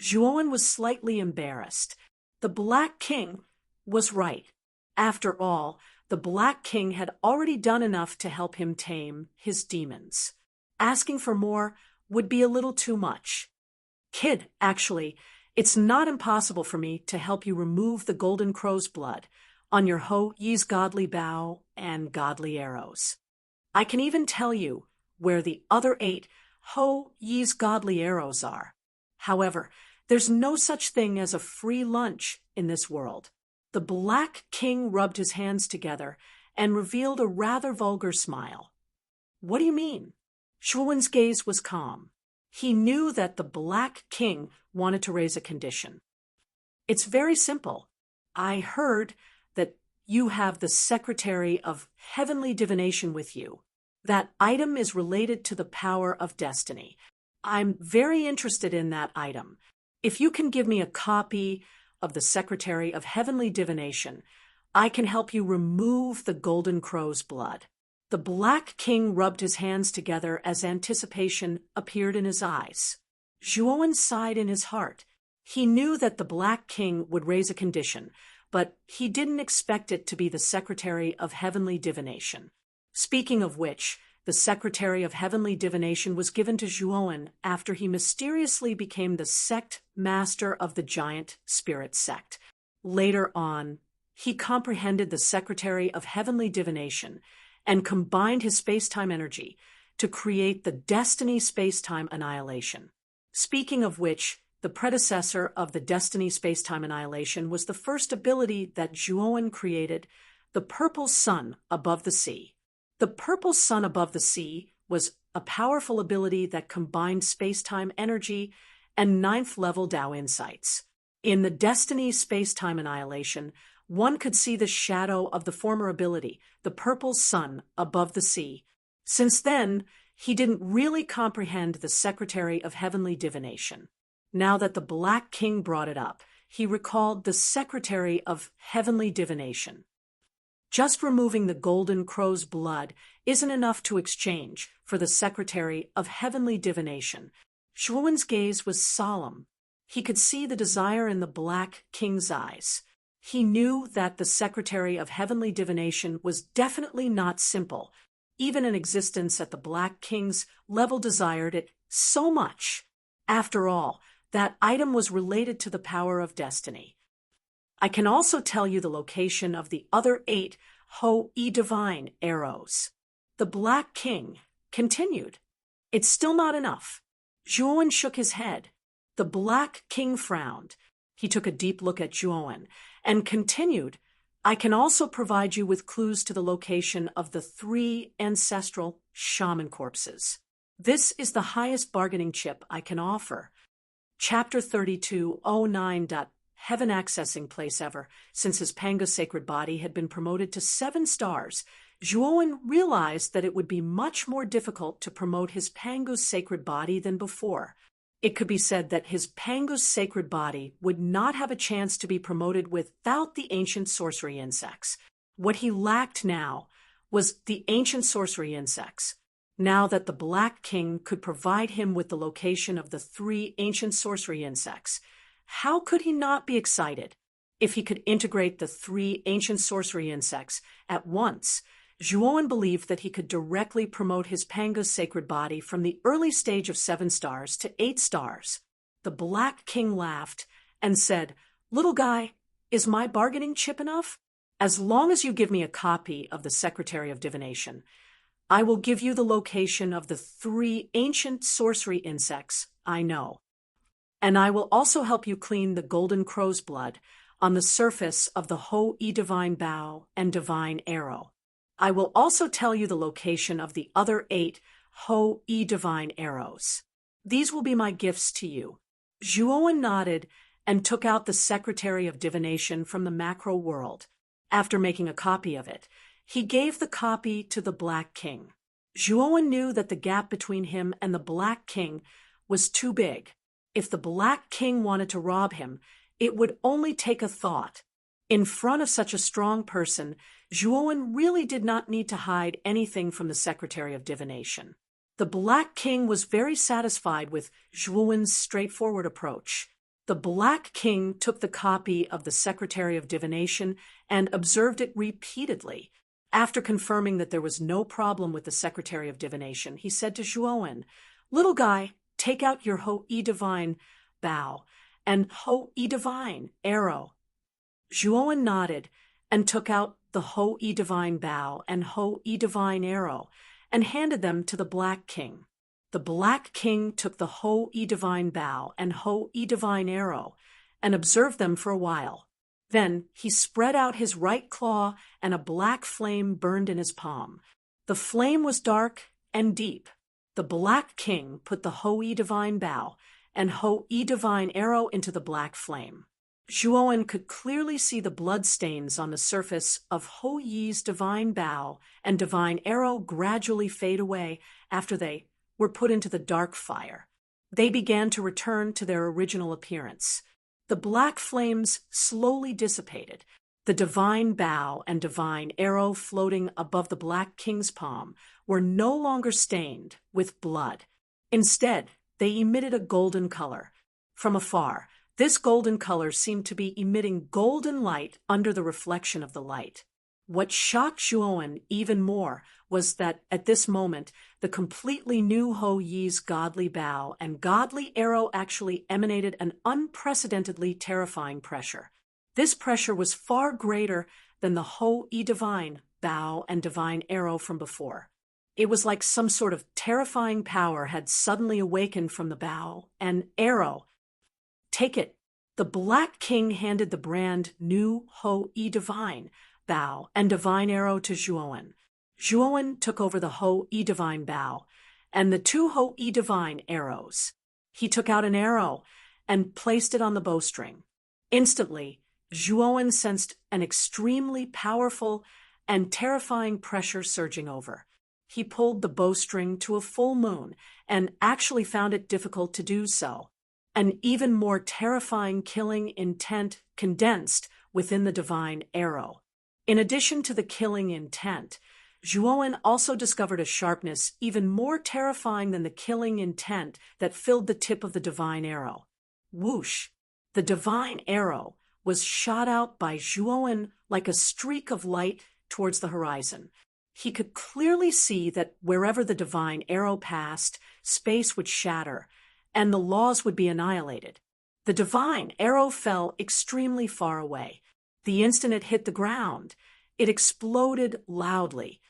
Zhuowen was slightly embarrassed. The Black King was right. After all, the Black King had already done enough to help him tame his demons. Asking for more would be a little too much. "Kid, actually, it's not impossible for me to help you remove the golden crow's blood on your Ho Yi's godly bow and godly arrows. I can even tell you where the other 8 Ho Yi's godly arrows are. However, there's no such thing as a free lunch in this world." The Black King rubbed his hands together and revealed a rather vulgar smile. "What do you mean?" Zhuowen's gaze was calm. He knew that the Black King wanted to raise a condition. "It's very simple. I heard that you have the Secretary of Heavenly Divination with you. That item is related to the power of destiny. I'm very interested in that item. If you can give me a copy of the Secretary of Heavenly Divination, I can help you remove the golden crow's blood." The Black King rubbed his hands together as anticipation appeared in his eyes. Zhuowen sighed in his heart. He knew that the Black King would raise a condition, but he didn't expect it to be the Secretary of Heavenly Divination. Speaking of which, the Secretary of Heavenly Divination was given to Zhuowen after he mysteriously became the sect master of the giant spirit sect. Later on, he comprehended the Secretary of Heavenly Divination and combined his space-time energy to create the Destiny Space-Time Annihilation. Speaking of which, the predecessor of the Destiny Space-Time Annihilation was the first ability that Zhuowen created, the Purple Sun Above the Sea. The Purple Sun Above the Sea was a powerful ability that combined space-time energy and 9th-level Tao insights. In the Destiny Space-Time Annihilation, one could see the shadow of the former ability, the Purple Sun Above the Sea. Since then, he didn't really comprehend the Secretary of Heavenly Divination. Now that the Black King brought it up, he recalled the Secretary of Heavenly Divination. Just removing the golden crow's blood isn't enough to exchange for the Secretary of Heavenly Divination. Zhuowen's gaze was solemn. He could see the desire in the Black King's eyes. He knew that the Secretary of Heavenly Divination was definitely not simple. Even an existence at the Black King's level desired it so much. After all, that item was related to the power of destiny. "I can also tell you the location of the other 8 Ho Yi Divine arrows." The Black King continued. "It's still not enough." Zhuowen shook his head. The Black King frowned. He took a deep look at Zhuowen and continued, "I can also provide you with clues to the location of the 3 ancestral shaman corpses. This is the highest bargaining chip I can offer." Chapter 3209. Heaven accessing place ever. Since his Pango sacred body had been promoted to 7 stars, Zhuowen realized that it would be much more difficult to promote his Pango's sacred body than before. It could be said that his Pango's sacred body would not have a chance to be promoted without the ancient sorcery insects. What he lacked now was the ancient sorcery insects. Now that the Black King could provide him with the location of the 3 ancient sorcery insects, how could he not be excited? If he could integrate the 3 ancient sorcery insects at once, Zhuowen believed that he could directly promote his Pango's sacred body from the early stage of 7 stars to 8 stars. The Black King laughed and said, "Little guy, is my bargaining chip enough? As long as you give me a copy of the Secretary of Divination, I will give you the location of the 3 ancient sorcery insects I know. And I will also help you clean the golden crow's blood on the surface of the Ho Yi Divine Bow and Divine Arrow. I will also tell you the location of the other 8 Ho Yi Divine Arrows." These will be my gifts to you." Zhuowen nodded and took out the Secretary of Divination from the macro world. After making a copy of it, he gave the copy to the Black King. Zhuowen knew that the gap between him and the Black King was too big. If the Black King wanted to rob him, it would only take a thought. In front of such a strong person, Zhuowen really did not need to hide anything from the Secretary of Divination. The Black King was very satisfied with Zhuowen's straightforward approach. The Black King took the copy of the Secretary of Divination and observed it repeatedly. After confirming that there was no problem with the Secretary of Divination, he said to Zhuowen, "Little guy, take out your Ho-E Divine bow and Ho-E Divine arrow." Zhuowen nodded and took out the Ho-E Divine bow and Ho-E Divine arrow and handed them to the Black King. The Black King took the Ho-E Divine bow and Ho-E Divine arrow and observed them for a while. Then he spread out his right claw and a black flame burned in his palm. The flame was dark and deep. The Black King put the Ho-E Divine bow and Ho-E Divine arrow into the black flame. Zhuowen could clearly see the blood stains on the surface of Ho-Yi's divine bow and divine arrow gradually fade away after they were put into the dark fire. They began to return to their original appearance. The black flames slowly dissipated. The divine bow and divine arrow floating above the Black King's palm were no longer stained with blood. Instead, they emitted a golden color. From afar, this golden color seemed to be emitting golden light under the reflection of the light. What shocked Zhuowen even more was that at this moment, the completely new Ho-Yi's godly bow and godly arrow actually emanated an unprecedentedly terrifying pressure. This pressure was far greater than the Ho-E Divine bow and divine arrow from before. It was like some sort of terrifying power had suddenly awakened from the bow and arrow. "Take it." The Black King handed the brand new Ho-E Divine bow and divine arrow to Zhuowen. Zhuowen took over the Ho-E Divine bow and the two Ho-E Divine arrows. He took out an arrow and placed it on the bowstring. Instantly, Zhuowen sensed an extremely powerful and terrifying pressure surging over. He pulled the bowstring to a full moon and actually found it difficult to do so. An even more terrifying killing intent condensed within the divine arrow. In addition to the killing intent, Zhuowen also discovered a sharpness even more terrifying than the killing intent that filled the tip of the divine arrow. Whoosh! The divine arrow was shot out by Zhuowen like a streak of light towards the horizon. He could clearly see that wherever the divine arrow passed, space would shatter, and the laws would be annihilated. The divine arrow fell extremely far away. The instant it hit the ground, it exploded loudly.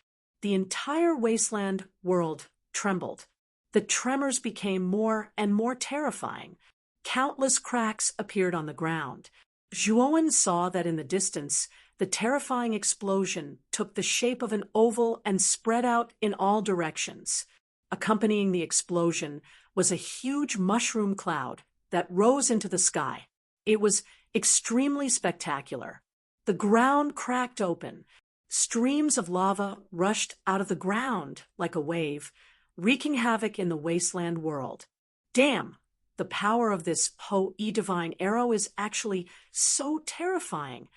The entire wasteland world trembled. The tremors became more and more terrifying. Countless cracks appeared on the ground. Zhuowen saw that in the distance, the terrifying explosion took the shape of an oval and spread out in all directions. Accompanying the explosion was a huge mushroom cloud that rose into the sky. It was extremely spectacular. The ground cracked open. Streams of lava rushed out of the ground like a wave, wreaking havoc in the wasteland world. Damn! The power of this Ho-E Divine arrow is actually so terrifying.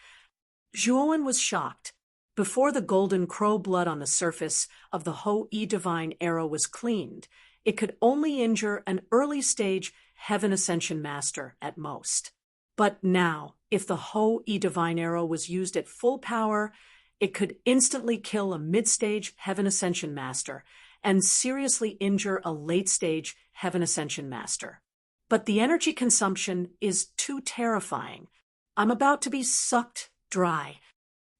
Zhuowen was shocked. Before the golden crow blood on the surface of the Ho-E Divine arrow was cleaned, it could only injure an early-stage Heaven Ascension Master at most. But now, if the Ho-E Divine arrow was used at full power, it could instantly kill a mid-stage Heaven Ascension Master and seriously injure a late-stage Heaven Ascension Master. But the energy consumption is too terrifying. I'm about to be sucked dry.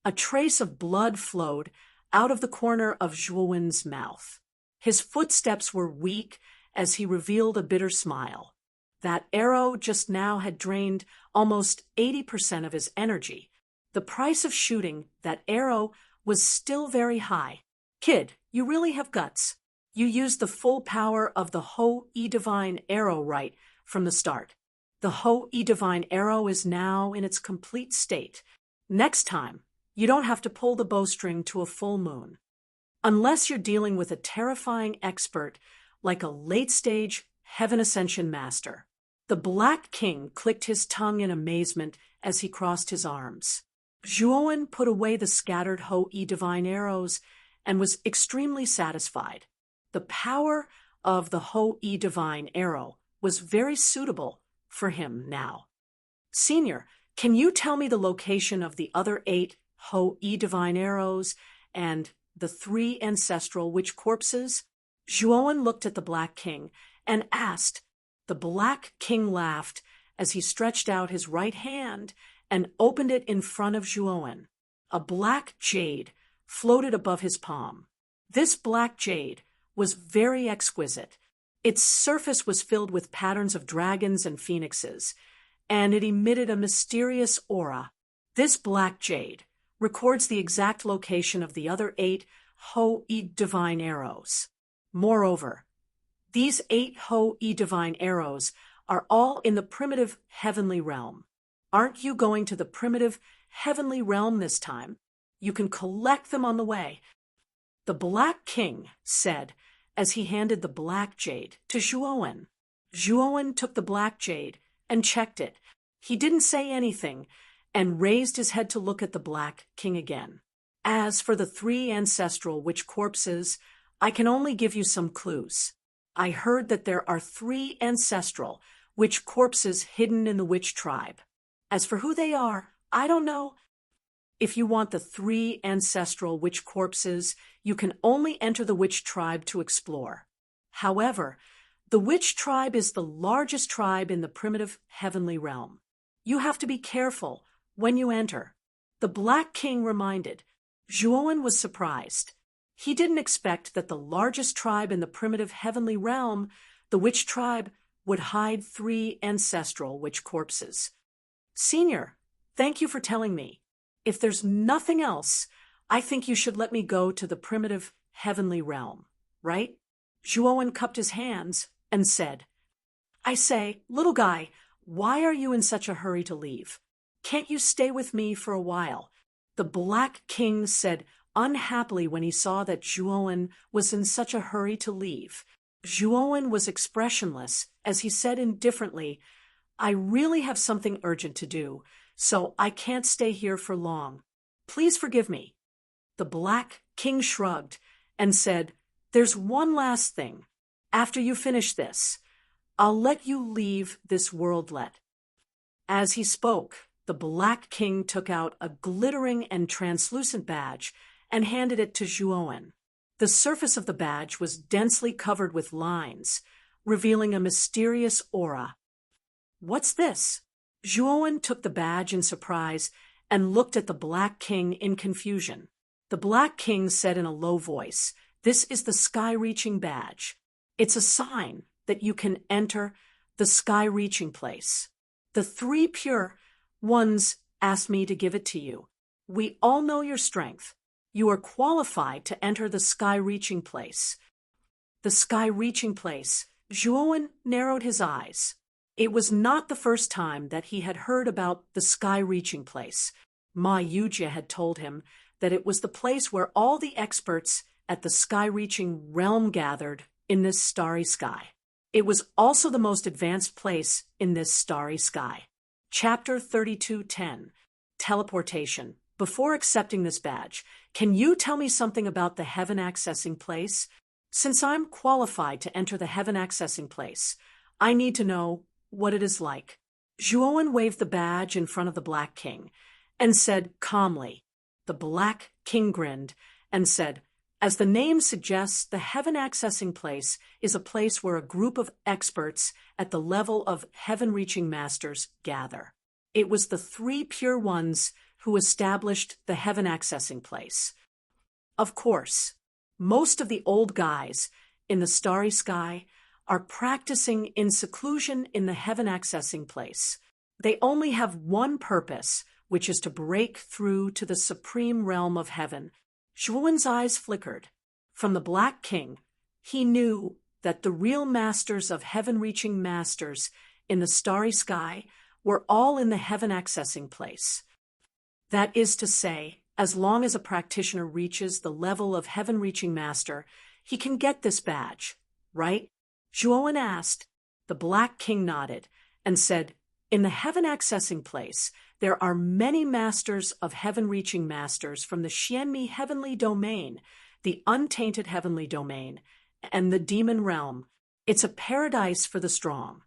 A trace of blood flowed out of the corner of Zhuowen's mouth. His footsteps were weak as he revealed a bitter smile. That arrow just now had drained almost 80% of his energy. The price of shooting that arrow was still very high. "Kid, you really have guts." You used the full power of the Ho-E Divine Arrow right from the start. The Ho-E Divine Arrow is now in its complete state. Next time, you don't have to pull the bowstring to a full moon. Unless you're dealing with a terrifying expert like a late-stage Heaven Ascension Master. The Black King clicked his tongue in amazement as he crossed his arms. Zhuowen put away the scattered Ho-E Divine Arrows and was extremely satisfied. The power of the Ho-E Divine Arrow was very suitable for him now. Senior, can you tell me the location of the other 8 Ho-E Divine Arrows and the 3 ancestral witch corpses? Zhuowen looked at the Black King and asked. The Black King laughed as he stretched out his right hand and opened it in front of Zhuowen. A black jade floated above his palm. This black jade was very exquisite. Its surface was filled with patterns of dragons and phoenixes, and it emitted a mysterious aura. This black jade records the exact location of the other 8 Ho-E Divine Arrows. Moreover, these 8 Ho-E Divine Arrows are all in the primitive heavenly realm. Aren't you going to the primitive heavenly realm this time? You can collect them on the way. The Black King said as he handed the black jade to Zhuowen. Zhuowen took the black jade and checked it. He didn't say anything and raised his head to look at the Black King again. As for the 3 ancestral witch corpses, I can only give you some clues. I heard that there are 3 ancestral witch corpses hidden in the witch tribe. As for who they are, I don't know. If you want the 3 ancestral witch corpses, you can only enter the witch tribe to explore. However, the witch tribe is the largest tribe in the primitive heavenly realm. You have to be careful when you enter. The Black King reminded. Zhuowen was surprised. He didn't expect that the largest tribe in the primitive heavenly realm, the witch tribe, would hide 3 ancestral witch corpses. Senior, thank you for telling me. If there's nothing else, I think you should let me go to the primitive heavenly realm, right? Zhuowen cupped his hands and said, I say, little guy, why are you in such a hurry to leave? Can't you stay with me for a while? The Black King said unhappily when he saw that Zhuowen was in such a hurry to leave. Zhuowen was expressionless as he said indifferently, I really have something urgent to do, so I can't stay here for long. Please forgive me. The Black King shrugged and said, There's one last thing. After you finish this, I'll let you leave this worldlet. As he spoke, the Black King took out a glittering and translucent badge and handed it to Zhuowen. The surface of the badge was densely covered with lines, revealing a mysterious aura. What's this? Zhuowen took the badge in surprise and looked at the Black King in confusion. The Black King said in a low voice, This is the sky-reaching badge. It's a sign that you can enter the sky-reaching place. The 3 pure ones asked me to give it to you. We all know your strength. You are qualified to enter the sky-reaching place. The sky-reaching place. Zhuowen narrowed his eyes. It was not the first time that he had heard about the sky-reaching place. Ma Yujie had told him that it was the place where all the experts at the sky-reaching realm gathered in this starry sky. It was also the most advanced place in this starry sky. Chapter 32:10, Teleportation. Before accepting this badge, can you tell me something about the heaven accessing place? Since I'm qualified to enter the heaven accessing place, I need to know what it is like. Zhuowen waved the badge in front of the Black King and said calmly. The Black King grinned and said, As the name suggests, the heaven accessing place is a place where a group of experts at the level of heaven-reaching masters gather. It was the 3 pure ones who established the heaven accessing place. Of course, most of the old guys in the starry sky are practicing in seclusion in the heaven accessing place. They only have one purpose, which is to break through to the supreme realm of heaven. Zhuowen's eyes flickered. From the Black King, He knew that the real masters of heaven-reaching masters in the starry sky were all in the heaven-accessing place. That is to say, as long as a practitioner reaches the level of heaven-reaching master, he can get this badge, right? Zhuowen asked. The Black King nodded and said, in the heaven-accessing place, there are many masters of heaven-reaching masters from the Xianmi heavenly domain, the untainted heavenly domain, and the demon realm. It's a paradise for the strong.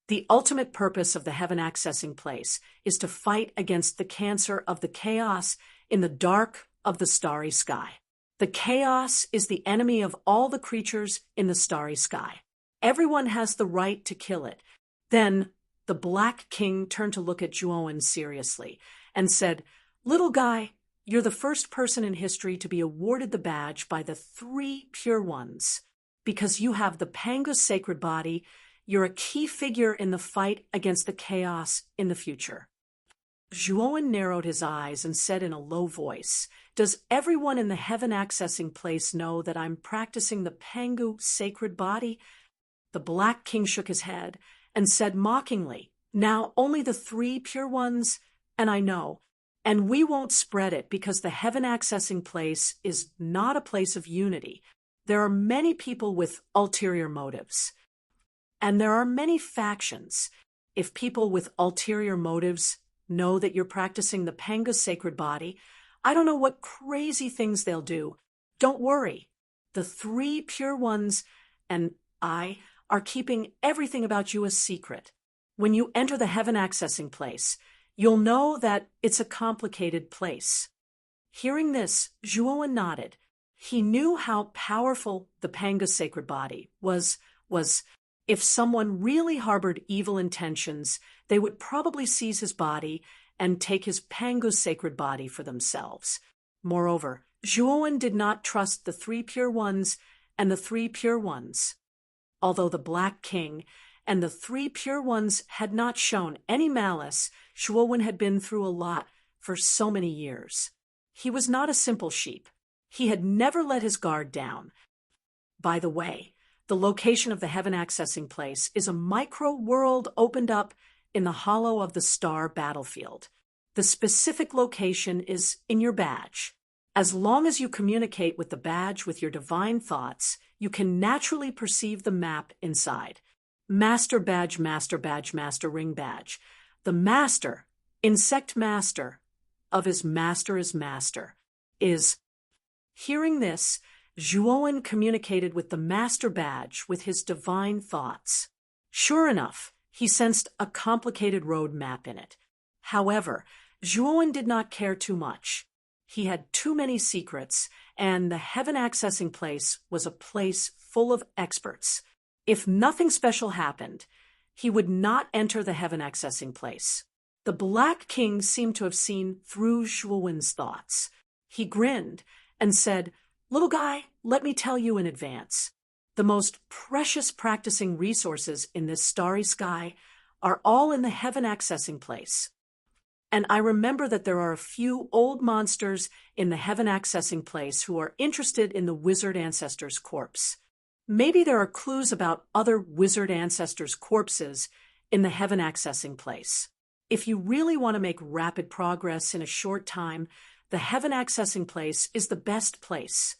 The ultimate purpose of the heaven-accessing place is to fight against the cancer of the chaos in the dark of the starry sky. The chaos is the enemy of all the creatures in the starry sky. Everyone has the right to kill it. Then the Black King turned to look at Zhuowen seriously and said, little guy, you're the first person in history to be awarded the badge by the three pure ones. Because you have the Panga's sacred body, you're a key figure in the fight against the chaos in the future. Zhuowen narrowed his eyes and said in a low voice, does everyone in the heaven-accessing place know that I'm practicing the Pangu sacred body? The Black King shook his head and said mockingly, now only the three pure ones, and I know, and we won't spread it because the heaven-accessing place is not a place of unity. There are many people with ulterior motives. And there are many factions. If people with ulterior motives know that you're practicing the Panga's sacred body, I don't know what crazy things they'll do. Don't worry. The three pure ones and I are keeping everything about you a secret. When you enter the heaven-accessing place, you'll know that it's a complicated place. Hearing this, Zhuowen nodded. He knew how powerful the Panga's sacred body was. If someone really harbored evil intentions, they would probably seize his body and take his Panga's sacred body for themselves. Moreover, Zhuowen did not trust the three pure ones and the three pure ones. Although the Black King and the three pure ones had not shown any malice, Zhuowen had been through a lot for so many years. He was not a simple sheep. He had never let his guard down. By the way, the location of the heaven-accessing place is a micro-world opened up in the hollow of the star battlefield. The specific location is in your badge. As long as you communicate with the badge with your divine thoughts, you can naturally perceive the map inside. Master badge, master badge, master ring badge. The master, insect master, of his master is master, is. Hearing this, Zhuowen communicated with the master badge with his divine thoughts. Sure enough, he sensed a complicated road map in it. However, Zhuowen did not care too much. He had too many secrets, and the heaven-accessing place was a place full of experts. If nothing special happened, he would not enter the heaven-accessing place. The Black King seemed to have seen through Zhuowen's thoughts. He grinned and said, little guy, let me tell you in advance. The most precious practicing resources in this starry sky are all in the heaven-accessing place. And I remember that there are a few old monsters in the heaven-accessing place who are interested in the wizard ancestor's corpse. Maybe there are clues about other wizard ancestors' corpses in the heaven-accessing place. If you really want to make rapid progress in a short time, the heaven-accessing place is the best place.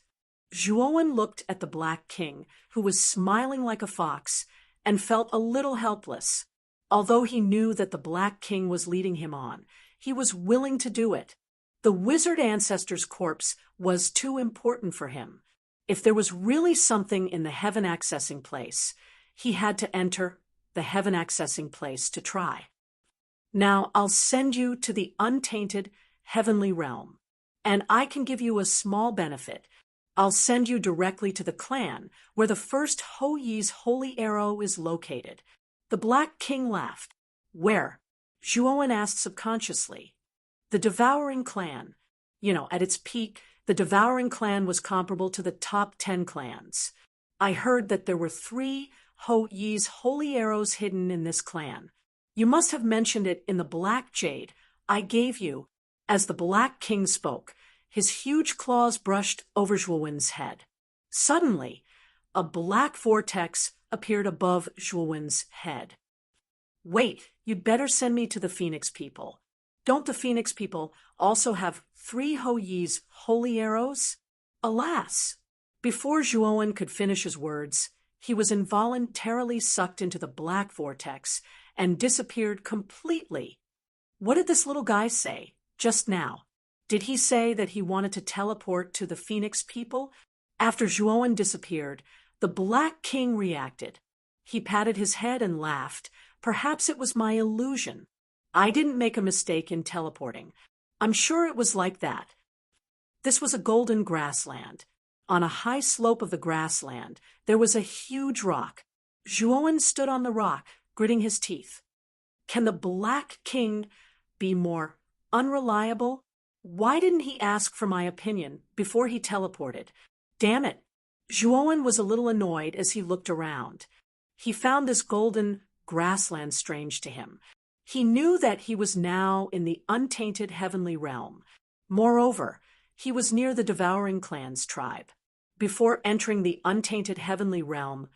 Zhuowen looked at the Black King, who was smiling like a fox, and felt a little helpless. Although he knew that the Black King was leading him on, he was willing to do it. The wizard ancestor's corpse was too important for him. If there was really something in the heaven-accessing place, he had to enter the heaven-accessing place to try. Now I'll send you to the untainted heavenly realm, and I can give you a small benefit. I'll send you directly to the clan where the first Ho Yi's holy arrow is located. The Black King laughed. Where? Zhuowen asked subconsciously. The Devouring Clan. At its peak, the Devouring Clan was comparable to the top 10 clans. I heard that there were 3 Ho Yi's holy arrows hidden in this clan. You must have mentioned it in the black jade I gave you. As the Black King spoke, his huge claws brushed over Zhuowen's head. Suddenly, A black vortex appeared above Zhuowen's head. Wait, you'd better send me to the Phoenix people. Don't the Phoenix people also have 3 Hou-Yi's holy arrows? Alas! Before Zhuowen could finish his words, he was involuntarily sucked into the black vortex and disappeared completely. What did this little guy say just now? Did he say that he wanted to teleport to the Phoenix people? After Zhuowen disappeared, the Black King reacted. He patted his head and laughed. Perhaps it was my illusion. I didn't make a mistake in teleporting. I'm sure it was like that. This was a golden grassland. On a high slope of the grassland, there was a huge rock. Zhuowen stood on the rock, gritting his teeth. Can the Black King be more unreliable? Why didn't he ask for my opinion before he teleported? Damn it! Zhuowen was a little annoyed as he looked around. He found this golden grassland strange to him. He knew that he was now in the untainted heavenly realm. Moreover, he was near the devouring clan's tribe. Before entering the untainted heavenly realm,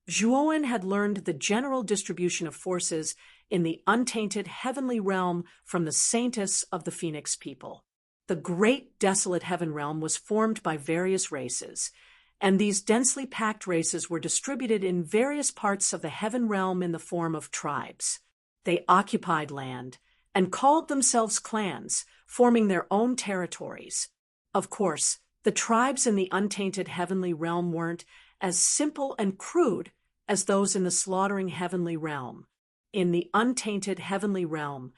Zhuowen had learned the general distribution of forces in the untainted heavenly realm from the saintess of the Phoenix people. The great desolate heaven realm was formed by various races, and these densely packed races were distributed in various parts of the heaven realm in the form of tribes. They occupied land and called themselves clans, forming their own territories. Of course, the tribes in the untainted heavenly realm weren't as simple and crude as those in the slaughtering heavenly realm. In the untainted heavenly realm,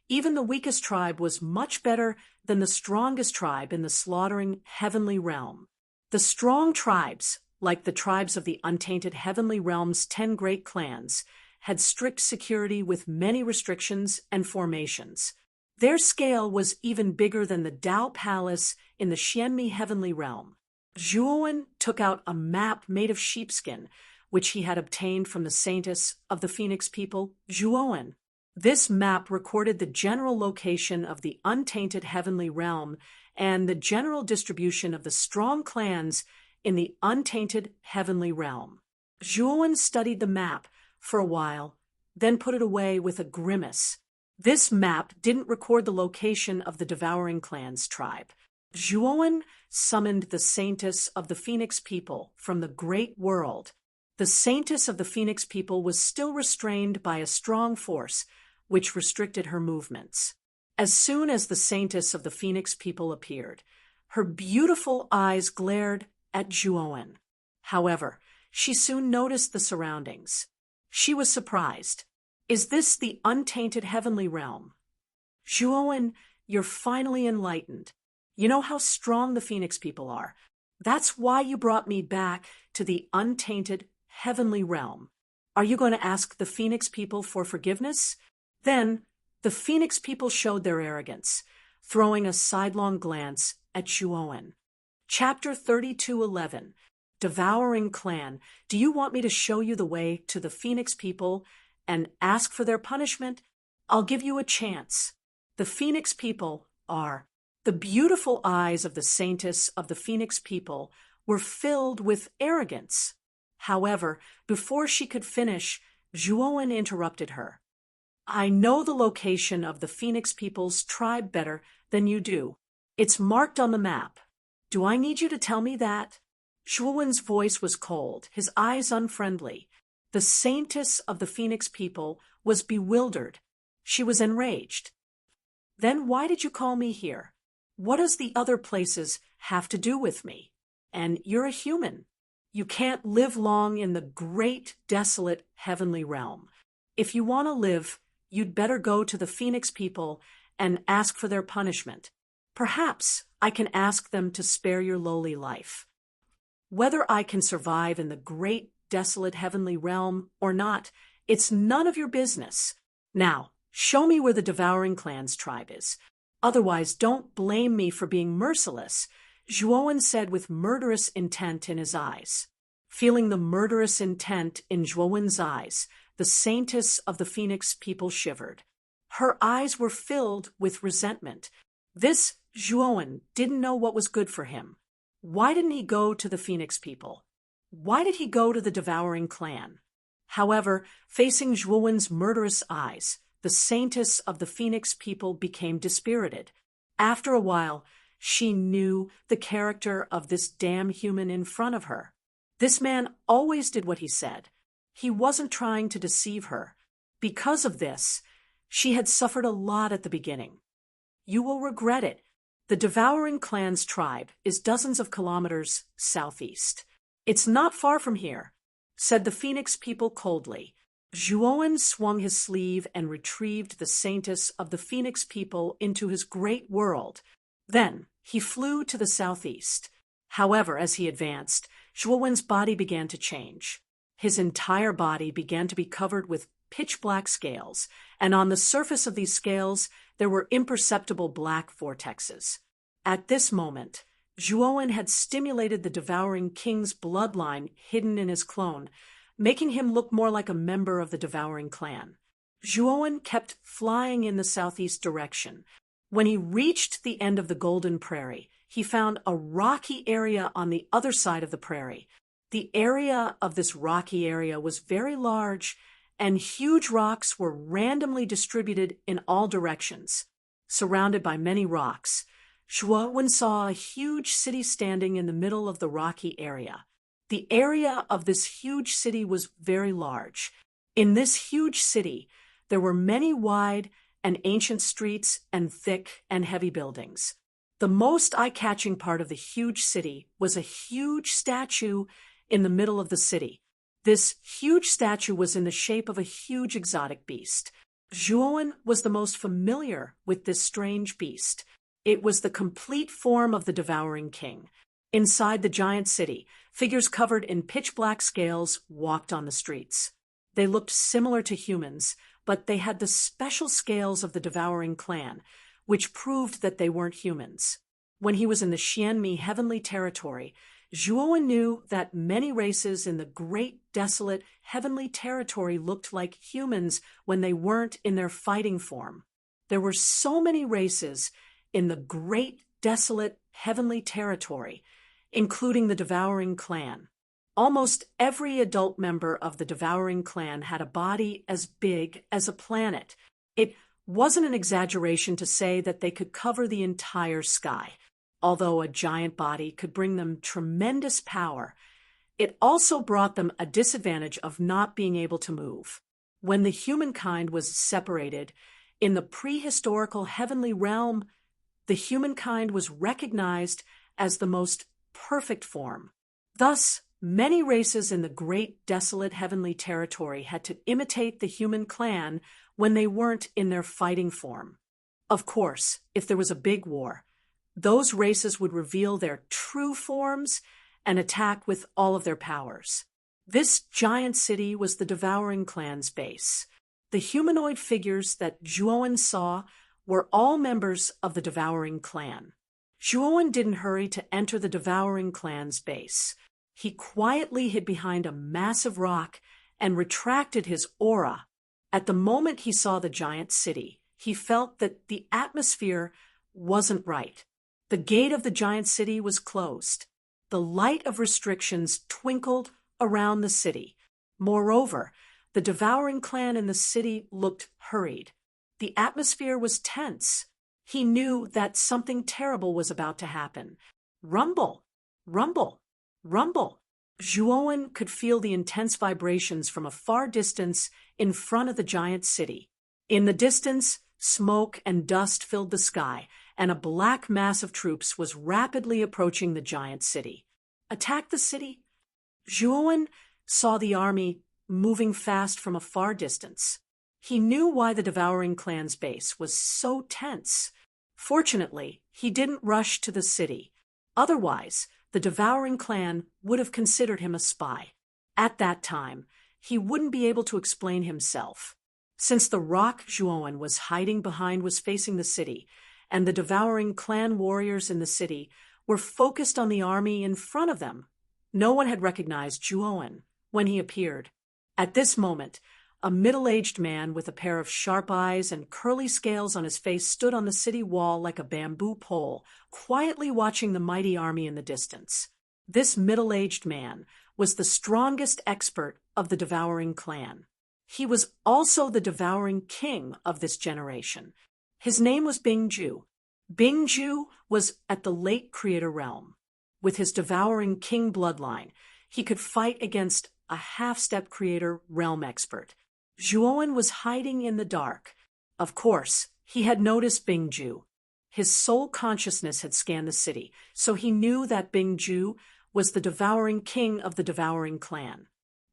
even the weakest tribe was much better than the strongest tribe in the slaughtering heavenly realm. The strong tribes, like the tribes of the untainted heavenly realm's 10 great clans, had strict security with many restrictions and formations. Their scale was even bigger than the Dao Palace in the Xianmi heavenly realm. Zhuowen took out a map made of sheepskin, which he had obtained from the saintess of the Phoenix people, Zhuowen. This map recorded the general location of the untainted heavenly realm and the general distribution of the strong clans in the untainted heavenly realm. Zhuowen studied the map for a while, then put it away with a grimace. This map didn't record the location of the devouring clan's tribe. Zhuowen summoned the saintess of the Phoenix people from the great world. The saintess of the Phoenix people was still restrained by a strong force, which restricted her movements. As soon as the saintess of the Phoenix people appeared, her beautiful eyes glared at Zhuowen. However, she soon noticed the surroundings. She was surprised. Is this the untainted heavenly realm? Zhuowen, you're finally enlightened. You know how strong the Phoenix people are. That's why you brought me back to the untainted heavenly realm. Are you going to ask the Phoenix people for forgiveness? Then, the Phoenix people showed their arrogance, throwing a sidelong glance at Zhuowen. Chapter 32:11. Devouring Clan. Do you want me to show you the way to the Phoenix people and ask for their punishment? I'll give you a chance. The Phoenix people are. The beautiful eyes of the saintess of the Phoenix people were filled with arrogance. However, before she could finish, Zhuowen interrupted her. I know the location of the Phoenix people's tribe better than you do. It's marked on the map. Do I need you to tell me that? Zhuowen's voice was cold, his eyes unfriendly. The saintess of the Phoenix people was bewildered. She was enraged. Then why did you call me here? What does the other places have to do with me? And you're a human. You can't live long in the great, desolate, heavenly realm. If you want to live, you'd better go to the Phoenix people and ask for their punishment. Perhaps I can ask them to spare your lowly life. Whether I can survive in the great, desolate heavenly realm or not, it's none of your business. Now, show me where the devouring clan's tribe is. Otherwise, don't blame me for being merciless, Zhuowen said with murderous intent in his eyes. Feeling the murderous intent in Zhuowen's eyes, the saintess of the Phoenix people shivered. Her eyes were filled with resentment. This Zhuowen didn't know what was good for him. Why didn't he go to the Phoenix people? Why did he go to the devouring clan? However, facing Zhuowen's murderous eyes, the saintess of the Phoenix people became dispirited. After a while, she knew the character of this damn human in front of her. This man always did what he said. He wasn't trying to deceive her. Because of this, she had suffered a lot at the beginning. You will regret it. The devouring clan's tribe is dozens of kilometers southeast. It's not far from here, said the Phoenix people coldly. Zhuowen swung his sleeve and retrieved the saintess of the Phoenix people into his great world. Then he flew to the southeast. However, as he advanced, Zhuowen's body began to change. His entire body began to be covered with pitch-black scales, and on the surface of these scales there were imperceptible black vortexes. At this moment, Zhuowen had stimulated the devouring king's bloodline hidden in his clone, making him look more like a member of the devouring clan. Zhuowen kept flying in the southeast direction. When he reached the end of the Golden Prairie, he found a rocky area on the other side of the prairie. The area of this rocky area was very large, and huge rocks were randomly distributed in all directions. Surrounded by many rocks, Zhuowen saw a huge city standing in the middle of the rocky area. The area of this huge city was very large. In this huge city, there were many wide and ancient streets and thick and heavy buildings. The most eye-catching part of the huge city was a huge statue in the middle of the city. This huge statue was in the shape of a huge exotic beast. Zhuowen was the most familiar with this strange beast. It was the complete form of the devouring king. Inside the giant city, figures covered in pitch-black scales walked on the streets. They looked similar to humans, but they had the special scales of the devouring clan, which proved that they weren't humans. When he was in the Xianmi heavenly territory, Zhuowen knew that many races in the great desolate heavenly territory looked like humans when they weren't in their fighting form. There were so many races in the great desolate heavenly territory, including the devouring clan. Almost every adult member of the devouring clan had a body as big as a planet. It wasn't an exaggeration to say that they could cover the entire sky. Although a giant body could bring them tremendous power, it also brought them a disadvantage of not being able to move. When the humankind was separated, in the prehistorical heavenly realm, the humankind was recognized as the most perfect form. Thus, many races in the great desolate heavenly territory had to imitate the human clan when they weren't in their fighting form. Of course, if there was a big war, those races would reveal their true forms and attack with all of their powers. This giant city was the devouring clan's base. The humanoid figures that Zhuowen saw were all members of the devouring clan. Zhuowen didn't hurry to enter the devouring clan's base. He quietly hid behind a massive rock and retracted his aura. At the moment he saw the giant city, he felt that the atmosphere wasn't right. The gate of the giant city was closed. The light of restrictions twinkled around the city. Moreover, the devouring clan in the city looked hurried. The atmosphere was tense. He knew that something terrible was about to happen. Rumble, rumble, rumble. Zhuowen could feel the intense vibrations from a far distance in front of the giant city. In the distance, smoke and dust filled the sky, and a black mass of troops was rapidly approaching the giant city. Attack the city? Zhuowen saw the army moving fast from a far distance. He knew why the devouring clan's base was so tense. Fortunately, he didn't rush to the city. Otherwise, the devouring clan would have considered him a spy. At that time, he wouldn't be able to explain himself. Since the rock Zhuowen was hiding behind was facing the city, and the devouring clan warriors in the city were focused on the army in front of them, no one had recognized Zhuowen when he appeared. At this moment, a middle-aged man with a pair of sharp eyes and curly scales on his face stood on the city wall like a bamboo pole, quietly watching the mighty army in the distance. This middle-aged man was the strongest expert of the devouring clan. He was also the devouring king of this generation. His name was Bingju. Bingju was at the late creator realm. With his devouring king bloodline, he could fight against a half-step creator realm expert. Zhuowen was hiding in the dark. Of course, he had noticed Bingju. His soul consciousness had scanned the city, so he knew that Bingju was the devouring king of the devouring clan.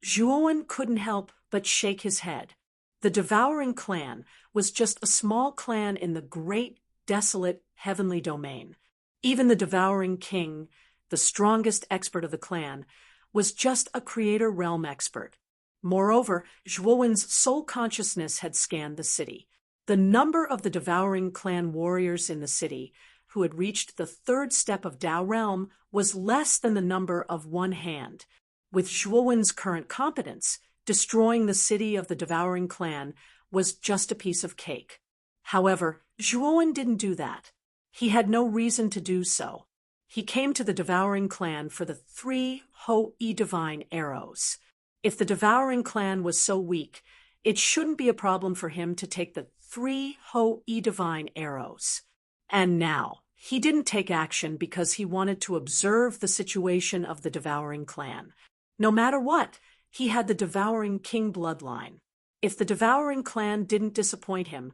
Zhuowen couldn't help but shake his head. The devouring clan was just a small clan in the great, desolate, heavenly domain. Even the devouring king, the strongest expert of the clan, was just a creator realm expert. Moreover, Zhuowen's soul consciousness had scanned the city. The number of the devouring clan warriors in the city who had reached the third step of Dao realm was less than the number of one hand. With Zhuowen's current competence, destroying the city of the devouring clan was just a piece of cake. However, Zhuowen didn't do that. He had no reason to do so. He came to the devouring clan for the 3 Ho-E divine arrows. If the devouring clan was so weak, it shouldn't be a problem for him to take the 3 Ho-E divine arrows. And now, he didn't take action because he wanted to observe the situation of the devouring clan. No matter what, he had the devouring king bloodline. If the devouring clan didn't disappoint him,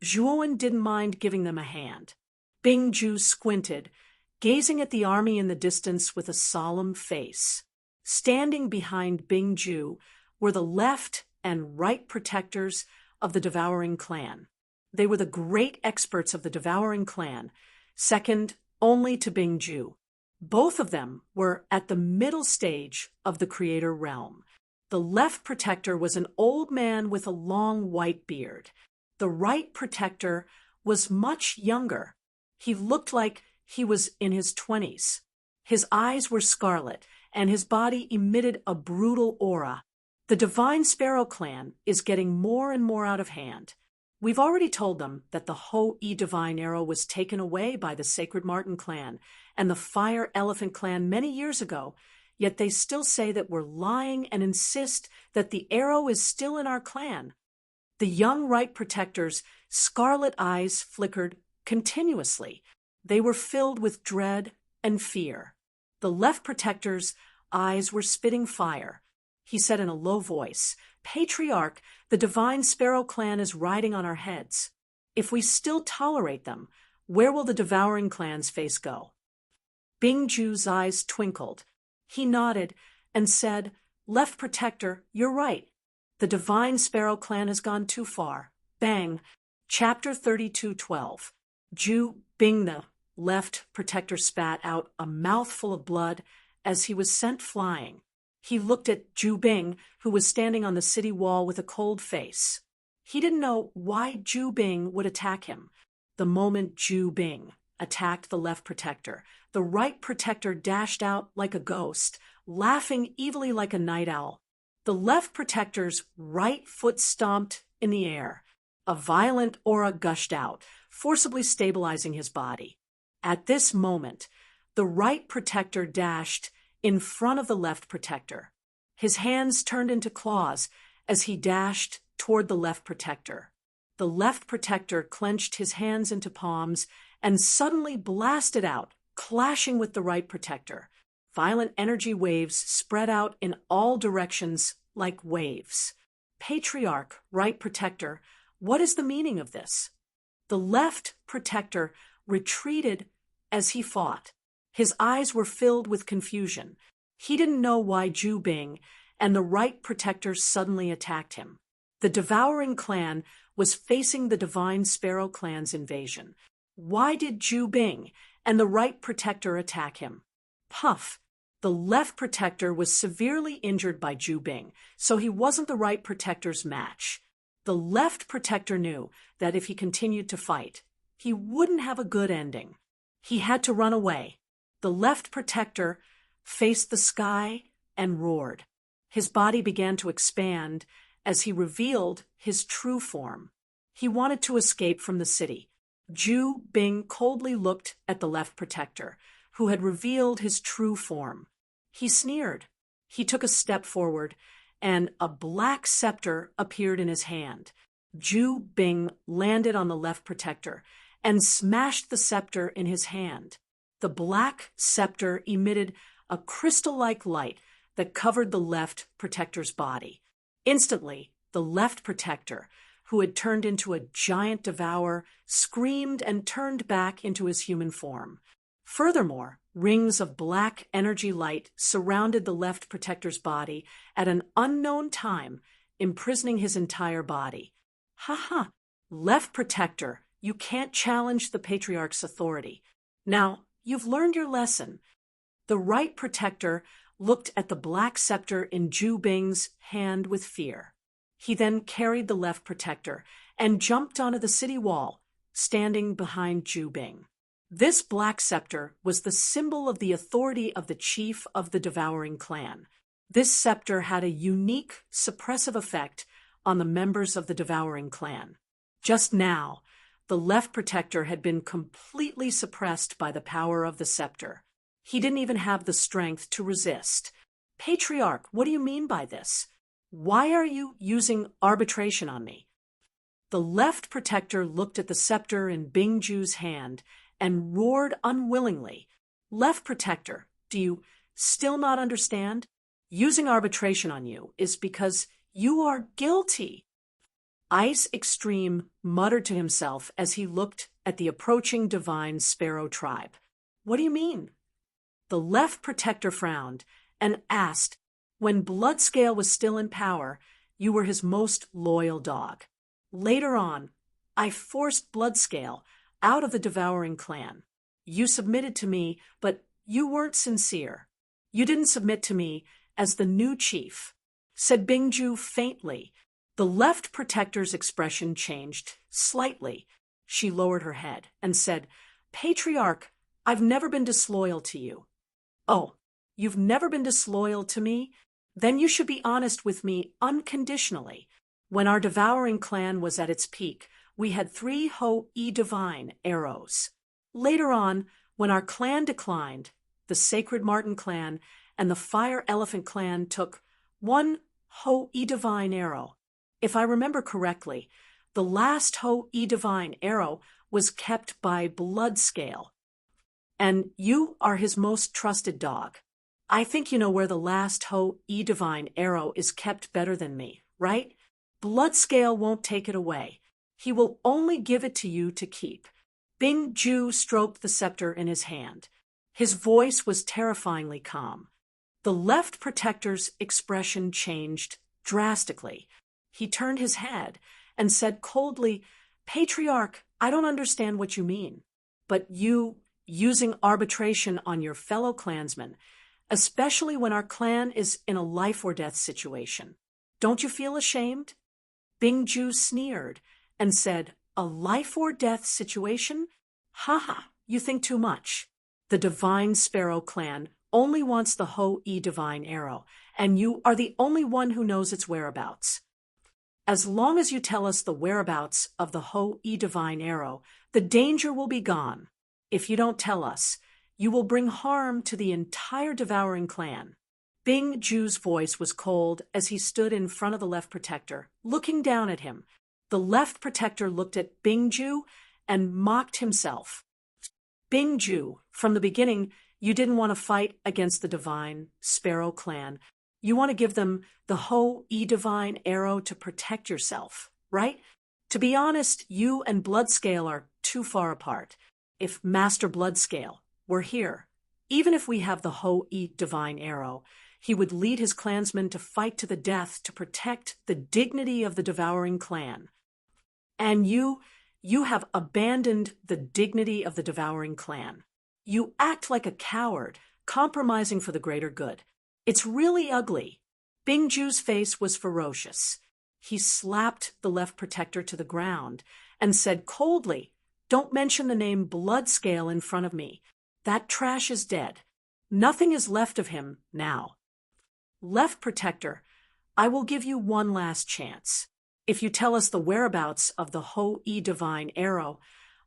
Zhuowen didn't mind giving them a hand. Bingju squinted, gazing at the army in the distance with a solemn face. Standing behind Bingju were the left and right protectors of the devouring clan. They were the great experts of the devouring clan, second only to Bingju. Both of them were at the middle stage of the creator realm. The left protector was an old man with a long white beard. The right protector was much younger. He looked like he was in his 20s. His eyes were scarlet, and his body emitted a brutal aura. The Divine Sparrow clan is getting more and more out of hand. We've already told them that the Ho-E Divine Arrow was taken away by the Sacred Marten clan and the Fire Elephant clan many years ago, yet they still say that we're lying and insist that the arrow is still in our clan. The young right protector's scarlet eyes flickered continuously. They were filled with dread and fear. The left protector's eyes were spitting fire. He said in a low voice, "Patriarch, the Divine Sparrow clan is riding on our heads. If we still tolerate them, where will the devouring clan's face go?" Bingju's eyes twinkled. He nodded and said, "Left protector, you're right. The Divine Sparrow clan has gone too far." Bang! Chapter 32:12. Ju Bing, the left protector, spat out a mouthful of blood as he was sent flying. He looked at Ju Bing, who was standing on the city wall with a cold face. He didn't know why Ju Bing would attack him. The moment Ju Bing attacked the left protector, the right protector dashed out like a ghost, laughing evilly like a night owl. The left protector's right foot stomped in the air. A violent aura gushed out, forcibly stabilizing his body. At this moment, the right protector dashed in front of the left protector. His hands turned into claws as he dashed toward the left protector. The left protector clenched his hands into palms and suddenly blasted out, clashing with the right protector. Violent energy waves spread out in all directions like waves. Patriarch, right protector, what is the meaning of this? The left protector retreated as he fought. His eyes were filled with confusion. He didn't know why Ju Bing and the right protector suddenly attacked him. The devouring clan was facing the Divine Sparrow clan's invasion. Why did Ju Bing and the right protector attack him? Puff! The left protector was severely injured by Ju Bing, so he wasn't the right protector's match. The left protector knew that if he continued to fight, he wouldn't have a good ending. He had to run away. The left protector faced the sky and roared. His body began to expand as he revealed his true form. He wanted to escape from the city. Ju Bing coldly looked at the left protector, who had revealed his true form. He sneered. He took a step forward, and a black scepter appeared in his hand. Ju Bing landed on the left protector and smashed the scepter in his hand. The black scepter emitted a crystal-like light that covered the left protector's body. Instantly, the left protector, who had turned into a giant devourer, screamed and turned back into his human form. Furthermore, rings of black energy light surrounded the left protector's body at an unknown time, imprisoning his entire body. Ha! Left protector, you can't challenge the patriarch's authority. Now, you've learned your lesson. The right protector looked at the black scepter in Ju Bing's hand with fear. He then carried the left protector and jumped onto the city wall, standing behind Ju Bing. This black scepter was the symbol of the authority of the chief of the devouring clan. This scepter had a unique, suppressive effect on the members of the devouring clan. Just now, the left protector had been completely suppressed by the power of the scepter. He didn't even have the strength to resist. Patriarch, what do you mean by this? Why are you using arbitration on me? The left protector looked at the scepter in Bing Ju's hand and roared unwillingly. Left protector, do you still not understand? Using arbitration on you is because you are guilty. Ice Extreme muttered to himself as he looked at the approaching divine sparrow tribe. What do you mean? The left protector frowned and asked, when Bloodscale was still in power, you were his most loyal dog. Later on, I forced Bloodscale out of the devouring clan. You submitted to me, but you weren't sincere. You didn't submit to me as the new chief, said Bing Ju faintly. The left protector's expression changed slightly. She lowered her head and said, Patriarch, I've never been disloyal to you. Oh, you've never been disloyal to me? Then you should be honest with me unconditionally. When our devouring clan was at its peak, we had 3 Ho-E Divine arrows. Later on, when our clan declined, the Sacred Marten clan and the Fire Elephant clan took 1 Ho-E Divine arrow. If I remember correctly, the last Ho-E Divine arrow was kept by Bloodscale. And you are his most trusted dog. I think you know where the last Ho-E Divine arrow is kept better than me, right? Bloodscale won't take it away. He will only give it to you to keep. Bing Ju stroked the scepter in his hand. His voice was terrifyingly calm. The left protector's expression changed drastically. He turned his head and said coldly, Patriarch, I don't understand what you mean. But you, using arbitration on your fellow clansmen, especially when our clan is in a life-or-death situation. Don't you feel ashamed? Bing Ju sneered and said, a life-or-death situation? Ha! You think too much. The Divine Sparrow clan only wants the Ho-E Divine arrow, and you are the only one who knows its whereabouts. As long as you tell us the whereabouts of the Ho-E Divine arrow, the danger will be gone. If you don't tell us, you will bring harm to the entire devouring clan. Bing Ju's voice was cold as he stood in front of the left protector, looking down at him. The left protector looked at Bing Ju and mocked himself. Bing Ju, from the beginning, you didn't want to fight against the Divine Sparrow clan. You want to give them the Ho-E Divine arrow to protect yourself, right? To be honest, you and Bloodscale are too far apart. If Master Bloodscale were here, even if we have the Ho-E Divine arrow, he would lead his clansmen to fight to the death to protect the dignity of the devouring clan. And you have abandoned the dignity of the devouring clan. You act like a coward, compromising for the greater good. It's really ugly. Bing Ju's face was ferocious. He slapped the left protector to the ground and said coldly, Don't mention the name Bloodscale in front of me. That trash is dead. Nothing is left of him now. Left protector, I will give you one last chance. If you tell us the whereabouts of the Ho-E Divine arrow,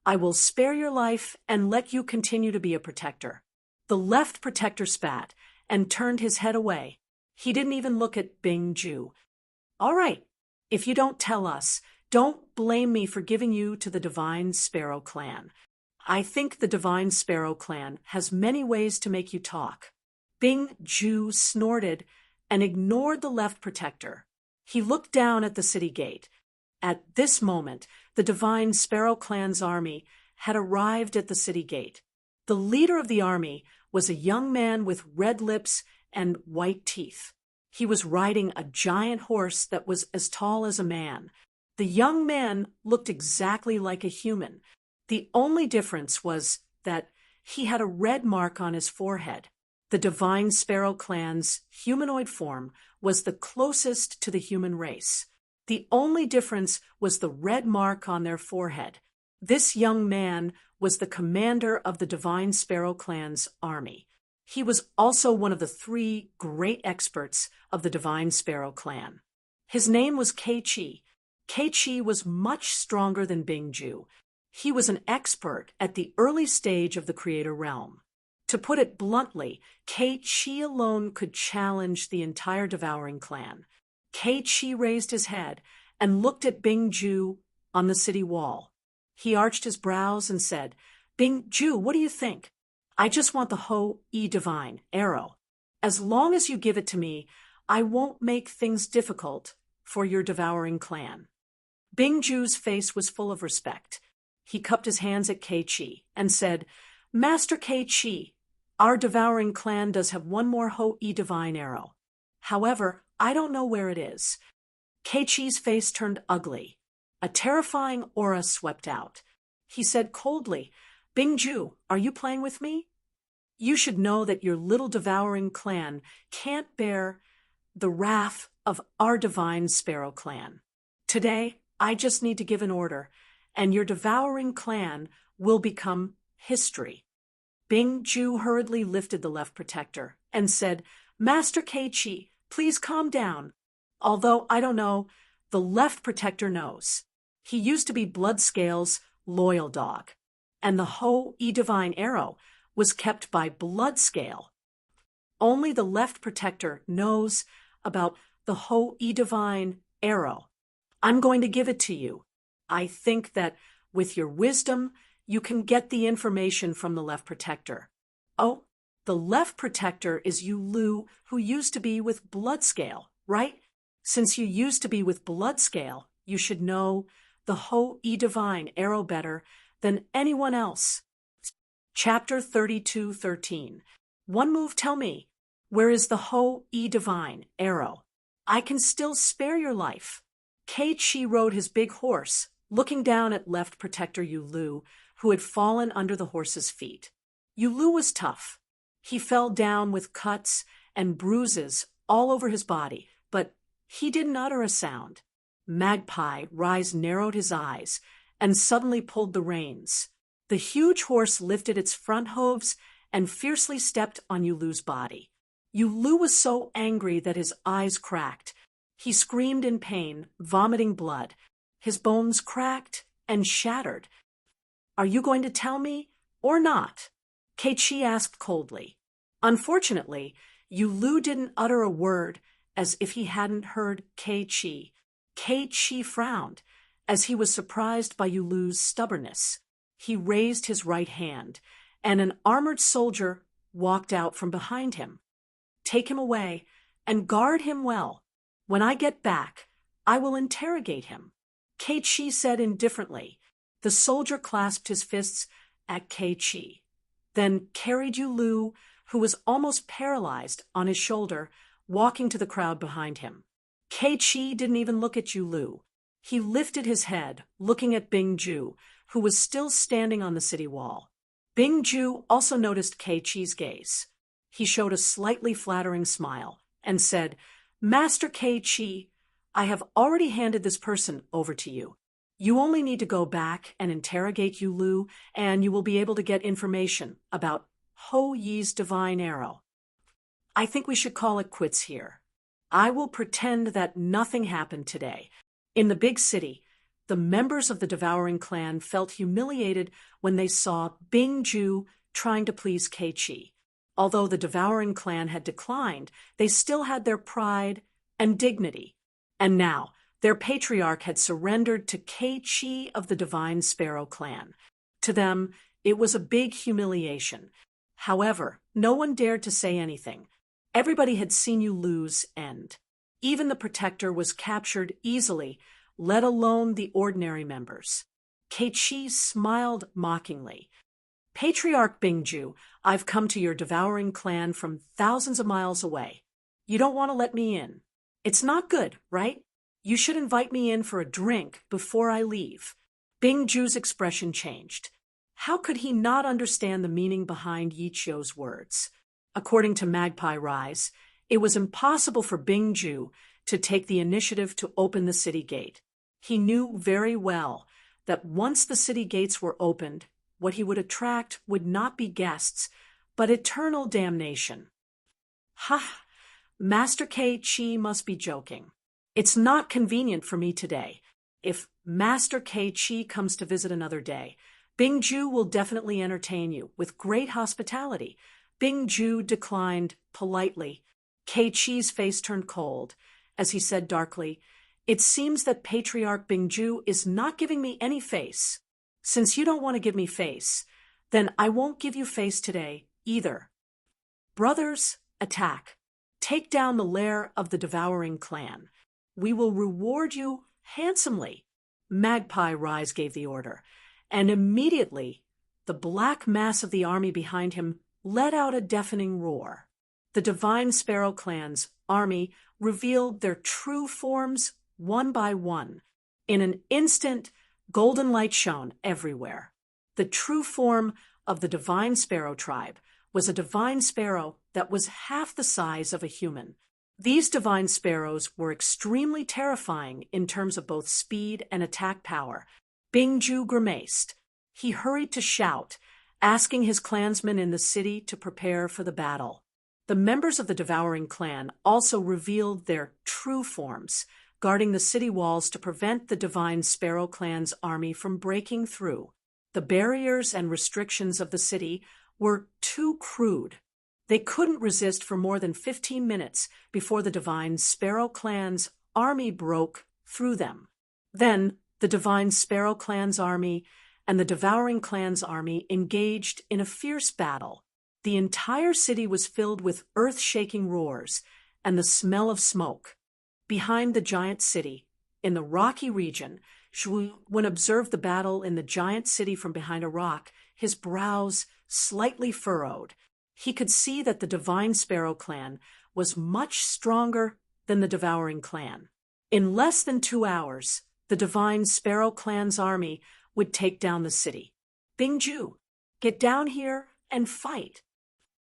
I will spare your life and let you continue to be a protector. The left protector spat and turned his head away. He didn't even look at Bing Ju. All right, if you don't tell us, don't blame me for giving you to the Divine Sparrow clan. I think the Divine Sparrow clan has many ways to make you talk. Bing Ju snorted and ignored the left protector. He looked down at the city gate. At this moment, the Divine Sparrow clan's army had arrived at the city gate. The leader of the army was a young man with red lips and white teeth. He was riding a giant horse that was as tall as a man. The young man looked exactly like a human. The only difference was that he had a red mark on his forehead. The Divine Sparrow clan's humanoid form was the closest to the human race. The only difference was the red mark on their forehead. This young man was the commander of the Divine Sparrow clan's army. He was also one of the 3 great experts of the Divine Sparrow clan. His name was Kei-Chi. Kei-Chi was much stronger than Bing Ju. He was an expert at the early stage of the Creator Realm. To put it bluntly, Kei-Chi alone could challenge the entire Devouring clan. Kei-Chi raised his head and looked at Bing Ju on the city wall. He arched his brows and said, "Bing Ju, what do you think? I just want the Ho-E Divine arrow. As long as you give it to me, I won't make things difficult for your Devouring clan." Bing Ju's face was full of respect. He cupped his hands at Kei-Chi and said, "Master Kei-Chi, our Devouring clan does have one more Ho-E Divine arrow. However, I don't know where it is." Kei-Chi's face turned ugly. A terrifying aura swept out. He said coldly, "Bing Ju, are you playing with me? You should know that your little Devouring clan can't bear the wrath of our Divine Sparrow clan. Today, I just need to give an order, and your Devouring clan will become history." Bing Ju hurriedly lifted the left protector and said, "Master Kei-Chi, please calm down. Although I don't know, the left protector knows. He used to be Bloodscale's loyal dog, and the Ho-E Divine arrow was kept by Bloodscale. Only the left protector knows about the Ho-E Divine arrow. I'm going to give it to you. I think that with your wisdom, you can get the information from the left protector." "Oh, the left protector is Yu Lu, who used to be with Bloodscale, right? Since you used to be with Bloodscale, you should know the Ho-E Divine arrow better than anyone else." Chapter 32:13. One move, tell me, where is the Ho-E Divine arrow? I can still spare your life. Kei-Chi rode his big horse, looking down at left protector Yu Lu, who had fallen under the horse's feet. Yu Lu was tough. He fell down with cuts and bruises all over his body, but he didn't utter a sound. Magpie Rise narrowed his eyes and suddenly pulled the reins. The huge horse lifted its front hooves and fiercely stepped on Yu Lu's body. Yu Lu was so angry that his eyes cracked. He screamed in pain, vomiting blood. His bones cracked and shattered. "Are you going to tell me or not?" Kei-Chi asked coldly. Unfortunately, Yu Lu didn't utter a word, as if he hadn't heard Kei-Chi. Kei-Chi frowned, as he was surprised by Yu Lu's stubbornness. He raised his right hand, and an armored soldier walked out from behind him. "Take him away, and guard him well. When I get back, I will interrogate him," Kei-Chi said indifferently. The soldier clasped his fists at Kei-Chi, then carried Yu Lu, who was almost paralyzed, on his shoulder, walking to the crowd behind him. Kei-Chi didn't even look at Yu Lu. He lifted his head, looking at Bing Ju, who was still standing on the city wall. Bing Ju also noticed Kei-Chi's gaze. He showed a slightly flattering smile and said, "Master Kei-Chi, I have already handed this person over to you. You only need to go back and interrogate Yu Lu, and you will be able to get information about Ho-Yi's divine arrow. I think we should call it quits here. I will pretend that nothing happened today." In the big city, the members of the Devouring clan felt humiliated when they saw Bing Ju trying to please Kei-Chi. Although the devouring clan had declined, they still had their pride and dignity. And now, their patriarch had surrendered to Kei-Chi of the Divine Sparrow clan. To them, it was a big humiliation. However, no one dared to say anything. Everybody had seen you lose, and even the protector was captured easily, let alone the ordinary members. Kei-Chi smiled mockingly. Patriarch Bingju, I've come to your devouring clan from thousands of miles away. You don't want to let me in. It's not good, right? You should invite me in for a drink before I leave. Bingju's expression changed. How could he not understand the meaning behind Yichio's words? According to Magpie Rise, it was impossible for Bingju to take the initiative to open the city gate. He knew very well that once the city gates were opened, what he would attract would not be guests, but eternal damnation. Ha! Master Kei-Chi must be joking. It's not convenient for me today. If Master Kei-Chi comes to visit another day, Bingju will definitely entertain you with great hospitality. Bingju declined politely. Kei-Chi's face turned cold as he said darkly, "It seems that Patriarch Bingju is not giving me any face. Since you don't want to give me face, then I won't give you face today either. Brothers, attack. Take down the lair of the devouring clan. We will reward you handsomely." Magpie Rise gave the order, and immediately the black mass of the army behind him let out a deafening roar. The Divine Sparrow clan's army revealed their true forms one by one. In an instant, golden light shone everywhere. The true form of the Divine Sparrow tribe was a divine sparrow that was half the size of a human. These divine sparrows were extremely terrifying in terms of both speed and attack power. Bingju grimaced. He hurried to shout, asking his clansmen in the city to prepare for the battle. The members of the devouring clan also revealed their true forms, guarding the city walls to prevent the Divine Sparrow clan's army from breaking through. The barriers and restrictions of the city were too crude. They couldn't resist for more than 15 minutes before the Divine Sparrow clan's army broke through them. Then, the Divine Sparrow clan's army and the Devouring clan's army engaged in a fierce battle. The entire city was filled with earth-shaking roars and the smell of smoke. Behind the giant city, in the rocky region, Shui Wen observed the battle in the giant city from behind a rock, his brows slightly furrowed. He could see that the Divine Sparrow clan was much stronger than the Devouring clan. In less than 2 hours, the Divine Sparrow clan's army would take down the city. Bingju, get down here and fight.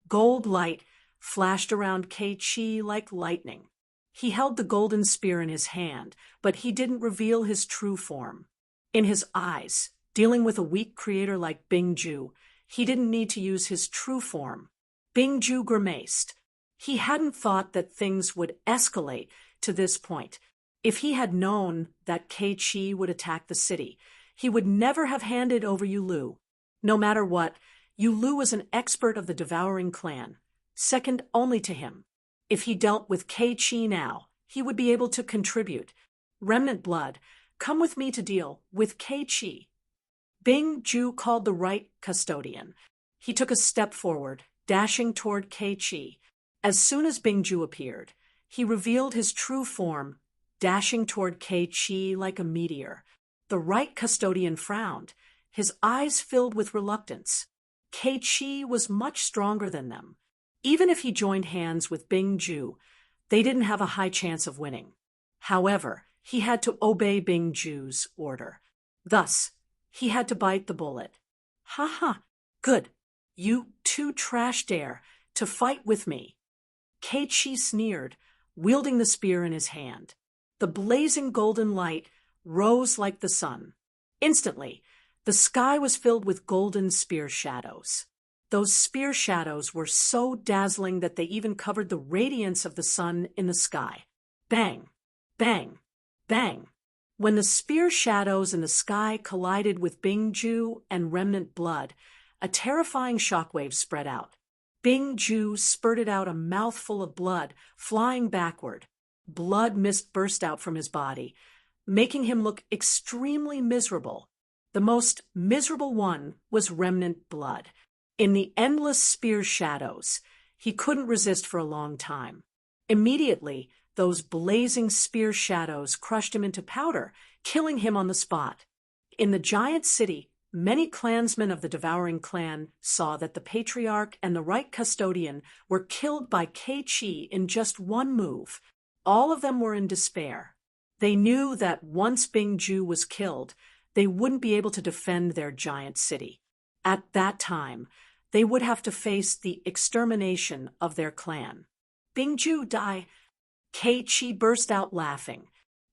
Gold light flashed around Kei-Chi like lightning. He held the golden spear in his hand, but he didn't reveal his true form. In his eyes, dealing with a weak creator like Bingju, he didn't need to use his true form. Bingju grimaced. He hadn't thought that things would escalate to this point. If he had known that Kei-Chi would attack the city, he would never have handed over Yulu. No matter what, Yulu was an expert of the Devouring clan, second only to him. If he dealt with Kei-Chi now, he would be able to contribute. Remnant blood, come with me to deal with Kei-Chi. Bingju called the right custodian. He took a step forward, dashing toward Kei-Chi. As soon as Bingju appeared, he revealed his true form, dashing toward Kei-Chi like a meteor. The right custodian frowned, his eyes filled with reluctance. Kei-Chi was much stronger than them. Even if he joined hands with Bingju, they didn't have a high chance of winning. However, he had to obey Bingju's order. Thus, he had to bite the bullet. "Ha ha, good. You too trash dare to fight with me." Kei-Chi sneered, wielding the spear in his hand. The blazing golden light rose like the sun. Instantly, the sky was filled with golden spear shadows. Those spear shadows were so dazzling that they even covered the radiance of the sun in the sky. Bang! Bang! Bang! When the spear shadows in the sky collided with Bingju and remnant blood, a terrifying shockwave spread out. Bing Ju spurted out a mouthful of blood, flying backward. Blood mist burst out from his body, making him look extremely miserable. The most miserable one was remnant blood. In the endless spear shadows, he couldn't resist for a long time. Immediately, those blazing spear shadows crushed him into powder, killing him on the spot. In the giant city, many clansmen of the Devouring Clan saw that the Patriarch and the Right Custodian were killed by Kei-Chi in just one move. All of them were in despair. They knew that once Bing Ju was killed, they wouldn't be able to defend their giant city. At that time, they would have to face the extermination of their clan. Bing Ju die. Kei-Chi burst out laughing.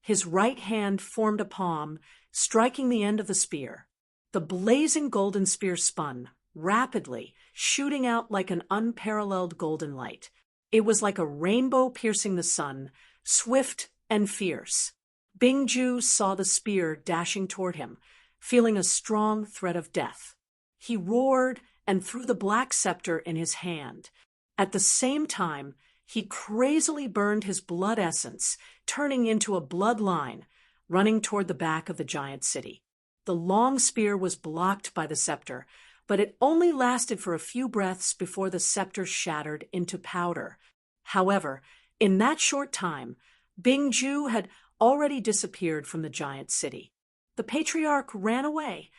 His right hand formed a palm, striking the end of the spear. The blazing golden spear spun, rapidly, shooting out like an unparalleled golden light. It was like a rainbow piercing the sun, swift and fierce. Bing Ju saw the spear dashing toward him, feeling a strong threat of death. He roared and threw the black scepter in his hand. At the same time, he crazily burned his blood essence, turning into a bloodline, running toward the back of the giant city. The long spear was blocked by the scepter, but it only lasted for a few breaths before the scepter shattered into powder. However, in that short time, Bing Ju had already disappeared from the giant city. The Patriarch ran away.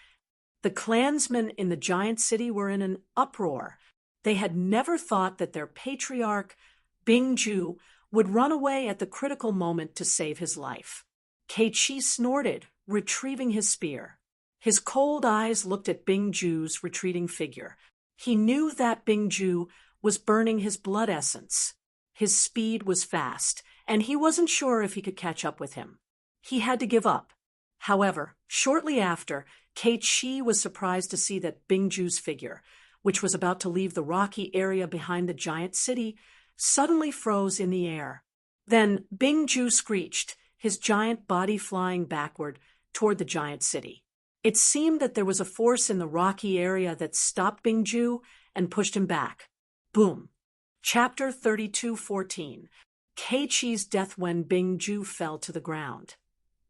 The clansmen in the giant city were in an uproar. They had never thought that their Patriarch, Bing Ju, would run away at the critical moment to save his life. Kei-Chi snorted, retrieving his spear. His cold eyes looked at Bing Ju's retreating figure. He knew that Bing Ju was burning his blood essence. His speed was fast, and he wasn't sure if he could catch up with him. He had to give up. However, shortly after, Kei-Chi was surprised to see that Bing Ju's figure, which was about to leave the rocky area behind the giant city, suddenly froze in the air. Then Bing Ju screeched, his giant body flying backward toward the giant city. It seemed that there was a force in the rocky area that stopped Bing Ju and pushed him back. Boom. Chapter 32:14. Kei-Chi's death when Bing Ju fell to the ground.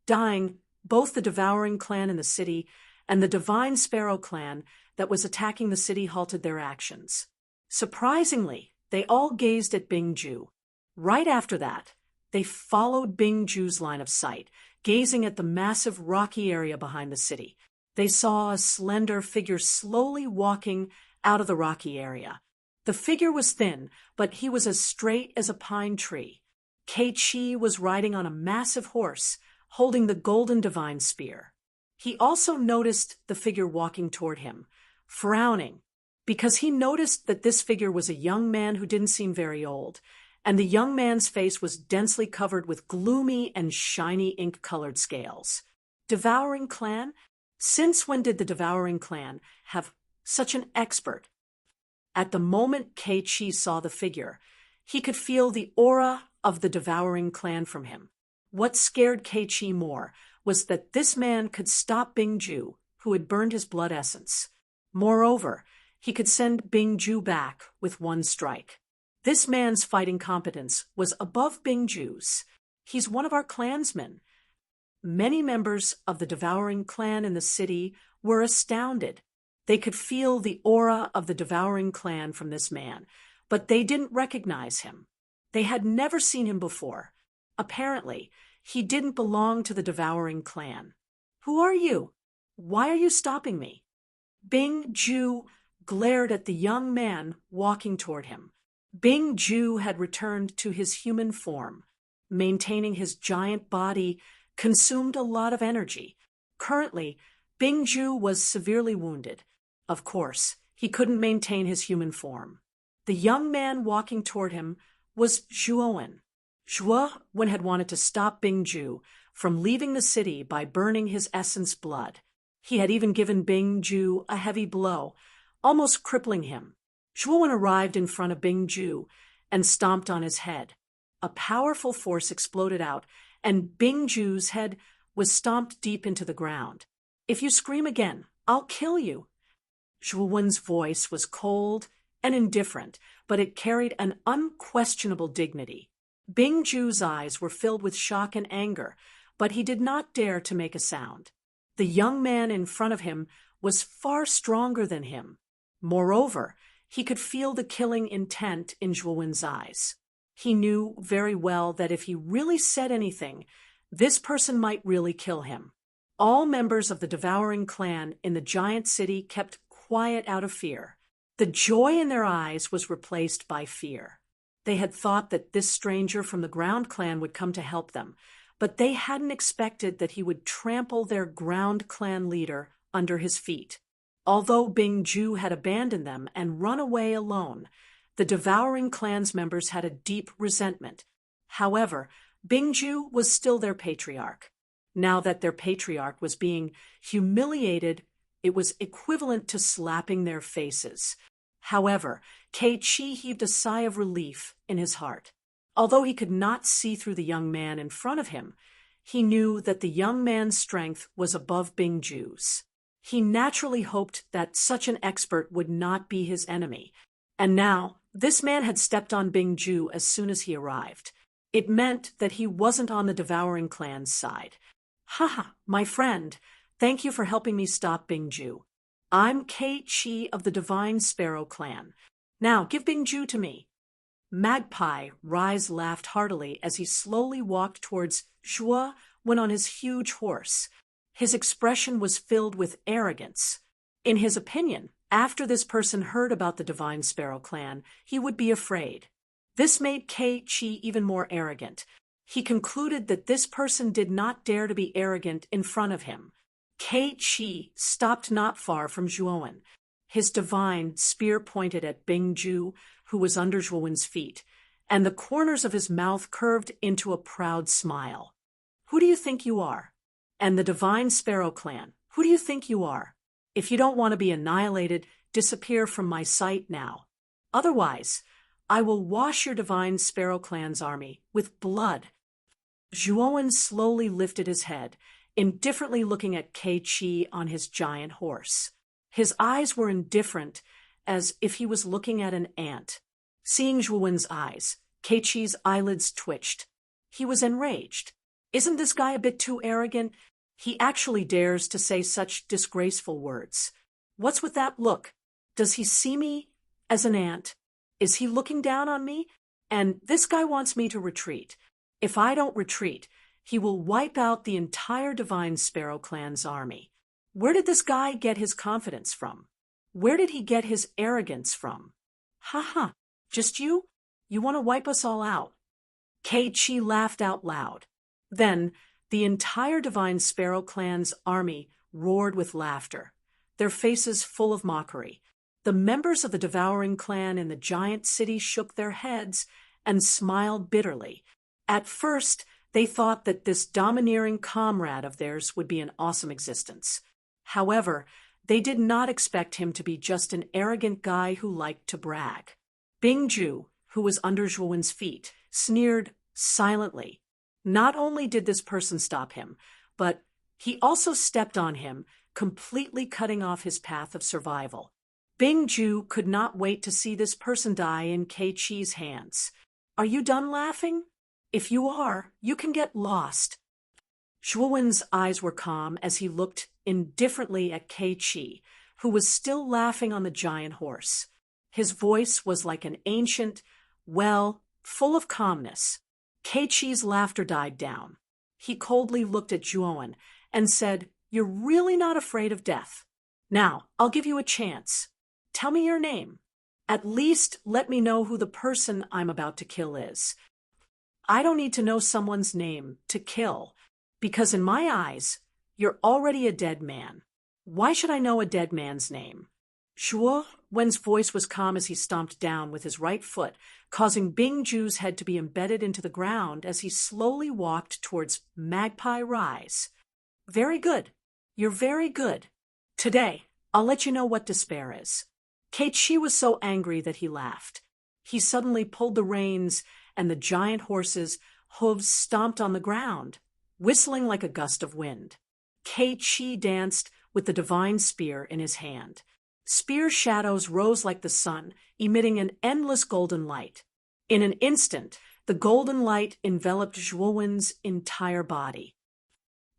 Dying, both the Devouring Clan in the city and the Divine Sparrow Clan that was attacking the city halted their actions. Surprisingly, they all gazed at Bing Ju. Right after that, they followed Bing Ju's line of sight, gazing at the massive rocky area behind the city. They saw a slender figure slowly walking out of the rocky area. The figure was thin, but he was as straight as a pine tree. Kei-Chi was riding on a massive horse, holding the golden divine spear. He also noticed the figure walking toward him, frowning, because he noticed that this figure was a young man who didn't seem very old, and the young man's face was densely covered with gloomy and shiny ink-colored scales. Devouring Clan? Since when did the Devouring Clan have such an expert? At the moment Kei-Chi saw the figure, he could feel the aura of the Devouring Clan from him. What scared Kei-Chi more was that this man could stop Bing Ju, who had burned his blood essence. Moreover, he could send Bing Ju back with one strike. This man's fighting competence was above Bing Ju's. He's one of our clansmen. Many members of the Devouring Clan in the city were astounded. They could feel the aura of the Devouring Clan from this man, but they didn't recognize him. They had never seen him before. Apparently, he didn't belong to the Devouring Clan. Who are you? Why are you stopping me? Bing Ju glared at the young man walking toward him. Bing Ju had returned to his human form. Maintaining his giant body consumed a lot of energy. Currently, Bing Ju was severely wounded. Of course, he couldn't maintain his human form. The young man walking toward him was Zhuowen. Zhuowen had wanted to stop Bing Ju from leaving the city by burning his essence blood. He had even given Bing Ju a heavy blow, almost crippling him. Zhuowen arrived in front of Bing Ju and stomped on his head. A powerful force exploded out, and Bing Ju's head was stomped deep into the ground. If you scream again, I'll kill you. Zhuowen's voice was cold and indifferent, but it carried an unquestionable dignity. Bing Ju's eyes were filled with shock and anger, but he did not dare to make a sound. The young man in front of him was far stronger than him. Moreover, he could feel the killing intent in Zhuowen's eyes. He knew very well that if he really said anything, this person might really kill him. All members of the devouring clan in the giant city kept quiet out of fear. The joy in their eyes was replaced by fear. They had thought that this stranger from the ground clan would come to help them, but they hadn't expected that he would trample their ground clan leader under his feet. Although Bing Ju had abandoned them and run away alone, the devouring clan's members had a deep resentment. However, Bing Ju was still their patriarch. Now that their patriarch was being humiliated, it was equivalent to slapping their faces. However, Kei-Chi heaved a sigh of relief in his heart. Although he could not see through the young man in front of him, he knew that the young man's strength was above Bing Ju's. He naturally hoped that such an expert would not be his enemy. And now, this man had stepped on Bing Ju as soon as he arrived. It meant that he wasn't on the devouring clan's side. Haha, my friend, thank you for helping me stop Bing Ju. I'm Kei-Chi of the Divine Sparrow clan. Now, give Bing Ju to me. Magpie Rise laughed heartily as he slowly walked towards Zhuo when on his huge horse. His expression was filled with arrogance. In his opinion, after this person heard about the Divine Sparrow clan, he would be afraid. This made Kei-Chi even more arrogant. He concluded that this person did not dare to be arrogant in front of him. Kei-Chi stopped not far from Zhuowen. His divine spear pointed at Bing Ju, who was under Zhuowen's feet, and the corners of his mouth curved into a proud smile. Who do you think you are? And the Divine Sparrow clan, who do you think you are? If you don't want to be annihilated, disappear from my sight now. Otherwise, I will wash your Divine Sparrow clan's army with blood. Zhuowen slowly lifted his head, indifferently looking at Kei-Chi on his giant horse. His eyes were indifferent, as if he was looking at an ant. Seeing Zhuowen's eyes, Kei-Chi's eyelids twitched. He was enraged. Isn't this guy a bit too arrogant? He actually dares to say such disgraceful words. What's with that look? Does he see me as an ant? Is he looking down on me? And this guy wants me to retreat. If I don't retreat, he will wipe out the entire Divine Sparrow clan's army. Where did this guy get his confidence from? Where did he get his arrogance from? Ha, just you? You want to wipe us all out? Kei-Chi laughed out loud. Then, the entire Divine Sparrow clan's army roared with laughter, their faces full of mockery. The members of the devouring clan in the giant city shook their heads and smiled bitterly. At first, they thought that this domineering comrade of theirs would be an awesome existence. However, they did not expect him to be just an arrogant guy who liked to brag. Bing Ju, who was under Zhuowen's feet, sneered silently. Not only did this person stop him, but he also stepped on him, completely cutting off his path of survival. Bing Ju could not wait to see this person die in Kei-Chi's hands. Are you done laughing? If you are, you can get lost. Zhuowen's eyes were calm as he looked indifferently at Kei-Chi, who was still laughing on the giant horse. His voice was like an ancient well, full of calmness. Kei-Chi's laughter died down. He coldly looked at Zhuowen and said, "You're really not afraid of death. Now, I'll give you a chance. Tell me your name. At least let me know who the person I'm about to kill is. I don't need to know someone's name to kill, because in my eyes, you're already a dead man. Why should I know a dead man's name?" Zhuowen's voice was calm as he stomped down with his right foot, causing Bing Ju's head to be embedded into the ground as he slowly walked towards Magpie Rise. "Very good. You're very good. Today, I'll let you know what despair is." Kei-Chi was so angry that he laughed. He suddenly pulled the reins, and the giant horse's hooves stomped on the ground, whistling like a gust of wind. Kei-Chi danced with the divine spear in his hand. Spear shadows rose like the sun, emitting an endless golden light. In an instant, the golden light enveloped Zhuowen's entire body.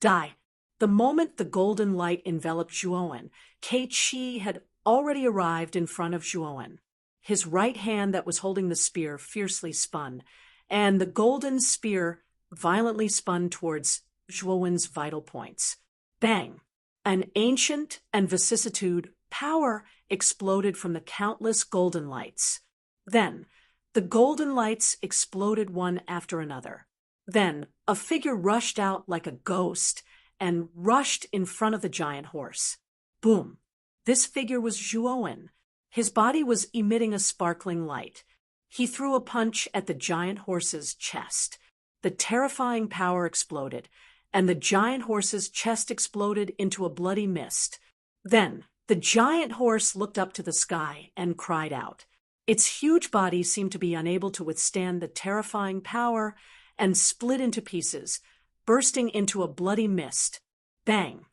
Die. The moment the golden light enveloped Zhuowen, Kei-Chi had already arrived in front of Zhuowen. His right hand that was holding the spear fiercely spun, and the golden spear violently spun towards Zhuowen's vital points. Bang! An ancient and vicissitude power exploded from the countless golden lights. Then, the golden lights exploded one after another. Then, a figure rushed out like a ghost and rushed in front of the giant horse. Boom! This figure was Zhuowen. His body was emitting a sparkling light. He threw a punch at the giant horse's chest. The terrifying power exploded, and the giant horse's chest exploded into a bloody mist. Then, the giant horse looked up to the sky and cried out. Its huge body seemed to be unable to withstand the terrifying power and split into pieces, bursting into a bloody mist. Bang!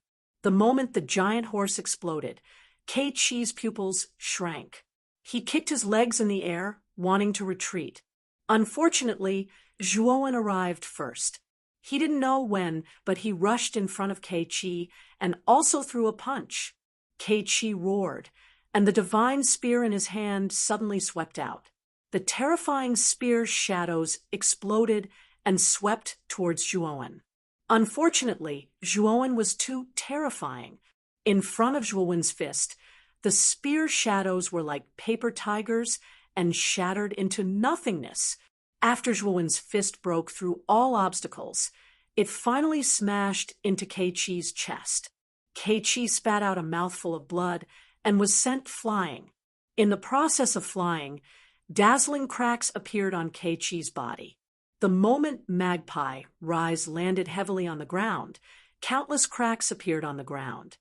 The moment the giant horse exploded, Kei-Chi's pupils shrank. He kicked his legs in the air, wanting to retreat. Unfortunately, Zhuowen arrived first. He didn't know when, but he rushed in front of Kei-Chi and also threw a punch. Kei-Chi roared, and the divine spear in his hand suddenly swept out. The terrifying spear shadows exploded and swept towards Zhuowen. Unfortunately, Zhuowen was too terrifying. In front of Zhuowen's fist, the spear shadows were like paper tigers and shattered into nothingness. After Zhuowen's fist broke through all obstacles, it finally smashed into Kei-Chi's chest. Kei-Chi spat out a mouthful of blood and was sent flying. In the process of flying, dazzling cracks appeared on Kei-Chi's body. The moment Magpie Rise landed heavily on the ground, countless cracks appeared on the ground.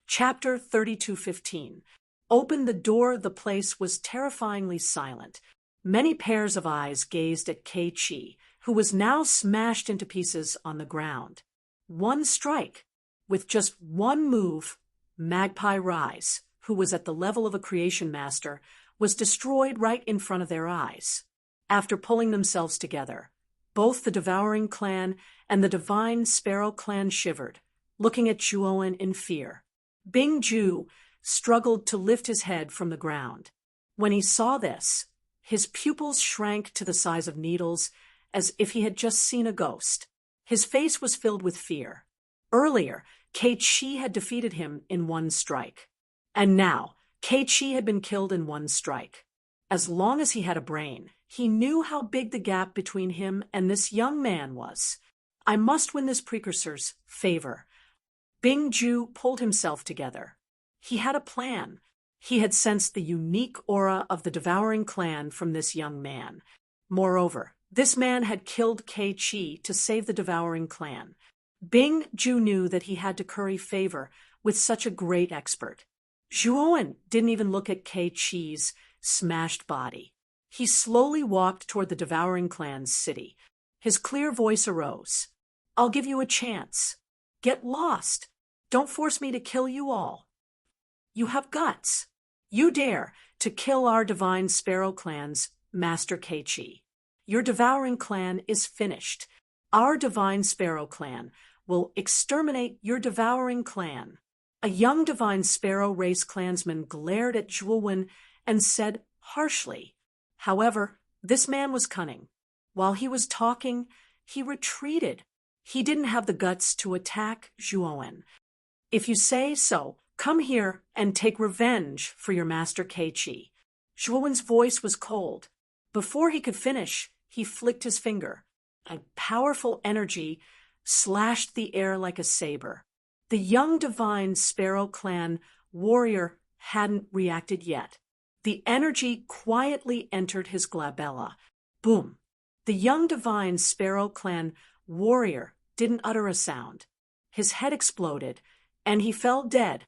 Chapter 32:15. Opened the door, the place was terrifyingly silent. Many pairs of eyes gazed at Kei-Chi, who was now smashed into pieces on the ground. One strike. With just one move, Magpie Rise, who was at the level of a creation master, was destroyed right in front of their eyes. After pulling themselves together, both the Devouring Clan and the Divine Sparrow Clan shivered, looking at Zhuowen in fear. Bing Ju struggled to lift his head from the ground. When he saw this, his pupils shrank to the size of needles, as if he had just seen a ghost. His face was filled with fear. Earlier, Kei-Chi had defeated him in one strike. And now, Kei-Chi had been killed in one strike. As long as he had a brain, he knew how big the gap between him and this young man was. I must win this precursor's favor. Bing Ju pulled himself together. He had a plan. He had sensed the unique aura of the Devouring Clan from this young man. Moreover, this man had killed Kei-Chi to save the Devouring Clan. Bing Ju knew that he had to curry favor with such a great expert. Zhuowen didn't even look at Kei-Chi's smashed body. He slowly walked toward the Devouring Clan's city. His clear voice arose. I'll give you a chance. Get lost. Don't force me to kill you all. You have guts. You dare to kill our Divine Sparrow Clan's Master Kei-Chi. Your Devouring Clan is finished. Our Divine Sparrow Clan will exterminate your Devouring Clan. A young Divine Sparrow race clansman glared at Zhuowen and said harshly. However, this man was cunning. While he was talking, he retreated. He didn't have the guts to attack Zhuowen. If you say so, come here and take revenge for your master Kei-Chi. Zhuowen's voice was cold. Before he could finish, he flicked his finger. A powerful energy slashed the air like a saber. The young Divine Sparrow Clan warrior hadn't reacted yet. The energy quietly entered his glabella. Boom! The young Divine Sparrow Clan warrior didn't utter a sound. His head exploded, and he fell dead.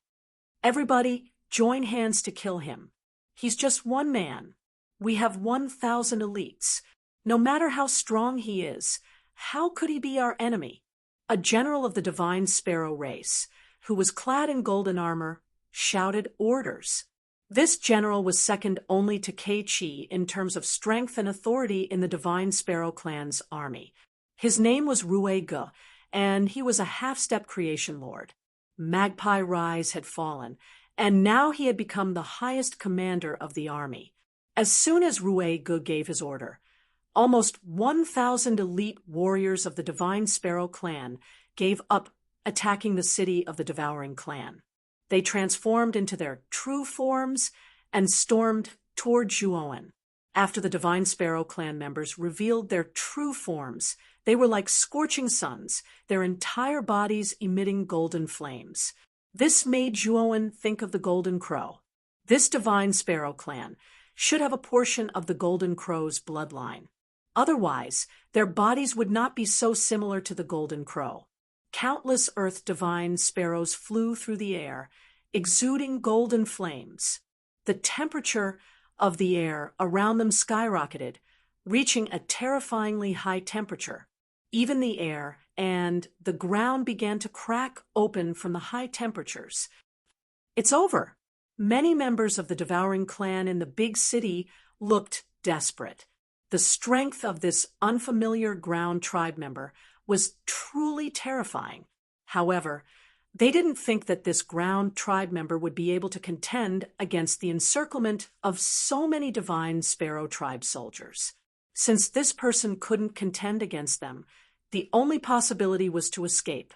Everybody, join hands to kill him. He's just one man. We have 1,000 elites. No matter how strong he is, how could he be our enemy? A general of the Divine Sparrow race, who was clad in golden armor, shouted orders. This general was second only to Kei-Chi in terms of strength and authority in the Divine Sparrow clan's army. His name was Rue-Ge, and he was a half-step creation lord. Magpie Rise had fallen, and now he had become the highest commander of the army. As soon as Rue-Ge gave his order, almost 1,000 elite warriors of the Divine Sparrow clan gave up attacking the city of the Devouring clan. They transformed into their true forms and stormed toward Juon. After the Divine Sparrow clan members revealed their true forms, they were like scorching suns, their entire bodies emitting golden flames. This made Juon think of the Golden Crow. This Divine Sparrow clan should have a portion of the Golden Crow's bloodline. Otherwise, their bodies would not be so similar to the Golden Crow. Countless Earth Divine Sparrows flew through the air, exuding golden flames. The temperature of the air around them skyrocketed, reaching a terrifyingly high temperature. Even the air and the ground began to crack open from the high temperatures. It's over. Many members of the Devouring clan in the big city looked desperate. The strength of this unfamiliar ground tribe member was truly terrifying. However, they didn't think that this ground tribe member would be able to contend against the encirclement of so many Divine Sparrow tribe soldiers. Since this person couldn't contend against them, the only possibility was to escape.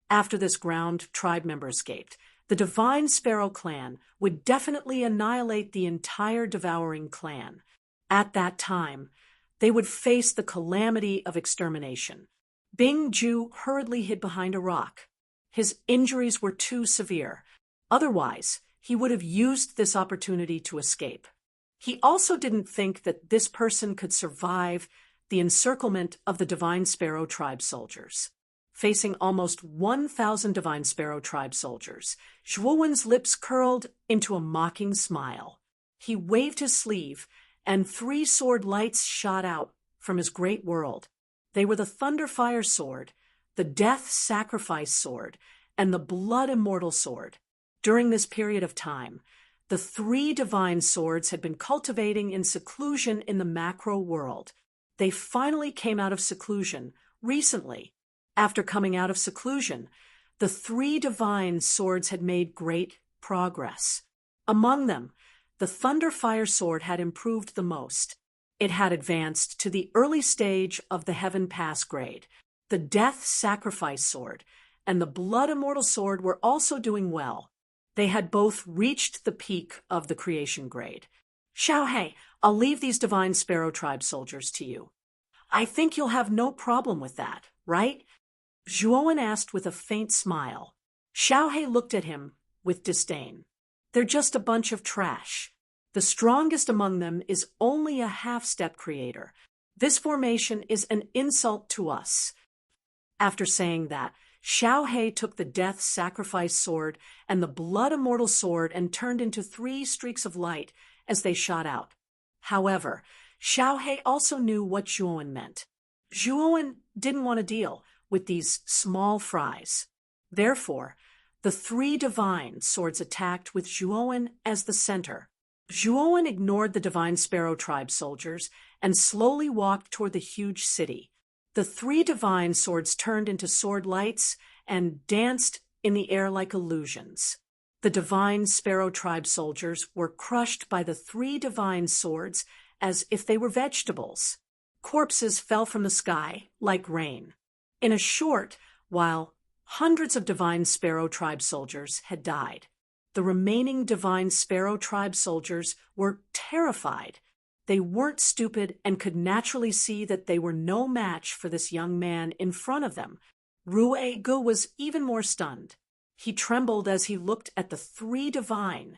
After this ground tribe member escaped, the Divine Sparrow clan would definitely annihilate the entire Devouring clan. At that time, they would face the calamity of extermination. Bing Ju hurriedly hid behind a rock. His injuries were too severe. Otherwise, he would have used this opportunity to escape. He also didn't think that this person could survive the encirclement of the Divine Sparrow tribe soldiers. Facing almost 1,000 Divine Sparrow tribe soldiers, Zhuowen's lips curled into a mocking smile. He waved his sleeve, and 3 sword lights shot out from his great world. They were the Thunderfire Sword, the Death Sacrifice Sword, and the Blood Immortal Sword. During this period of time, the 3 divine swords had been cultivating in seclusion in the macro world. They finally came out of seclusion recently. After coming out of seclusion, the 3 divine swords had made great progress. Among them, the Thunderfire Sword had improved the most. It had advanced to the early stage of the Heaven Pass grade. The Death Sacrifice Sword and the Blood Immortal Sword were also doing well. They had both reached the peak of the creation grade. Xiaohei, I'll leave these Divine Sparrow Tribe soldiers to you. I think you'll have no problem with that, right? Zhuowen asked with a faint smile. Xiaohei looked at him with disdain. They're just a bunch of trash. The strongest among them is only a half-step creator. This formation is an insult to us. After saying that, Xiaohei took the Death Sacrifice Sword and the Blood Immortal Sword and turned into 3 streaks of light as they shot out. However, Xiaohei also knew what Zhuowen meant. Zhuowen didn't want to deal with these small fries. Therefore, the 3 divine swords attacked with Zhuowen as the center. Zhuowen ignored the Divine Sparrow Tribe soldiers and slowly walked toward the huge city. The 3 divine swords turned into sword lights and danced in the air like illusions. The Divine Sparrow Tribe soldiers were crushed by the 3 divine swords as if they were vegetables. Corpses fell from the sky like rain. In a short while, hundreds of Divine Sparrow Tribe soldiers had died. The remaining Divine Sparrow Tribe soldiers were terrified. They weren't stupid and could naturally see that they were no match for this young man in front of them. Rue-Ge was even more stunned. He trembled as he looked at the 3 divine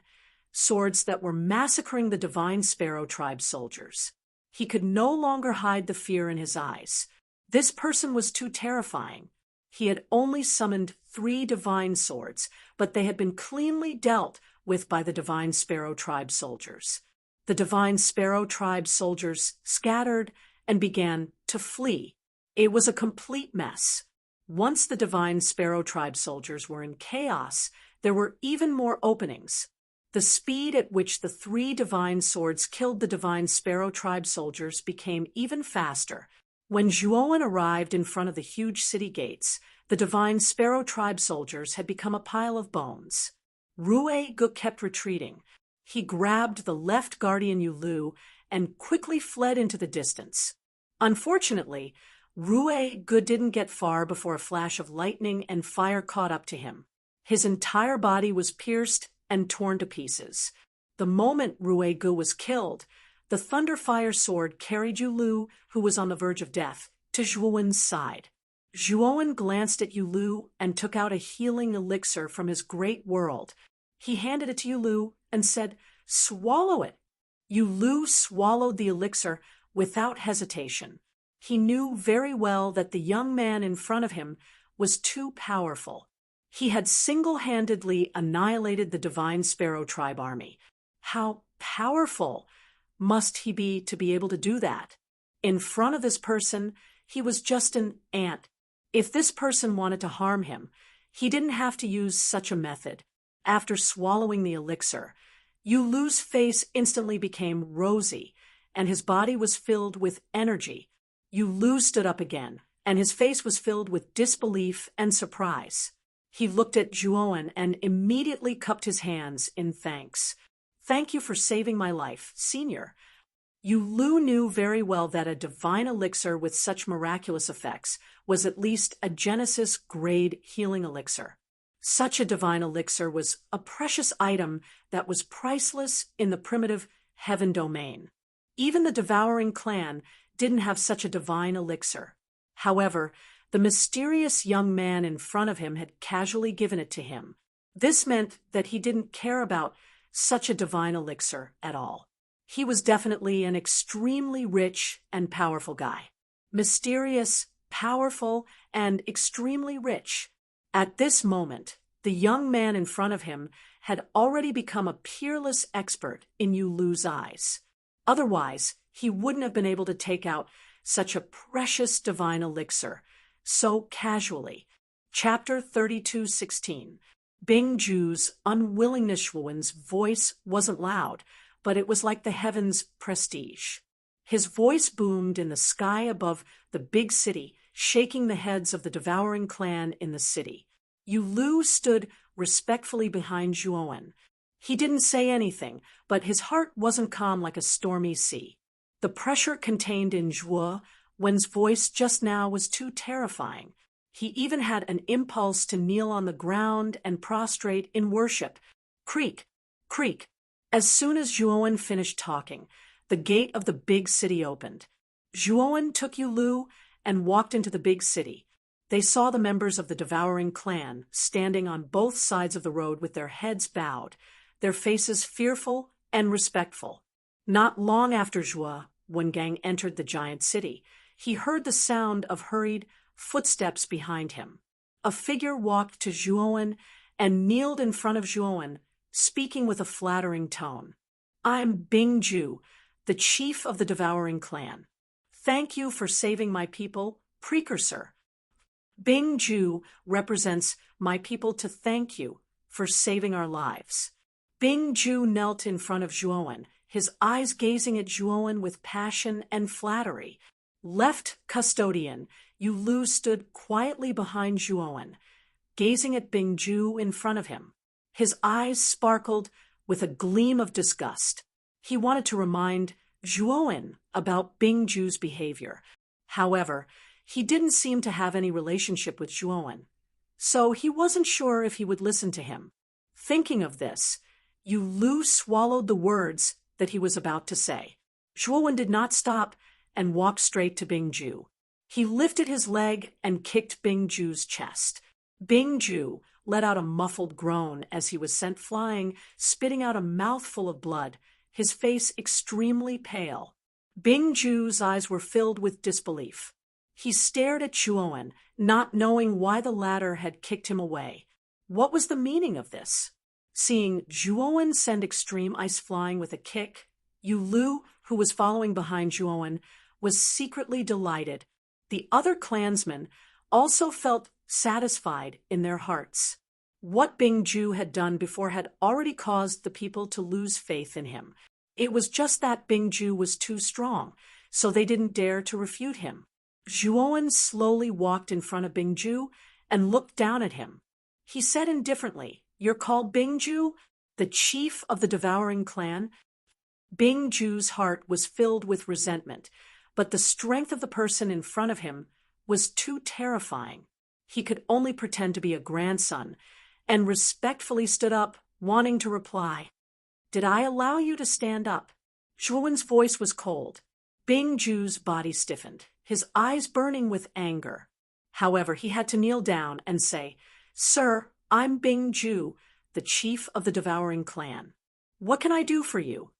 swords that were massacring the Divine Sparrow Tribe soldiers. He could no longer hide the fear in his eyes. This person was too terrifying. He had only summoned 3 divine swords, but they had been cleanly dealt with by the Divine Sparrow Tribe soldiers. The Divine Sparrow Tribe soldiers scattered and began to flee. It was a complete mess. Once the Divine Sparrow Tribe soldiers were in chaos, there were even more openings. The speed at which the 3 divine swords killed the divine Sparrow tribe soldiers became even faster. When Zhuowen arrived in front of the huge city gates, the divine Sparrow tribe soldiers had become a pile of bones. Rue Ge kept retreating. He grabbed the left guardian Yulu and quickly fled into the distance. Unfortunately, Rue Ge didn't get far before a flash of lightning and fire caught up to him. His entire body was pierced and torn to pieces. The moment Rue Ge was killed, the Thunderfire sword carried Yulu, who was on the verge of death, to Zhuowen's side. Zhuowen glanced at Yulu and took out a healing elixir from his great world. He handed it to Yulu and said, "Swallow it." Yulu swallowed the elixir without hesitation. He knew very well that the young man in front of him was too powerful. He had single-handedly annihilated the divine Sparrow tribe army. How powerful must he be to be able to do that? In front of this person, he was just an ant. If this person wanted to harm him, he didn't have to use such a method. After swallowing the elixir, Yulu's face instantly became rosy, and his body was filled with energy. Yulu stood up again, and his face was filled with disbelief and surprise. He looked at Zhuowen and immediately cupped his hands in thanks. "Thank you for saving my life, Senior." Yulu knew very well that a divine elixir with such miraculous effects was at least a Genesis-grade healing elixir. Such a divine elixir was a precious item that was priceless in the primitive heaven domain. Even the devouring clan didn't have such a divine elixir. However, the mysterious young man in front of him had casually given it to him. This meant that he didn't care about such a divine elixir at all. He was definitely an extremely rich and powerful guy. Mysterious, powerful, and extremely rich. At this moment, the young man in front of him had already become a peerless expert in Yulu's eyes. Otherwise, he wouldn't have been able to take out such a precious divine elixir so casually. Chapter 32:16. Bing Ju's unwillingness. Zhuowen's voice wasn't loud, but it was like the heavens' prestige. His voice boomed in the sky above the big city, shaking the heads of the devouring clan in the city. Yulu stood respectfully behind Zhuowen. He didn't say anything, but his heart wasn't calm like a stormy sea. The pressure contained in Zhuowen's voice just now was too terrifying. He even had an impulse to kneel on the ground and prostrate in worship. Creak, creak. As soon as Zhuowen finished talking, the gate of the big city opened. Zhuowen took Yulu and walked into the big city. They saw the members of the devouring clan standing on both sides of the road with their heads bowed, their faces fearful and respectful. Not long after Zhuowen Gang entered the giant city, he heard the sound of hurried footsteps behind him. A figure walked to Zhuowen and kneeled in front of Zhuowen, speaking with a flattering tone. "I'm Bing Ju, the chief of the devouring clan. Thank you for saving my people, precursor." Bing Ju represents my people to thank you for saving our lives. Bing Ju knelt in front of Zhuowen, his eyes gazing at Zhuowen with passion and flattery. Left custodian, Yulu stood quietly behind Zhuowen, gazing at Bing Ju in front of him. His eyes sparkled with a gleam of disgust. He wanted to remind Zhuowen about Bing Ju's behavior. However, he didn't seem to have any relationship with Zhuowen, so he wasn't sure if he would listen to him. Thinking of this, Yulu swallowed the words that he was about to say. Zhuowen did not stop and walked straight to Bing Ju. He lifted his leg and kicked Bing Ju's chest. Bing Ju let out a muffled groan as he was sent flying, spitting out a mouthful of blood, his face extremely pale. Bing Ju's eyes were filled with disbelief. He stared at Zhuowen, not knowing why the latter had kicked him away. What was the meaning of this? Seeing Zhuowen send extreme ice flying with a kick, Yulu, who was following behind Zhuowen, was secretly delighted. The other clansmen also felt satisfied in their hearts. What Bing Ju had done before had already caused the people to lose faith in him. It was just that Bing Ju was too strong, so they didn't dare to refute him. Zhuowen slowly walked in front of Bing Ju and looked down at him. He said indifferently, "You're called Bing Ju, the chief of the devouring clan?" Bing Ju's heart was filled with resentment, but the strength of the person in front of him was too terrifying. He could only pretend to be a grandson, and respectfully stood up, wanting to reply. "Did I allow you to stand up?" Zhuowen's voice was cold. Bing Ju's body stiffened, his eyes burning with anger. However, he had to kneel down and say, "Sir, I'm Bing Ju, the chief of the devouring clan. What can I do for you?"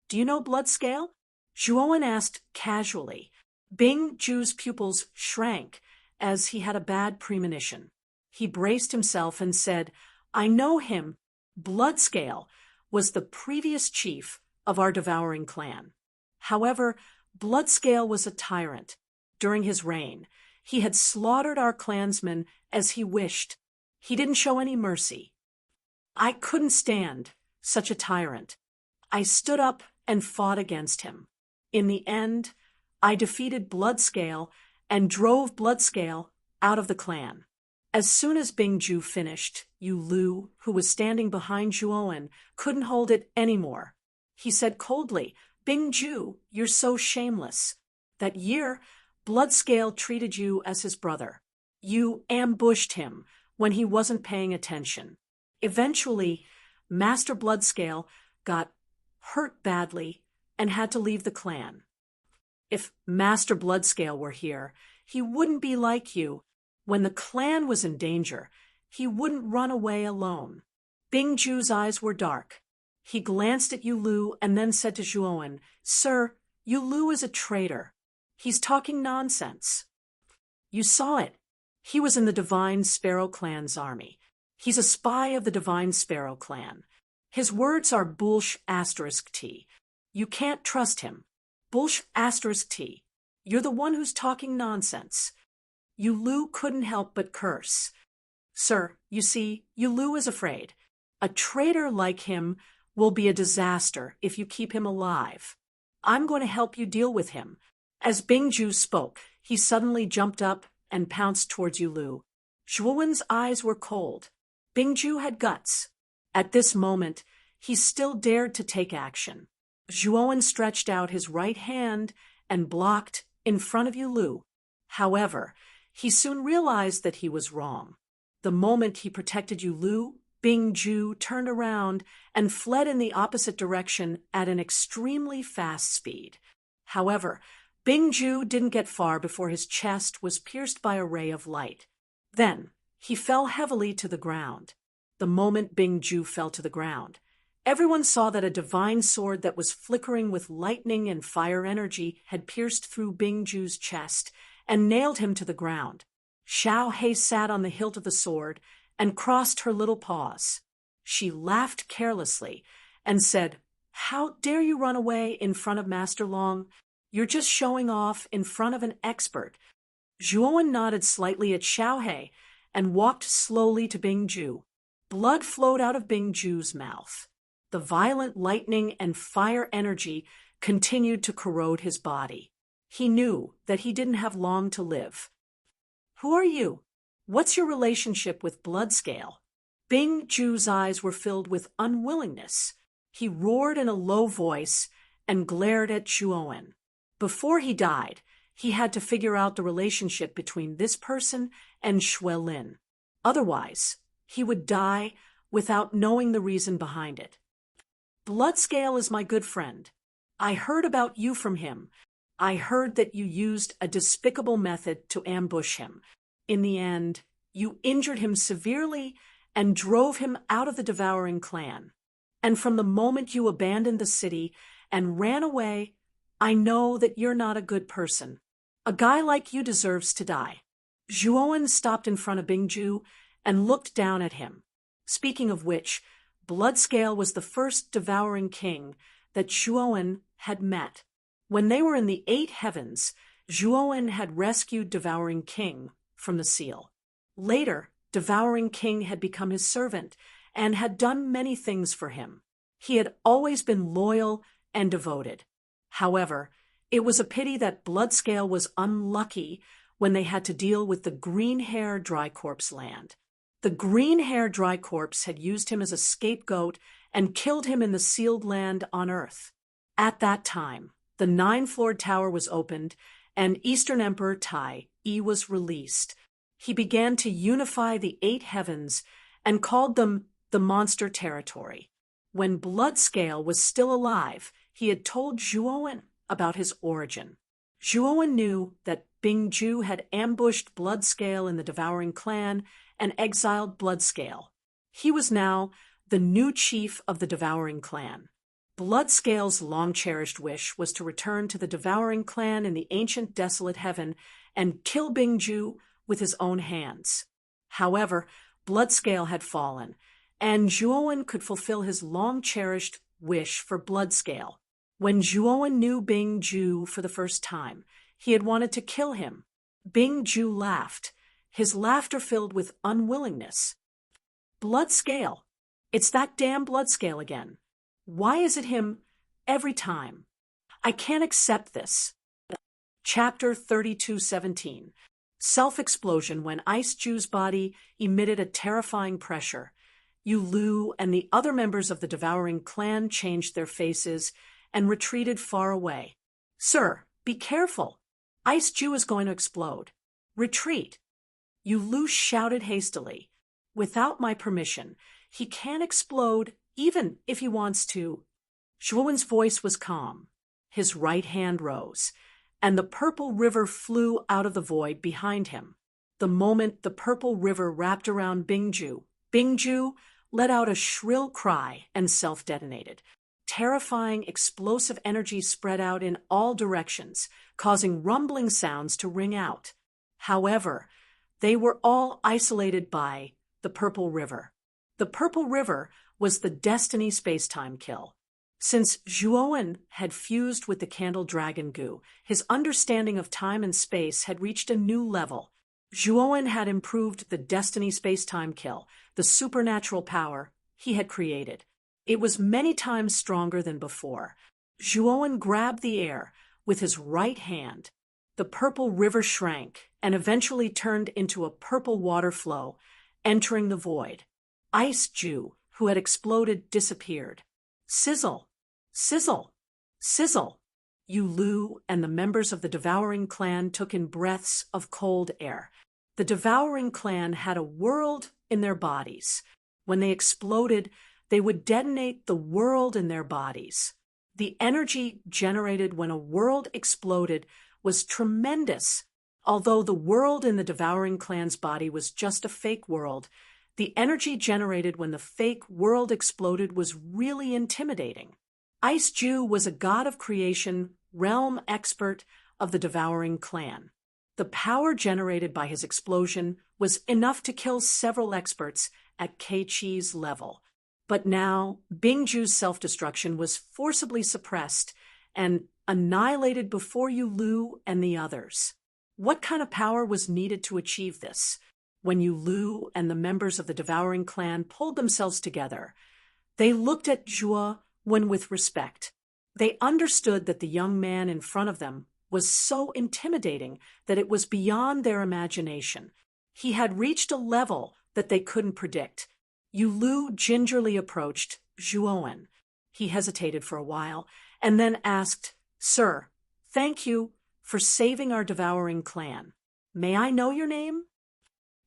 "Do you know Bloodscale?" Zhuowen asked casually. Bing Ju's pupils shrank, as he had a bad premonition. He braced himself and said, "I know him. Bloodscale was the previous chief of our devouring clan. However, Bloodscale was a tyrant. During his reign, he had slaughtered our clansmen as he wished. He didn't show any mercy. I couldn't stand such a tyrant. I stood up and fought against him. In the end, I defeated Bloodscale and drove Bloodscale out of the clan." As soon as Bing Ju finished, Yu Lu, who was standing behind Zhuowen, couldn't hold it anymore. He said coldly, "Bing Ju, you're so shameless. That year, Bloodscale treated you as his brother. You ambushed him when he wasn't paying attention. Eventually, Master Bloodscale got hurt badly and had to leave the clan. If Master Bloodscale were here, he wouldn't be like you. When the clan was in danger, he wouldn't run away alone." Bing Ju's eyes were dark. He glanced at Yu Lu and then said to Zhuowen, "Sir, Yu Lu is a traitor. He's talking nonsense. You saw it. He was in the Divine Sparrow Clan's army. He's a spy of the Divine Sparrow Clan. His words are bullsh*t. You can't trust him. Bullsh*t. You're the one who's talking nonsense." Yu Lu couldn't help but curse. "Sir, you see, Yu Lu is afraid. A traitor like him will be a disaster if you keep him alive. I'm going to help you deal with him." As Bing Ju spoke, he suddenly jumped up and pounced towards Yu Lu. Zhuowen's eyes were cold. Bing Ju had guts. At this moment, he still dared to take action. Zhuowen stretched out his right hand and blocked in front of Yu Lu. However, he soon realized that he was wrong. The moment he protected Yu Lu, Bing Ju turned around and fled in the opposite direction at an extremely fast speed. However, Bing Ju didn't get far before his chest was pierced by a ray of light. Then, he fell heavily to the ground. The moment Bing Ju fell to the ground, everyone saw that a divine sword that was flickering with lightning and fire energy had pierced through Bing Ju's chest and nailed him to the ground. Xiao Hei sat on the hilt of the sword and crossed her little paws. She laughed carelessly and said, "How dare you run away in front of Master Long? You're just showing off in front of an expert." Zhuowen nodded slightly at Xiao Hei and walked slowly to Bing Ju. Blood flowed out of Bing Ju's mouth. The violent lightning and fire energy continued to corrode his body. He knew that he didn't have long to live. "Who are you? What's your relationship with Bloodscale?" Bing Ju's eyes were filled with unwillingness. He roared in a low voice and glared at Zhuowen. Before he died, he had to figure out the relationship between this person and Shuelin. Otherwise, he would die without knowing the reason behind it. "Bloodscale is my good friend. I heard about you from him. I heard that you used a despicable method to ambush him. In the end, you injured him severely and drove him out of the devouring clan. And from the moment you abandoned the city and ran away, I know that you're not a good person. A guy like you deserves to die." Zhuowen stopped in front of Bing Ju and looked down at him. Speaking of which, Bloodscale was the first devouring king that Zhuowen had met. When they were in the 8 heavens, Zhuowen had rescued Devouring King from the seal. Later, Devouring King had become his servant and had done many things for him. He had always been loyal and devoted. However, it was a pity that Bloodscale was unlucky when they had to deal with the Green-Hair Dry Corpse land. The Green-Hair Dry Corpse had used him as a scapegoat and killed him in the sealed land on Earth. At that time, the 9-floored tower was opened, and Eastern Emperor Tai was released. He began to unify the 8 heavens and called them the Monster Territory. When Bloodscale was still alive, he had told Zhuowen about his origin. Zhuowen knew that Bingju had ambushed Bloodscale in the Devouring Clan and exiled Bloodscale. He was now the new chief of the Devouring Clan. Bloodscale's long-cherished wish was to return to the Devouring Clan in the ancient desolate heaven and kill Bingju with his own hands. However, Bloodscale had fallen, and Zhuowen could fulfill his long-cherished wish for Bloodscale. When Zhuowen knew Bingju for the first time, he had wanted to kill him. Bingju laughed, his laughter filled with unwillingness. Bloodscale. It's that damn Bloodscale again. Why is it him every time? I can't accept this. Chapter 32:17. Self-explosion. When Ice Jew's body emitted a terrifying pressure, Yu Lu and the other members of the Devouring Clan changed their faces and retreated far away. Sir, be careful. Ice Jew is going to explode. Retreat. Yu Lu shouted hastily. Without my permission, he can't explode even if he wants to. Zhuowen's voice was calm. His right hand rose, and the purple river flew out of the void behind him. The moment the purple river wrapped around Bingju, Bingju let out a shrill cry and self-detonated. Terrifying, explosive energy spread out in all directions, causing rumbling sounds to ring out. However, they were all isolated by the Purple River. The Purple River was the Destiny Spacetime Kill. Since Zhuowen had fused with the Candle Dragon goo, his understanding of time and space had reached a new level. Zhuowen had improved the Destiny Spacetime Kill, the supernatural power he had created. It was many times stronger than before. Zhuowen grabbed the air with his right hand. The purple river shrank and eventually turned into a purple water flow, entering the void. Ice Jew, who had exploded, disappeared. Sizzle! Sizzle! Sizzle! Yu Lu and the members of the Devouring Clan took in breaths of cold air. The Devouring Clan had a world in their bodies. When they exploded, they would detonate the world in their bodies. The energy generated when a world exploded was tremendous. Although the world in the Devouring Clan's body was just a fake world, the energy generated when the fake world exploded was really intimidating. Ice Jew was a god of creation, realm expert of the Devouring Clan. The power generated by his explosion was enough to kill several experts at Keiichi's level. But now, Bingju's self-destruction was forcibly suppressed and annihilated before Yu Lu and the others. What kind of power was needed to achieve this? When Yu Lu and the members of the Devouring Clan pulled themselves together, they looked at Zhuowen with respect. They understood that the young man in front of them was so intimidating that it was beyond their imagination. He had reached a level that they couldn't predict. Yu Lu gingerly approached Zhuowen. He hesitated for a while and then asked, "Sir, thank you for saving our Devouring Clan. May I know your name?"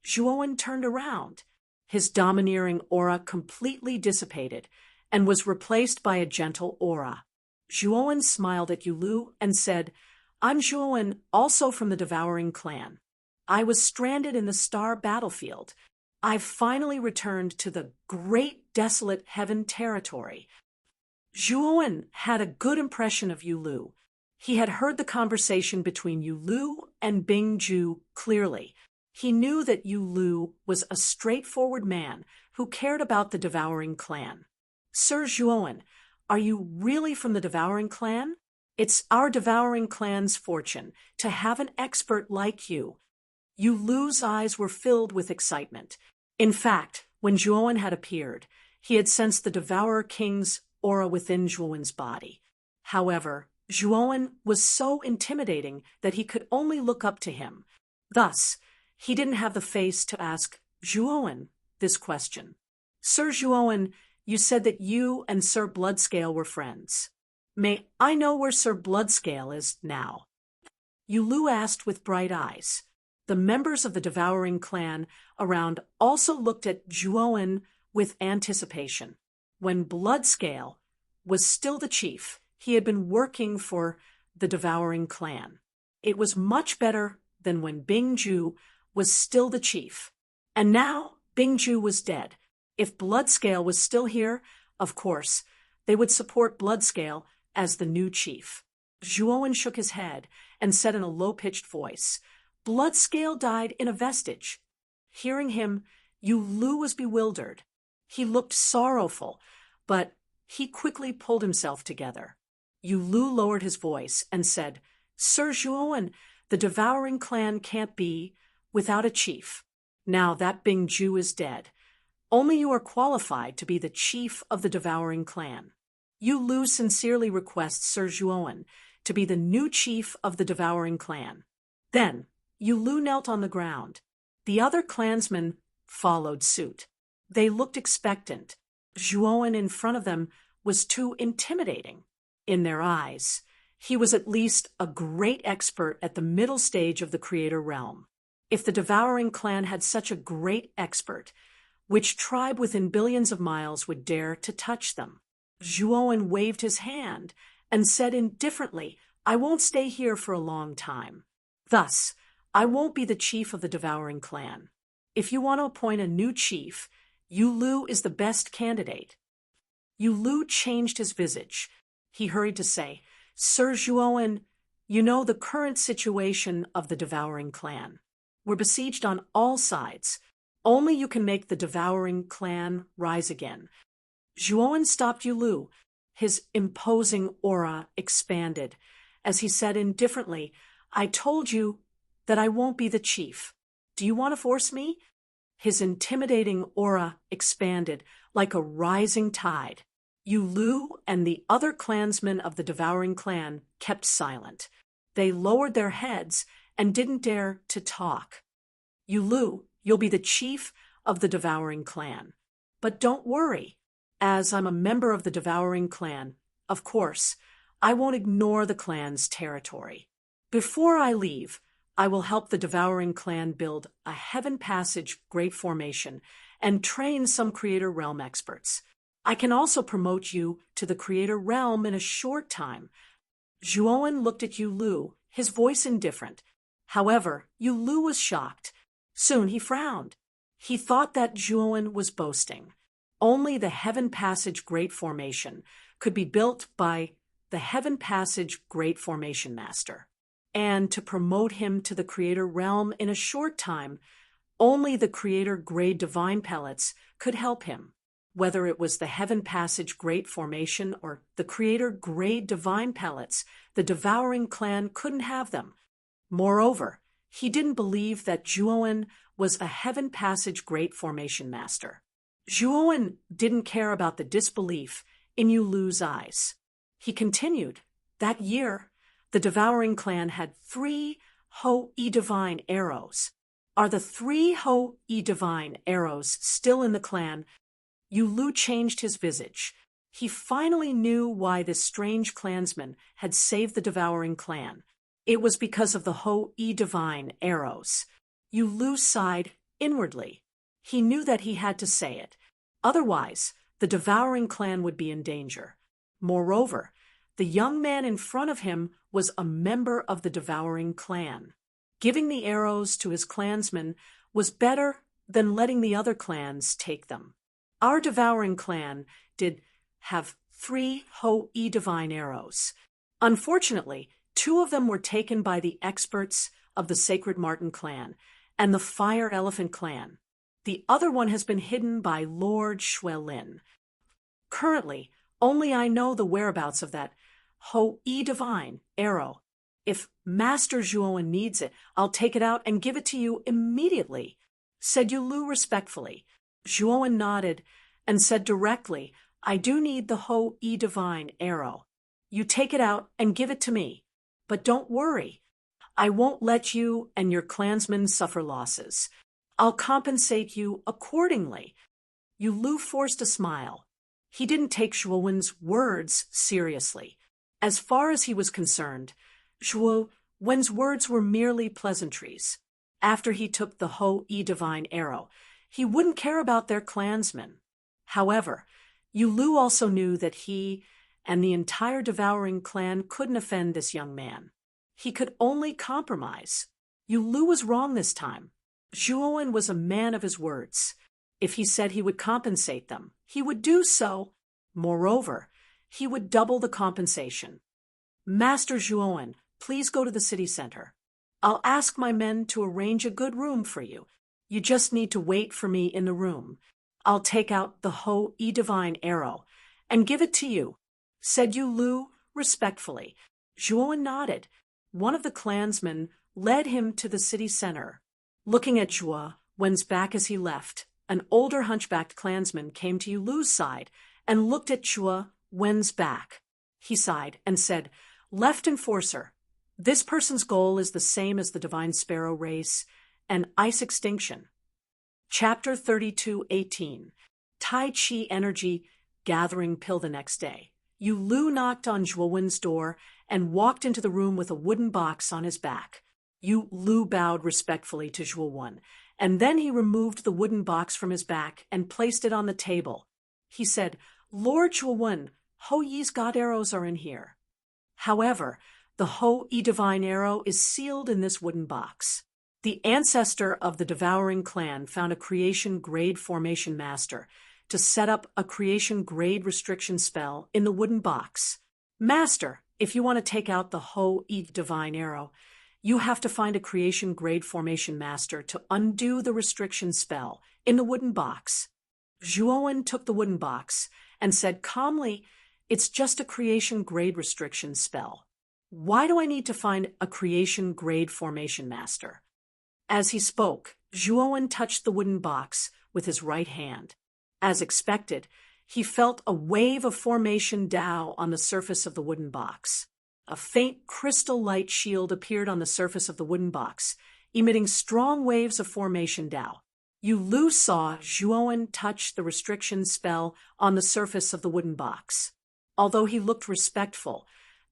Zhuowen turned around. His domineering aura completely dissipated and was replaced by a gentle aura. Zhuowen smiled at Yu Lu and said, "I'm Zhuowen, also from the Devouring Clan. I was stranded in the Star Battlefield. I've finally returned to the great desolate heaven territory." Zhuowen had a good impression of Yu Lu. He had heard the conversation between Yu Lu and Bingju clearly. He knew that Yu Lu was a straightforward man who cared about the Devouring Clan. "Sir Zhuowen, are you really from the Devouring Clan? It's our Devouring Clan's fortune to have an expert like you." Yu Lu's eyes were filled with excitement. In fact, when Zhuowen had appeared, he had sensed the Devourer King's aura within Zhuowen's body. However, Zhuowen was so intimidating that he could only look up to him. Thus, he didn't have the face to ask Zhuowen this question. Sir Zhuowen, you said that you and Sir Bloodscale were friends. May I know where Sir Bloodscale is now? Yulu asked with bright eyes. The members of the devouring clan around also looked at Zhuowen with anticipation. When Bloodscale was still the chief, he had been working for the devouring clan. It was much better than when Bingju was still the chief. And now Bingju was dead. If Bloodscale was still here, of course, they would support Bloodscale as the new chief. Zhuowen shook his head and said in a low-pitched voice, Bloodscale died in a vestige. Hearing him, Yulu was bewildered. He looked sorrowful, but he quickly pulled himself together. Yulu lowered his voice and said, Sir Zhuowen, the devouring clan can't be without a chief. Now that Bingju is dead, only you are qualified to be the chief of the devouring clan. Yulu sincerely requests Sir Zhuowen to be the new chief of the devouring clan. Then, Yulu knelt on the ground. The other clansmen followed suit. They looked expectant. Zhuowen in front of them was too intimidating. In their eyes, he was at least a great expert at the middle stage of the creator realm. If the devouring clan had such a great expert, which tribe within billions of miles would dare to touch them? Zhuowen waved his hand and said indifferently, I won't stay here for a long time. Thus, I won't be the chief of the devouring clan. If you want to appoint a new chief, Yulu is the best candidate. Yulu changed his visage. He hurried to say, Sir Zhuowen, you know the current situation of the devouring clan. We're besieged on all sides. Only you can make the devouring clan rise again. Zhuowen stopped Yulu. His imposing aura expanded. As he said indifferently, I told you that I won't be the chief. Do you want to force me? His intimidating aura expanded like a rising tide. Yulu and the other clansmen of the devouring clan kept silent. They lowered their heads and didn't dare to talk. Yulu, you'll be the chief of the devouring clan. But don't worry. As I'm a member of the devouring clan, of course, I won't ignore the clan's territory. Before I leave, I will help the devouring clan build a heaven passage great formation and train some creator realm experts. I can also promote you to the creator realm in a short time. Zhuowen looked at Yulu, his voice indifferent. However, Yulu was shocked. Soon he frowned. He thought that Zhuowen was boasting. Only the Heaven Passage Great Formation could be built by the Heaven Passage Great Formation Master. And to promote him to the Creator Realm in a short time, only the Creator Grade Divine Pellets could help him. Whether it was the Heaven Passage Great Formation or the Creator Grade Divine Pellets, the devouring clan couldn't have them. Moreover, he didn't believe that Zhuowen was a Heaven Passage Great Formation Master. Zhuowen didn't care about the disbelief in Yulu's eyes. He continued, that year, the devouring clan had 3 Ho-E Divine arrows. Are the 3 Ho-E Divine arrows still in the clan? Yulu changed his visage. He finally knew why this strange clansman had saved the devouring clan. It was because of the Ho-E Divine arrows. Yulu sighed inwardly. He knew that he had to say it. Otherwise, the devouring clan would be in danger. Moreover, the young man in front of him was a member of the devouring clan. Giving the arrows to his clansmen was better than letting the other clans take them. Our devouring clan did have 3 Ho-E Divine arrows. Unfortunately, 2 of them were taken by the experts of the Sacred Marten clan and the Fire Elephant clan. The other one has been hidden by Lord Xuelin. Currently, only I know the whereabouts of that Ho-E Divine arrow. If Master Zhuowen needs it, I'll take it out and give it to you immediately. said Yulu respectfully. Zhuowen nodded and said directly, I do need the Ho-E divine arrow. You take it out and give it to me. But don't worry. I won't let you and your clansmen suffer losses. I'll compensate you accordingly. Yulu forced a smile. He didn't take Zhuowen's words seriously. As far as he was concerned, Zhuowen's words were merely pleasantries. After he took the Ho-E divine arrow, he wouldn't care about their clansmen. However, Yulu also knew that he and the entire devouring clan couldn't offend this young man. He could only compromise. Yulu was wrong this time. Zhuowen was a man of his words. If he said he would compensate them, he would do so. Moreover, he would double the compensation. Master Zhuowen, please go to the city center. I'll ask my men to arrange a good room for you. You just need to wait for me in the room. I'll take out the Ho-E divine arrow and give it to you, said Yulu respectfully. Zhuowen nodded. One of the clansmen led him to the city center. Looking at Zhuowen's back as he left, an older hunchbacked clansman came to Yulu's side and looked at Zhuowen's back. He sighed and said, Left Enforcer, this person's goal is the same as the Divine Sparrow race and ice extinction. Chapter 32:18. Tai Chi Energy Gathering Pill. The next day, Yulu knocked on Zhuowen's door and walked into the room with a wooden box on his back. Yulu bowed respectfully to Zhuowen, and then he removed the wooden box from his back and placed it on the table. He said, Lord Zhuowen, Ho-Yi's god arrows are in here. However, the Ho-E divine arrow is sealed in this wooden box. The ancestor of the devouring clan found a creation-grade formation master to set up a creation-grade restriction spell in the wooden box. Master, if you want to take out the Ho-E divine arrow, you have to find a creation-grade formation master to undo the restriction spell in the wooden box. Zhuowen took the wooden box and said calmly, It's just a creation-grade restriction spell. Why do I need to find a creation-grade formation master? As he spoke, Zhuowen touched the wooden box with his right hand. As expected, he felt a wave of formation Dao on the surface of the wooden box. A faint crystal light shield appeared on the surface of the wooden box, emitting strong waves of formation Dao. Yulu saw Zhuowen touch the restriction spell on the surface of the wooden box. Although he looked respectful,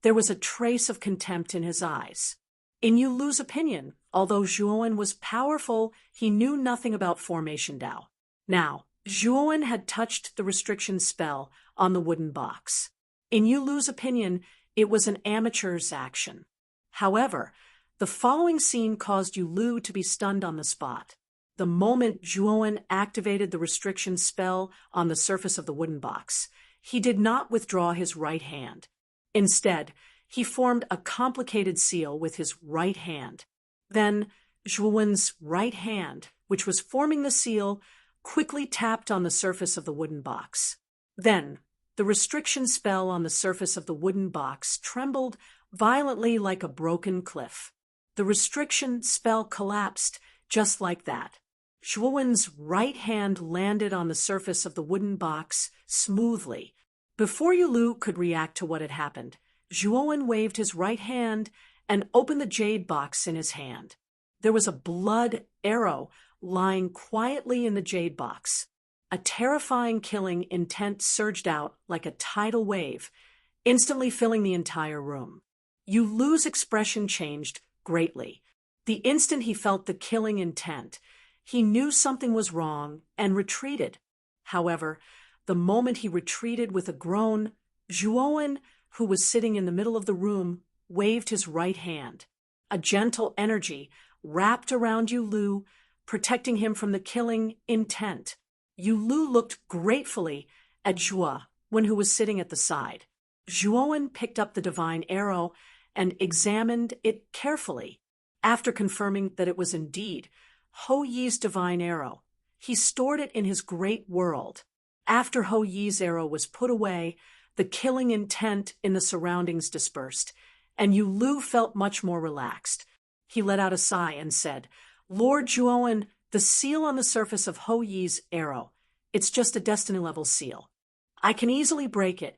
there was a trace of contempt in his eyes. In Yulu's opinion, although Zhuowen was powerful, he knew nothing about formation Dao. Now, Zhuowen had touched the restriction spell on the wooden box. In Yulu's opinion, it was an amateur's action. However, the following scene caused Yulu to be stunned on the spot. The moment Zhuowen activated the restriction spell on the surface of the wooden box, he did not withdraw his right hand. Instead, he formed a complicated seal with his right hand. Then, Zhuowen's right hand, which was forming the seal, quickly tapped on the surface of the wooden box. Then, the restriction spell on the surface of the wooden box trembled violently like a broken cliff. The restriction spell collapsed just like that. Zhuowen's right hand landed on the surface of the wooden box smoothly. Before Yulu could react to what had happened, Zhuowen waved his right hand and opened the jade box in his hand. There was a blood arrow lying quietly in the jade box. A terrifying killing intent surged out like a tidal wave, instantly filling the entire room. Yulu's expression changed greatly. The instant he felt the killing intent, he knew something was wrong and retreated. However, the moment he retreated with a groan, Zhuowen, who was sitting in the middle of the room, waved his right hand. A gentle energy wrapped around Yulu, protecting him from the killing intent. Yulu looked gratefully at Zhuowen, who was sitting at the side. Zhuowen picked up the divine arrow and examined it carefully. After confirming that it was indeed Ho-Yi's divine arrow, he stored it in his great world. After Ho-Yi's arrow was put away, the killing intent in the surroundings dispersed, and Yulu felt much more relaxed. He let out a sigh and said, Lord Zhuowen, The seal on the surface of Ho Yi's arrow. It's just a destiny-level seal. I can easily break it.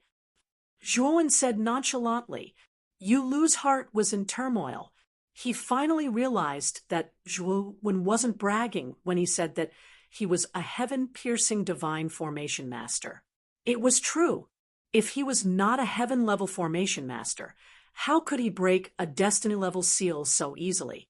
Zhuowen said nonchalantly. Yu Lu's heart was in turmoil. He finally realized that Zhuowen wasn't bragging when he said that he was a heaven-piercing divine formation master. It was true. If he was not a heaven-level formation master, how could he break a destiny-level seal so easily?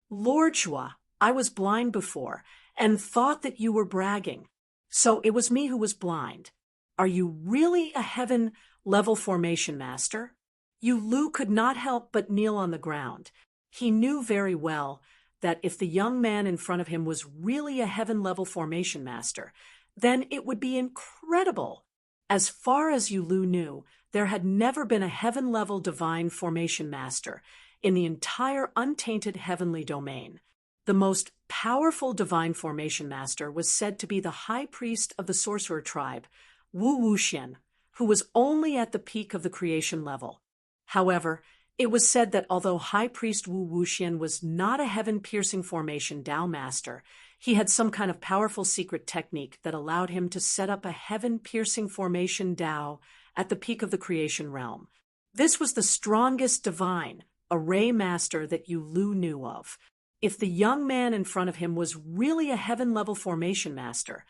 Lord Zhua, I was blind before and thought that you were bragging. So it was me who was blind. Are you really a heaven-level formation master? Yu Lu could not help but kneel on the ground. He knew very well that if the young man in front of him was really a heaven-level formation master, then it would be incredible. As far as Yu Lu knew, there had never been a heaven-level divine formation master in the entire untainted heavenly domain. The most powerful divine formation master was said to be the high priest of the sorcerer tribe, Wu Wuxian, who was only at the peak of the creation level. However, it was said that although High Priest Wu Wuxian was not a heaven-piercing formation Dao master, he had some kind of powerful secret technique that allowed him to set up a heaven-piercing formation Dao at the peak of the creation realm. This was the strongest divine array master that Yu Lu knew of. If the young man in front of him was really a heaven-level formation master,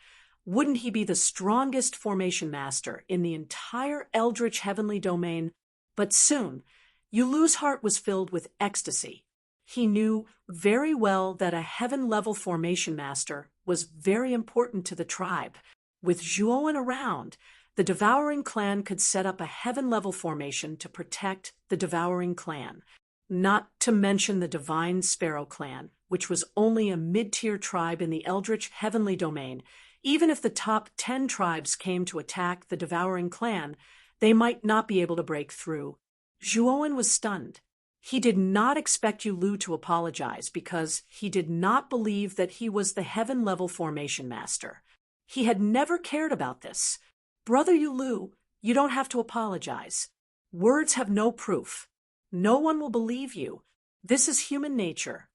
wouldn't he be the strongest formation master in the entire eldritch heavenly domain? But soon, Yu Lu's heart was filled with ecstasy. He knew very well that a heaven-level formation master was very important to the tribe. With Zhuowen around, the Devouring Clan could set up a heaven-level formation to protect the Devouring Clan, not to mention the Divine Sparrow Clan, which was only a mid-tier tribe in the eldritch heavenly domain. Even if the top 10 tribes came to attack the Devouring Clan, they might not be able to break through. Zhuowen was stunned. He did not expect Yu Lu to apologize because he did not believe that he was the heaven-level formation master. He had never cared about this. Brother Yu Lu, you don't have to apologize. Words have no proof. No one will believe you. This is human nature.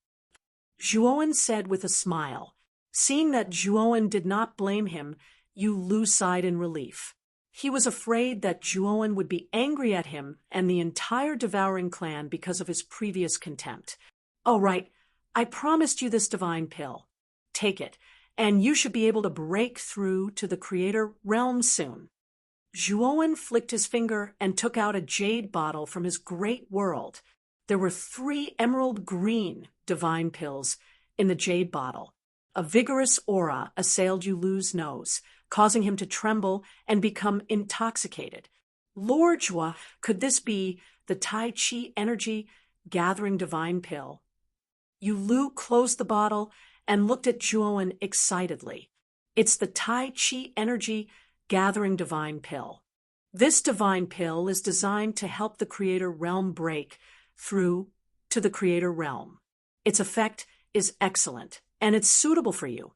Zhuowen said with a smile. Seeing that Zhuowen did not blame him, Yu Lu sighed in relief. He was afraid that Zhuowen would be angry at him and the entire Devouring Clan because of his previous contempt. "Oh, right. I promised you this divine pill. Take it, and you should be able to break through to the Creator realm soon." Zhuowen flicked his finger and took out a jade bottle from his great world. There were 3 emerald green divine pills in the jade bottle. A vigorous aura assailed Yu Lu's nose, causing him to tremble and become intoxicated. Lord Zhua, could this be the Tai Chi energy gathering divine pill? Yu Lu closed the bottle and looked at Zhuowen excitedly. It's the Tai Chi energy gathering divine pill. This divine pill is designed to help the Creator realm break through to the Creator realm. Its effect is excellent, and it's suitable for you.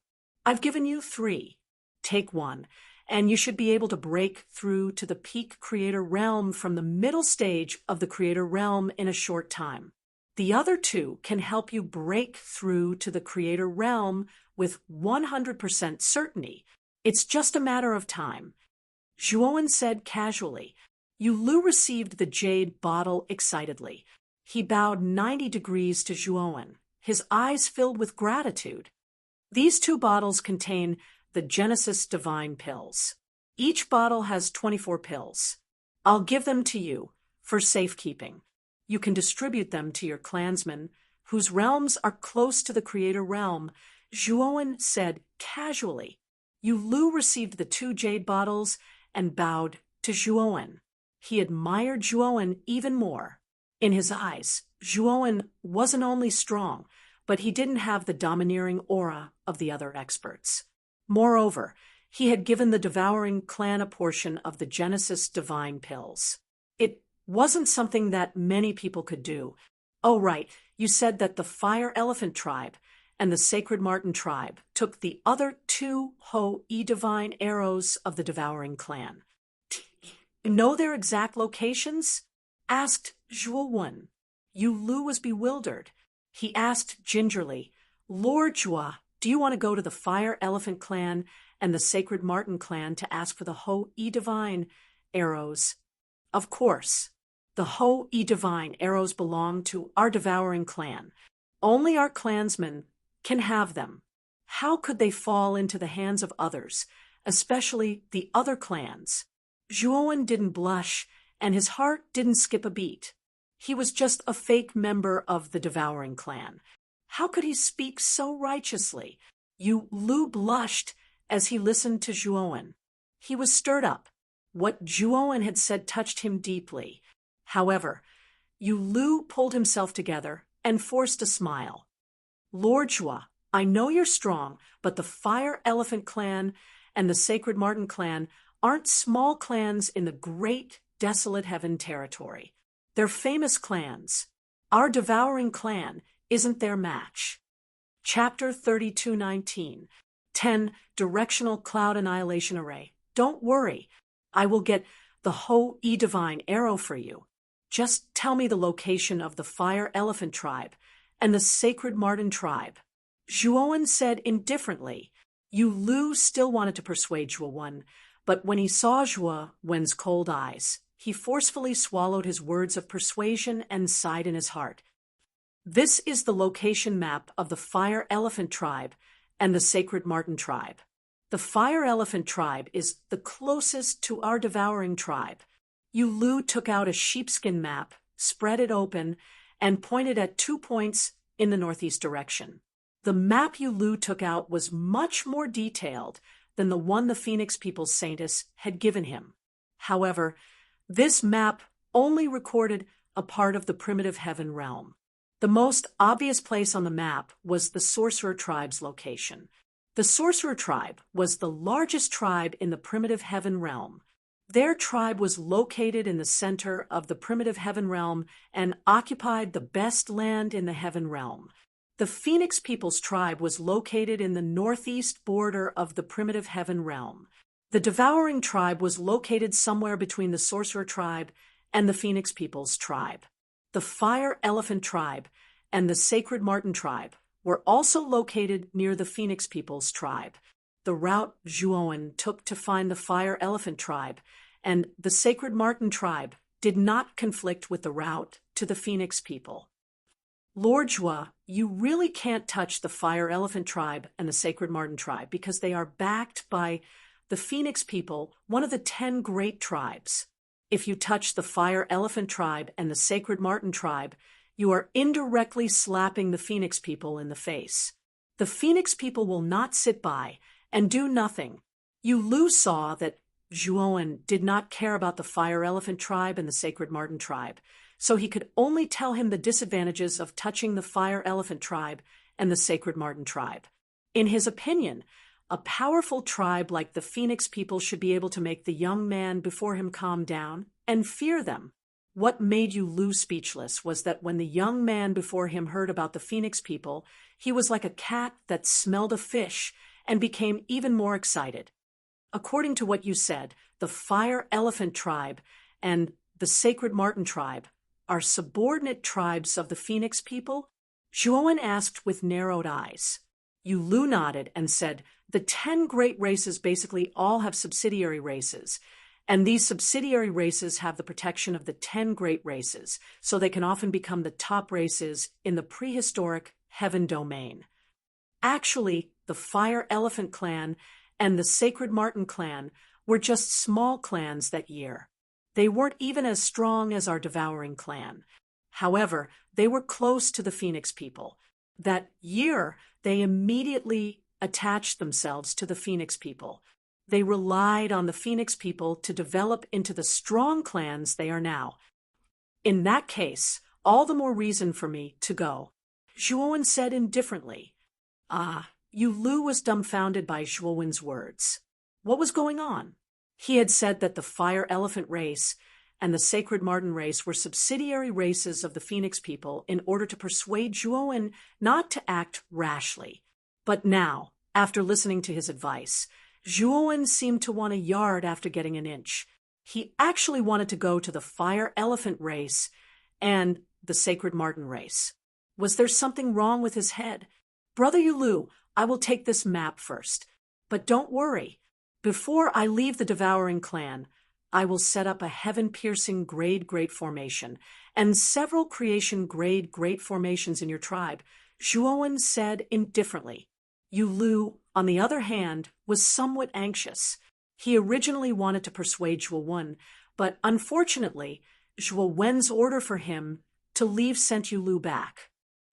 I've given you 3. Take 1, and you should be able to break through to the peak Creator realm from the middle stage of the Creator realm in a short time. The other 2 can help you break through to the Creator realm with 100% certainty. It's just a matter of time. Zhuowen said casually. Yu Lu received the jade bottle excitedly. He bowed 90 degrees to Zhuowen, his eyes filled with gratitude. These 2 bottles contain the Genesis Divine Pills. Each bottle has 24 pills. I'll give them to you for safekeeping. You can distribute them to your clansmen, whose realms are close to the Creator realm, Zhuowen said casually. Yu Lu received the 2 jade bottles and bowed to Zhuowen. He admired Zhuowen even more. In his eyes, Zhuowen wasn't only strong, but he didn't have the domineering aura of the other experts. Moreover, he had given the Devouring Clan a portion of the Genesis Divine Pills. It wasn't something that many people could do. Oh, right, you said that the Fire Elephant tribe and the Sacred Marten tribe took the other 2 Ho-E divine arrows of the Devouring Clan. You know their exact locations? Asked Zhuowen. Yu Lu was bewildered. He asked gingerly, Lord Zhua, Do you want to go to the Fire Elephant clan and the Sacred Marten clan to ask for the Ho-E-Divine arrows? Of course. The Ho-E-Divine arrows belong to our devouring clan. Only our clansmen can have them. How could they fall into the hands of others, especially the other clans? Zhuowen didn't blush, and his heart didn't skip a beat. He was just a fake member of the devouring clan. How could he speak so righteously? Yu Lu blushed as he listened to Zhuowen. He was stirred up. What Zhuowen had said touched him deeply. However, Yu Lu pulled himself together and forced a smile. Lord Zhua, I know you're strong, but the Fire Elephant clan and the Sacred Marten clan aren't small clans in the great, desolate heaven territory. They're famous clans. Our devouring clan isn't their match. Chapter 32:19. 10 Directional Cloud Annihilation Array. Don't worry. I will get the Ho-E-Divine arrow for you. Just tell me the location of the Fire Elephant tribe and the Sacred Marten tribe. Zhuowen said indifferently. Yu Lu still wanted to persuade Zhuowen, but when he saw Zhuowen's cold eyes, he forcefully swallowed his words of persuasion and sighed in his heart. This is the location map of the Fire Elephant tribe and the Sacred Marten tribe. The Fire Elephant tribe is the closest to our devouring tribe. Yu Lu took out a sheepskin map, spread it open, and pointed at 2 points in the northeast direction. The map Yu Lu took out was much more detailed than the one the Phoenix People's Saintess had given him. However, this map only recorded a part of the primitive heaven realm. The most obvious place on the map was the Sorcerer tribe's location. The Sorcerer tribe was the largest tribe in the primitive heaven realm. Their tribe was located in the center of the primitive heaven realm and occupied the best land in the heaven realm. The Phoenix People's tribe was located in the northeast border of the primitive heaven realm. The Devouring tribe was located somewhere between the Sorcerer tribe and the Phoenix People's tribe. The Fire Elephant tribe and the Sacred Marten tribe were also located near the Phoenix People's tribe. The route Zhuowen took to find the Fire Elephant tribe and the Sacred Marten tribe did not conflict with the route to the Phoenix people. Lord Zhua, you really can't touch the Fire Elephant tribe and the Sacred Marten tribe because they are backed by the Phoenix people, one of the 10 great tribes. If you touch the Fire Elephant tribe and the Sacred Marten tribe, you are indirectly slapping the Phoenix people in the face. The Phoenix people will not sit by and do nothing. Yu Lu saw that Zhuowen did not care about the Fire Elephant tribe and the Sacred Marten tribe, so he could only tell him the disadvantages of touching the Fire Elephant tribe and the Sacred Marten tribe. In his opinion, a powerful tribe like the Phoenix people should be able to make the young man before him calm down and fear them. What made Yu Lu speechless was that when the young man before him heard about the Phoenix people, he was like a cat that smelled a fish and became even more excited. According to what you said, the Fire Elephant tribe and the Sacred Marten tribe are subordinate tribes of the Phoenix people? Zhuowen asked with narrowed eyes. Yu Lu nodded and said, the 10 great races basically all have subsidiary races, and these subsidiary races have the protection of the 10 great races, so they can often become the top races in the prehistoric heaven domain. Actually, the Fire Elephant clan and the Sacred Marten clan were just small clans that year. They weren't even as strong as our Devouring clan. However, they were close to the Phoenix people. That year, they immediately attached themselves to the Phoenix people. They relied on the Phoenix people to develop into the strong clans they are now. In that case, all the more reason for me to go. Zhuowen said indifferently. Yu Lu was dumbfounded by Zhuowen's words. What was going on? He had said that the Fire Elephant race and the Sacred Marten race were subsidiary races of the Phoenix people in order to persuade Zhuowen not to act rashly. But now, after listening to his advice, Zhuowen seemed to want a yard after getting an inch. He actually wanted to go to the Fire Elephant race and the Sacred Marten race. Was there something wrong with his head? Brother Yu Lu, I will take this map first. But don't worry. Before I leave the devouring clan, I will set up a heaven-piercing grade great formation and several creation grade great formations in your tribe, Zhuowen said indifferently. Yu Lu, on the other hand, was somewhat anxious. He originally wanted to persuade Zhuowen, but unfortunately, Zhuowen's order for him to leave sent Yu Lu back.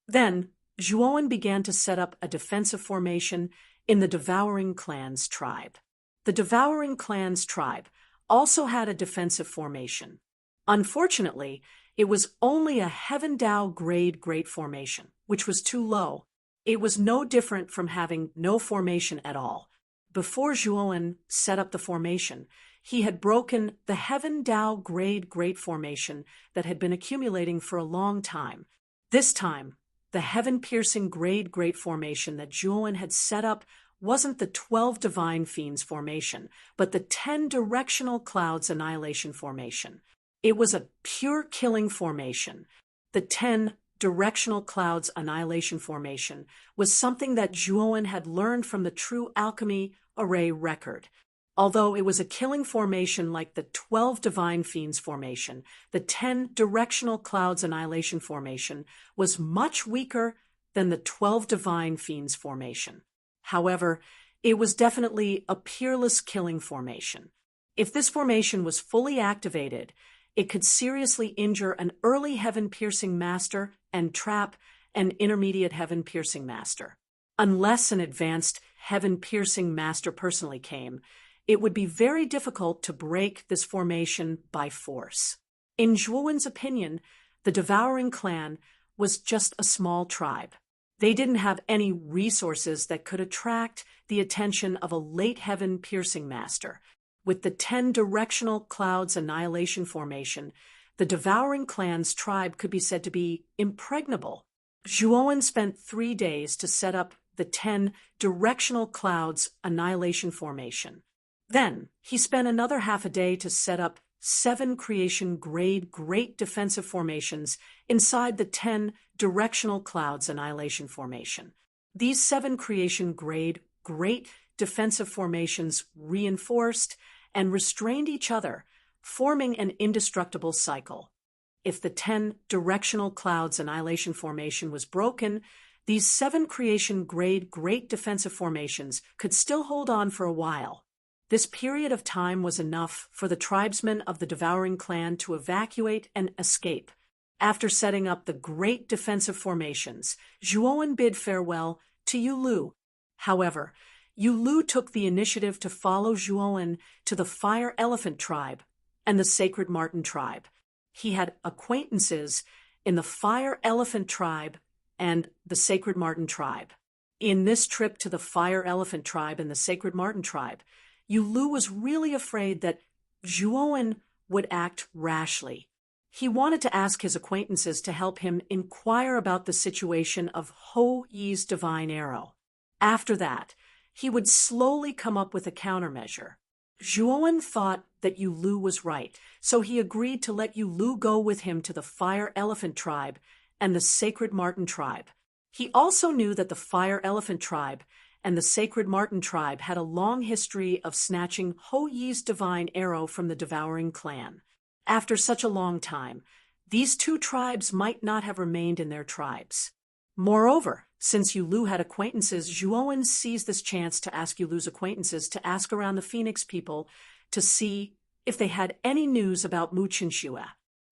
Then, Zhuowen began to set up a defensive formation in the Devouring Clan's tribe. The Devouring Clan's tribe also had a defensive formation. Unfortunately, it was only a Heaven Dao grade great formation, which was too low. It was no different from having no formation at all. Before Zhuowen set up the formation, he had broken the Heaven Dao grade great formation that had been accumulating for a long time. This time, the heaven-piercing grade great formation that Zhuowen had set up wasn't the 12 Divine Fiends formation, but the 10 Directional Clouds Annihilation formation. It was a pure killing formation. The 10 Directional Clouds Annihilation formation was something that Zhuowen had learned from the True Alchemy Array record. Although it was a killing formation like the 12 Divine Fiends formation, the 10 Directional Clouds Annihilation formation was much weaker than the 12 Divine Fiends formation. However, it was definitely a peerless killing formation. If this formation was fully activated, it could seriously injure an early heaven-piercing master and trap an intermediate heaven-piercing master. Unless an advanced heaven-piercing master personally came, it would be very difficult to break this formation by force. In Zhuowen's opinion, the Devouring Clan was just a small tribe. They didn't have any resources that could attract the attention of a late heaven-piercing master. With the 10 Directional Clouds Annihilation formation, the Devouring Clan's tribe could be said to be impregnable. Zhuowen spent 3 days to set up the 10 Directional Clouds Annihilation formation. Then, he spent another half a day to set up 7 creation grade great defensive formations inside the 10 Directional Clouds Annihilation formation. These 7 creation grade great defensive formations reinforced and restrained each other, forming an indestructible cycle. If the 10 Directional Clouds Annihilation formation was broken, these 7 creation grade great defensive formations could still hold on for a while. This period of time was enough for the tribesmen of the Devouring Clan to evacuate and escape. After setting up the great defensive formations, Zhuowen bid farewell to Yu Lu. However, Yu Lu took the initiative to follow Zhuowen to the Fire Elephant tribe and the Sacred Marten tribe. He had acquaintances in the Fire Elephant tribe and the Sacred Marten tribe. In this trip to the Fire Elephant tribe and the Sacred Marten tribe, Yu Lu was really afraid that Zhuowen would act rashly. He wanted to ask his acquaintances to help him inquire about the situation of Ho Yi's divine arrow. After that, he would slowly come up with a countermeasure. Zhuowen thought that Yu Lu was right, so he agreed to let Yu Lu go with him to the Fire Elephant tribe and the Sacred Marten tribe. He also knew that the Fire Elephant tribe and the Sacred Marten tribe had a long history of snatching Ho Yi's divine arrow from the Devouring Clan. After such a long time, these two tribes might not have remained in their tribes. Moreover, since Yu Lu had acquaintances, Zhuowen seized this chance to ask Yu Lu's acquaintances to ask around the Phoenix people to see if they had any news about Mu Qinxue.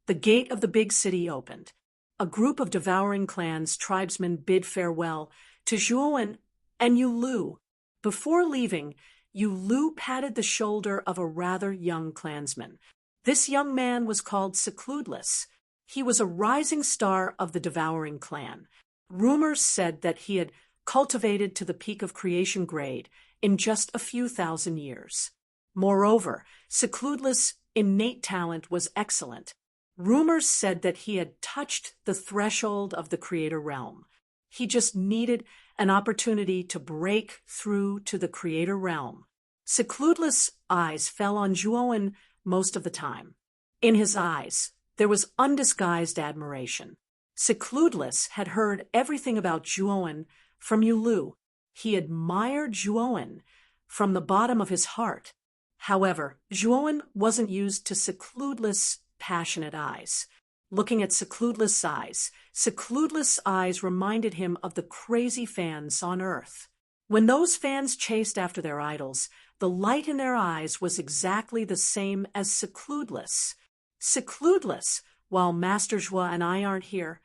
The gate of the big city opened. A group of Devouring Clan's tribesmen bid farewell to Zhuowen and Yu Lu. Before leaving, Yu Lu patted the shoulder of a rather young clansman. This young man was called Secludeless. He was a rising star of the Devouring Clan. Rumors said that he had cultivated to the peak of creation grade in just a few thousand years. Moreover, Secludeless' innate talent was excellent. Rumors said that he had touched the threshold of the creator realm. He just needed an opportunity to break through to the creator realm. Secludeless' eyes fell on Zhuowen most of the time. In his eyes, there was undisguised admiration. Secludeless had heard everything about Zhuowen from Yu Lu. He admired Zhuowen from the bottom of his heart. However, Zhuowen wasn't used to Secludeless' passionate eyes. Looking at Secludeless' eyes reminded him of the crazy fans on Earth. When those fans chased after their idols, the light in their eyes was exactly the same as Secludeless. Secludeless, while Master Zhuo and I aren't here,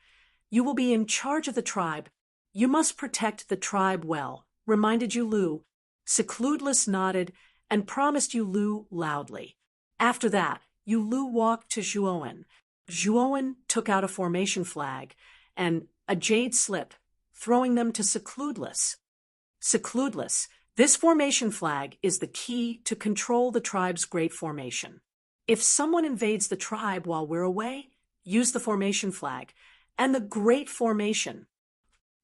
you will be in charge of the tribe. You must protect the tribe well, reminded Yu Lu. Secludeless nodded and promised Yu Lu loudly. After that, Yu Lu walked to Zhuowen. Zhuowen took out a formation flag and a jade slip, throwing them to Secludeless. Secludeless, this formation flag is the key to control the tribe's great formation. If someone invades the tribe while we're away, use the formation flag and the great formation.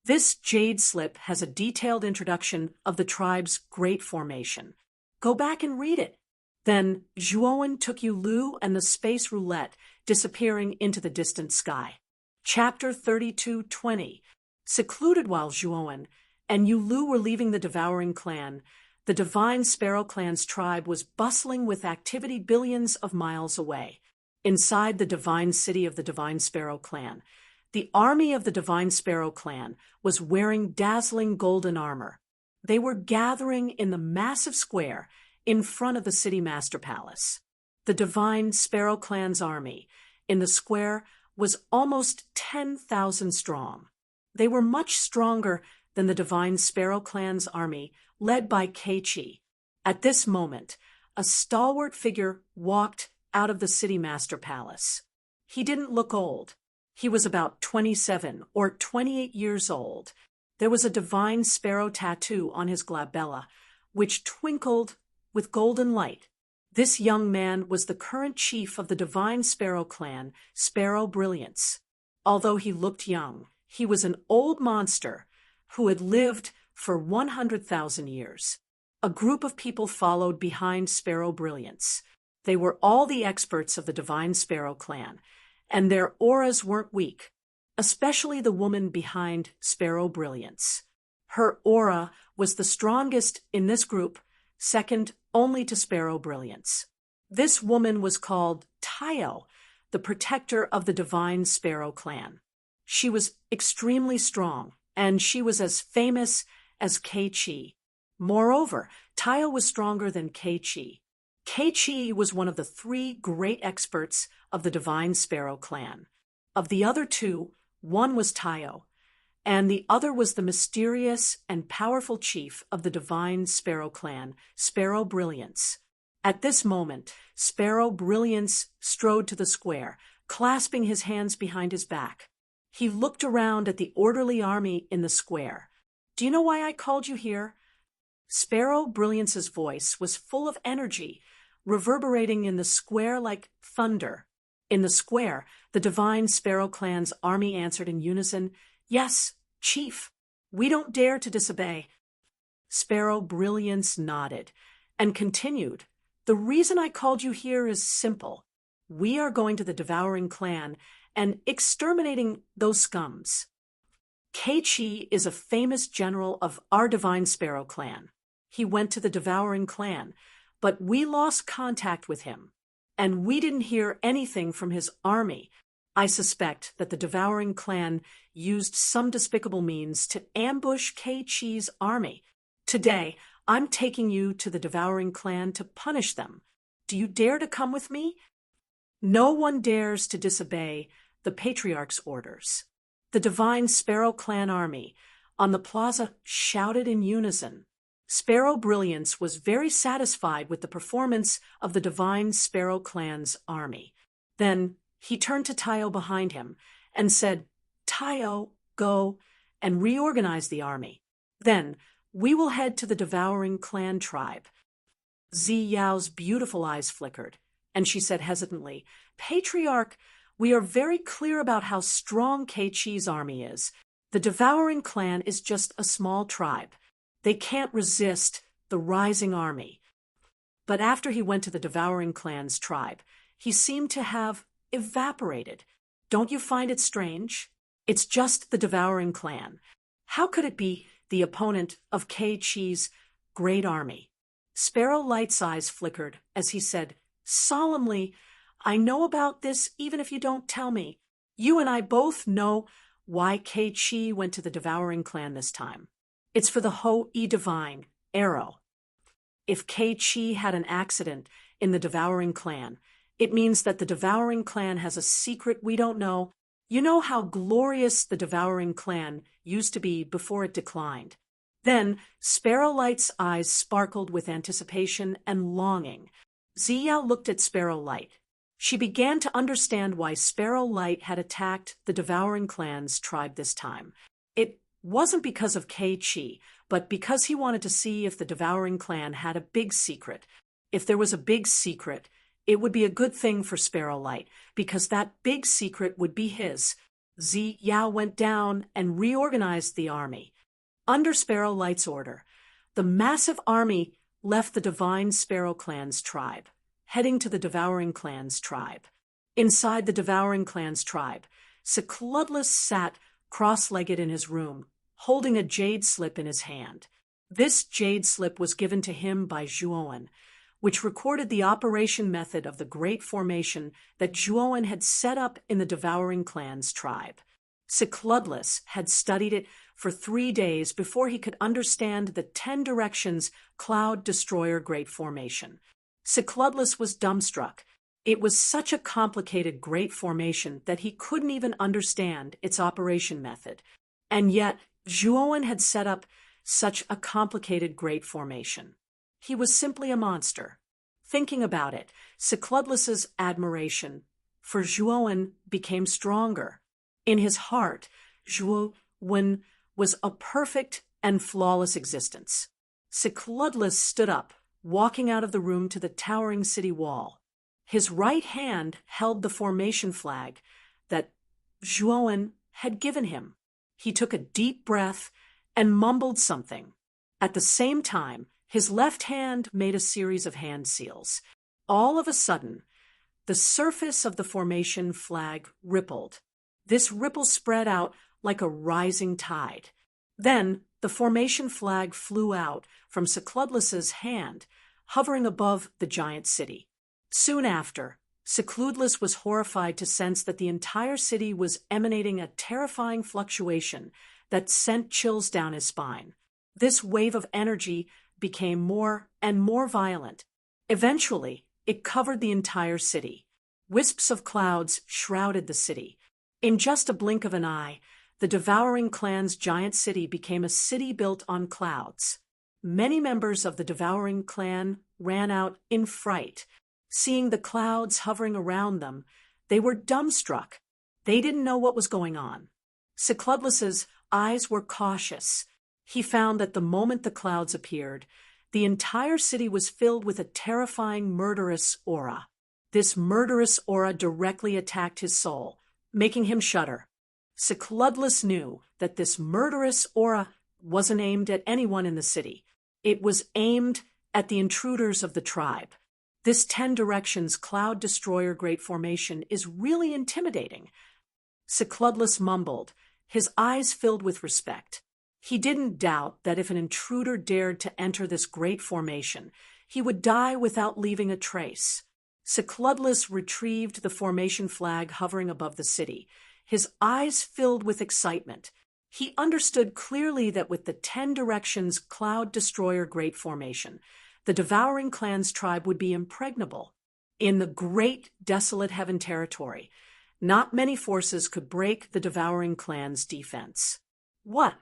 This jade slip has a detailed introduction of the tribe's great formation. Go back and read it. Then Zhuowen took Yu Lu and the space roulette, disappearing into the distant sky. Chapter 32:20. Secluded while Zhuowen and Yu Lu were leaving the Devouring Clan, the Divine Sparrow Clan's tribe was bustling with activity billions of miles away. Inside the divine city of the Divine Sparrow Clan, the army of the Divine Sparrow Clan was wearing dazzling golden armor. They were gathering in the massive square in front of the city master palace. The Divine Sparrow Clan's army in the square was almost 10,000 strong. They were much stronger than the Divine Sparrow Clan's army led by Keiichi. At this moment, a stalwart figure walked out of the city master palace. He didn't look old. He was about 27 or 28 years old. There was a divine sparrow tattoo on his glabella, which twinkled with golden light. This young man was the current chief of the Divine Sparrow Clan, Sparrow Brilliance. Although he looked young, he was an old monster who had lived for 100,000 years. A group of people followed behind Sparrow Brilliance. They were all the experts of the Divine Sparrow Clan, and their auras weren't weak, especially the woman behind Sparrow Brilliance. Her aura was the strongest in this group, second only to Sparrow Brilliance. This woman was called Tayo, the protector of the Divine Sparrow Clan. She was extremely strong, and she was as famous as Keiichi. Moreover, Tayo was stronger than Keiichi. Keiichi was one of the 3 great experts of the Divine Sparrow Clan. Of the other 2, one was Tayo, and the other was the mysterious and powerful chief of the Divine Sparrow Clan, Sparrow Brilliance. At this moment, Sparrow Brilliance strode to the square, clasping his hands behind his back. He looked around at the orderly army in the square. "Do you know why I called you here?" Sparrow Brilliance's voice was full of energy, reverberating in the square like thunder. In the square, the Divine Sparrow Clan's army answered in unison, "Yes, Chief, we don't dare to disobey." Sparrow Brilliance nodded and continued, "The reason I called you here is simple. We are going to the Devouring Clan and exterminating those scums. Keiichi is a famous general of our Divine Sparrow Clan. He went to the Devouring Clan, but we lost contact with him, and we didn't hear anything from his army. I suspect that the Devouring Clan used some despicable means to ambush Keiichi's army. Today, I'm taking you to the Devouring Clan to punish them. Do you dare to come with me?" No one dares to disobey the Patriarch's orders. The Divine Sparrow Clan army on the plaza shouted in unison. Sparrow Brilliance was very satisfied with the performance of the Divine Sparrow Clan's army. Then he turned to Tayo behind him and said, "Tayo, go and reorganize the army. Then we will head to the Devouring Clan tribe." Zi Yao's beautiful eyes flickered, and she said hesitantly, "Patriarch, we are very clear about how strong Keiichi's army is. The Devouring Clan is just a small tribe. They can't resist the rising army." But after he went to the Devouring Clan's tribe, he seemed to have evaporated. Don't you find it strange? It's just the Devouring Clan. How could it be the opponent of Kei-Chi's great army. Sparrow Light's eyes flickered as he said solemnly, "I know about this even if you don't tell me. You and I both know why Kei-Chi went to the Devouring Clan this time. It's for the Ho-E Divine arrow. If Kei-Chi had an accident in the Devouring Clan, it means that the Devouring Clan has a secret we don't know. You know how glorious the Devouring Clan used to be before it declined." Then Sparrow Light's eyes sparkled with anticipation and longing. Ziyao looked at Sparrow Light. She began to understand why Sparrow Light had attacked the Devouring Clan's tribe this time. It wasn't because of Kei-Chi, but because he wanted to see if the Devouring Clan had a big secret. If there was a big secret, it would be a good thing for Sparrow Light, because that big secret would be his. Ziyao went down and reorganized the army. Under Sparrow Light's order, the massive army left the Divine Sparrow Clan's tribe, heading to the Devouring Clan's tribe. Inside the Devouring Clan's tribe, Secludless sat cross-legged in his room, holding a jade slip in his hand. This jade slip was given to him by Zhuowen, which recorded the operation method of the Great Formation that Zhuowen had set up in the Devouring Clan's tribe. Secludless had studied it for 3 days before he could understand the 10 directions Cloud Destroyer Great Formation. Secludless was dumbstruck. It was such a complicated Great Formation that he couldn't even understand its operation method. And yet, Zhuowen had set up such a complicated Great Formation. He was simply a monster. Thinking about it, Secludless's admiration for Zhuowen became stronger. In his heart, Zhuowen was a perfect and flawless existence. Secludless stood up, walking out of the room to the towering city wall. His right hand held the formation flag that Zhuowen had given him. He took a deep breath and mumbled something. At the same time, his left hand made a series of hand seals. All of a sudden, the surface of the formation flag rippled. This ripple spread out like a rising tide. Then the formation flag flew out from Secludless's hand, hovering above the giant city. Soon after, Secludless was horrified to sense that the entire city was emanating a terrifying fluctuation that sent chills down his spine. This wave of energy became more and more violent. Eventually, it covered the entire city. Wisps of clouds shrouded the city. In just a blink of an eye, the Devouring Clan's giant city became a city built on clouds. Many members of the Devouring Clan ran out in fright. Seeing the clouds hovering around them, they were dumbstruck. They didn't know what was going on. Secludless's eyes were cautious. He found that the moment the clouds appeared, the entire city was filled with a terrifying murderous aura. This murderous aura directly attacked his soul, making him shudder. Secludless knew that this murderous aura wasn't aimed at anyone in the city. It was aimed at the intruders of the tribe. This 10 directions Cloud Destroyer Great Formation is really intimidating. Secludless mumbled, his eyes filled with respect. He didn't doubt that if an intruder dared to enter this great formation, he would die without leaving a trace. Secludless retrieved the formation flag hovering above the city, his eyes filled with excitement. He understood clearly that with the 10 directions Cloud Destroyer Great Formation, the Devouring Clan's tribe would be impregnable. In the great desolate heaven territory, not many forces could break the Devouring Clan's defense. What?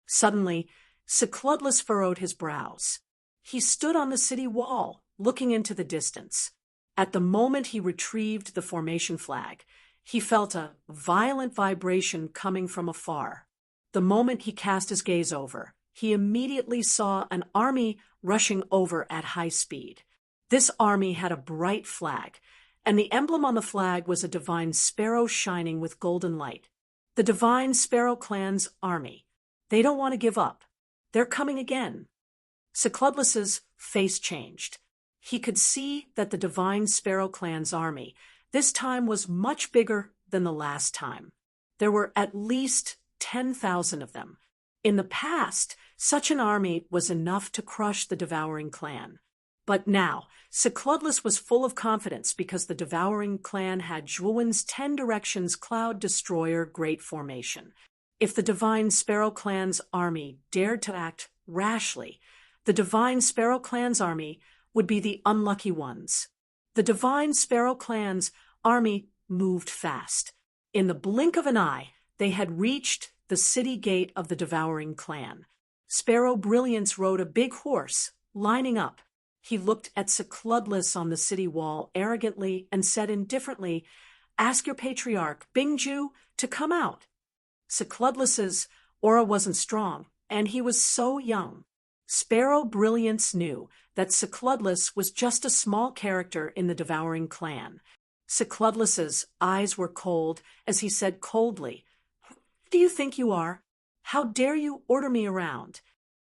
Suddenly, Secludless furrowed his brows. He stood on the city wall, looking into the distance. At the moment he retrieved the formation flag, he felt a violent vibration coming from afar. The moment he cast his gaze over, he immediately saw an army rushing over at high speed. This army had a bright flag, and the emblem on the flag was a divine sparrow shining with golden light. The Divine Sparrow Clan's army. They don't want to give up. They're coming again. Secludless's face changed. He could see that the Divine Sparrow Clan's army this time was much bigger than the last time. There were at least 10,000 of them. In the past, Such an army was enough to crush the devouring clan. But now, Secludless was full of confidence because the devouring clan had Jwun's 10 Directions Cloud Destroyer Great Formation. If the Divine Sparrow Clan's army dared to act rashly, the Divine Sparrow Clan's army would be the unlucky ones. The Divine Sparrow Clan's army moved fast. In the blink of an eye, they had reached the city gate of the devouring clan. Sparrow Brilliance rode a big horse, lining up. He looked at Secludless on the city wall arrogantly and said indifferently, "Ask your patriarch, Bingju, to come out." Secludless's aura wasn't strong, and he was so young. Sparrow Brilliance knew that Secludless was just a small character in the devouring clan. Secludless's eyes were cold as he said coldly, "Who do you think you are? How dare you order me around?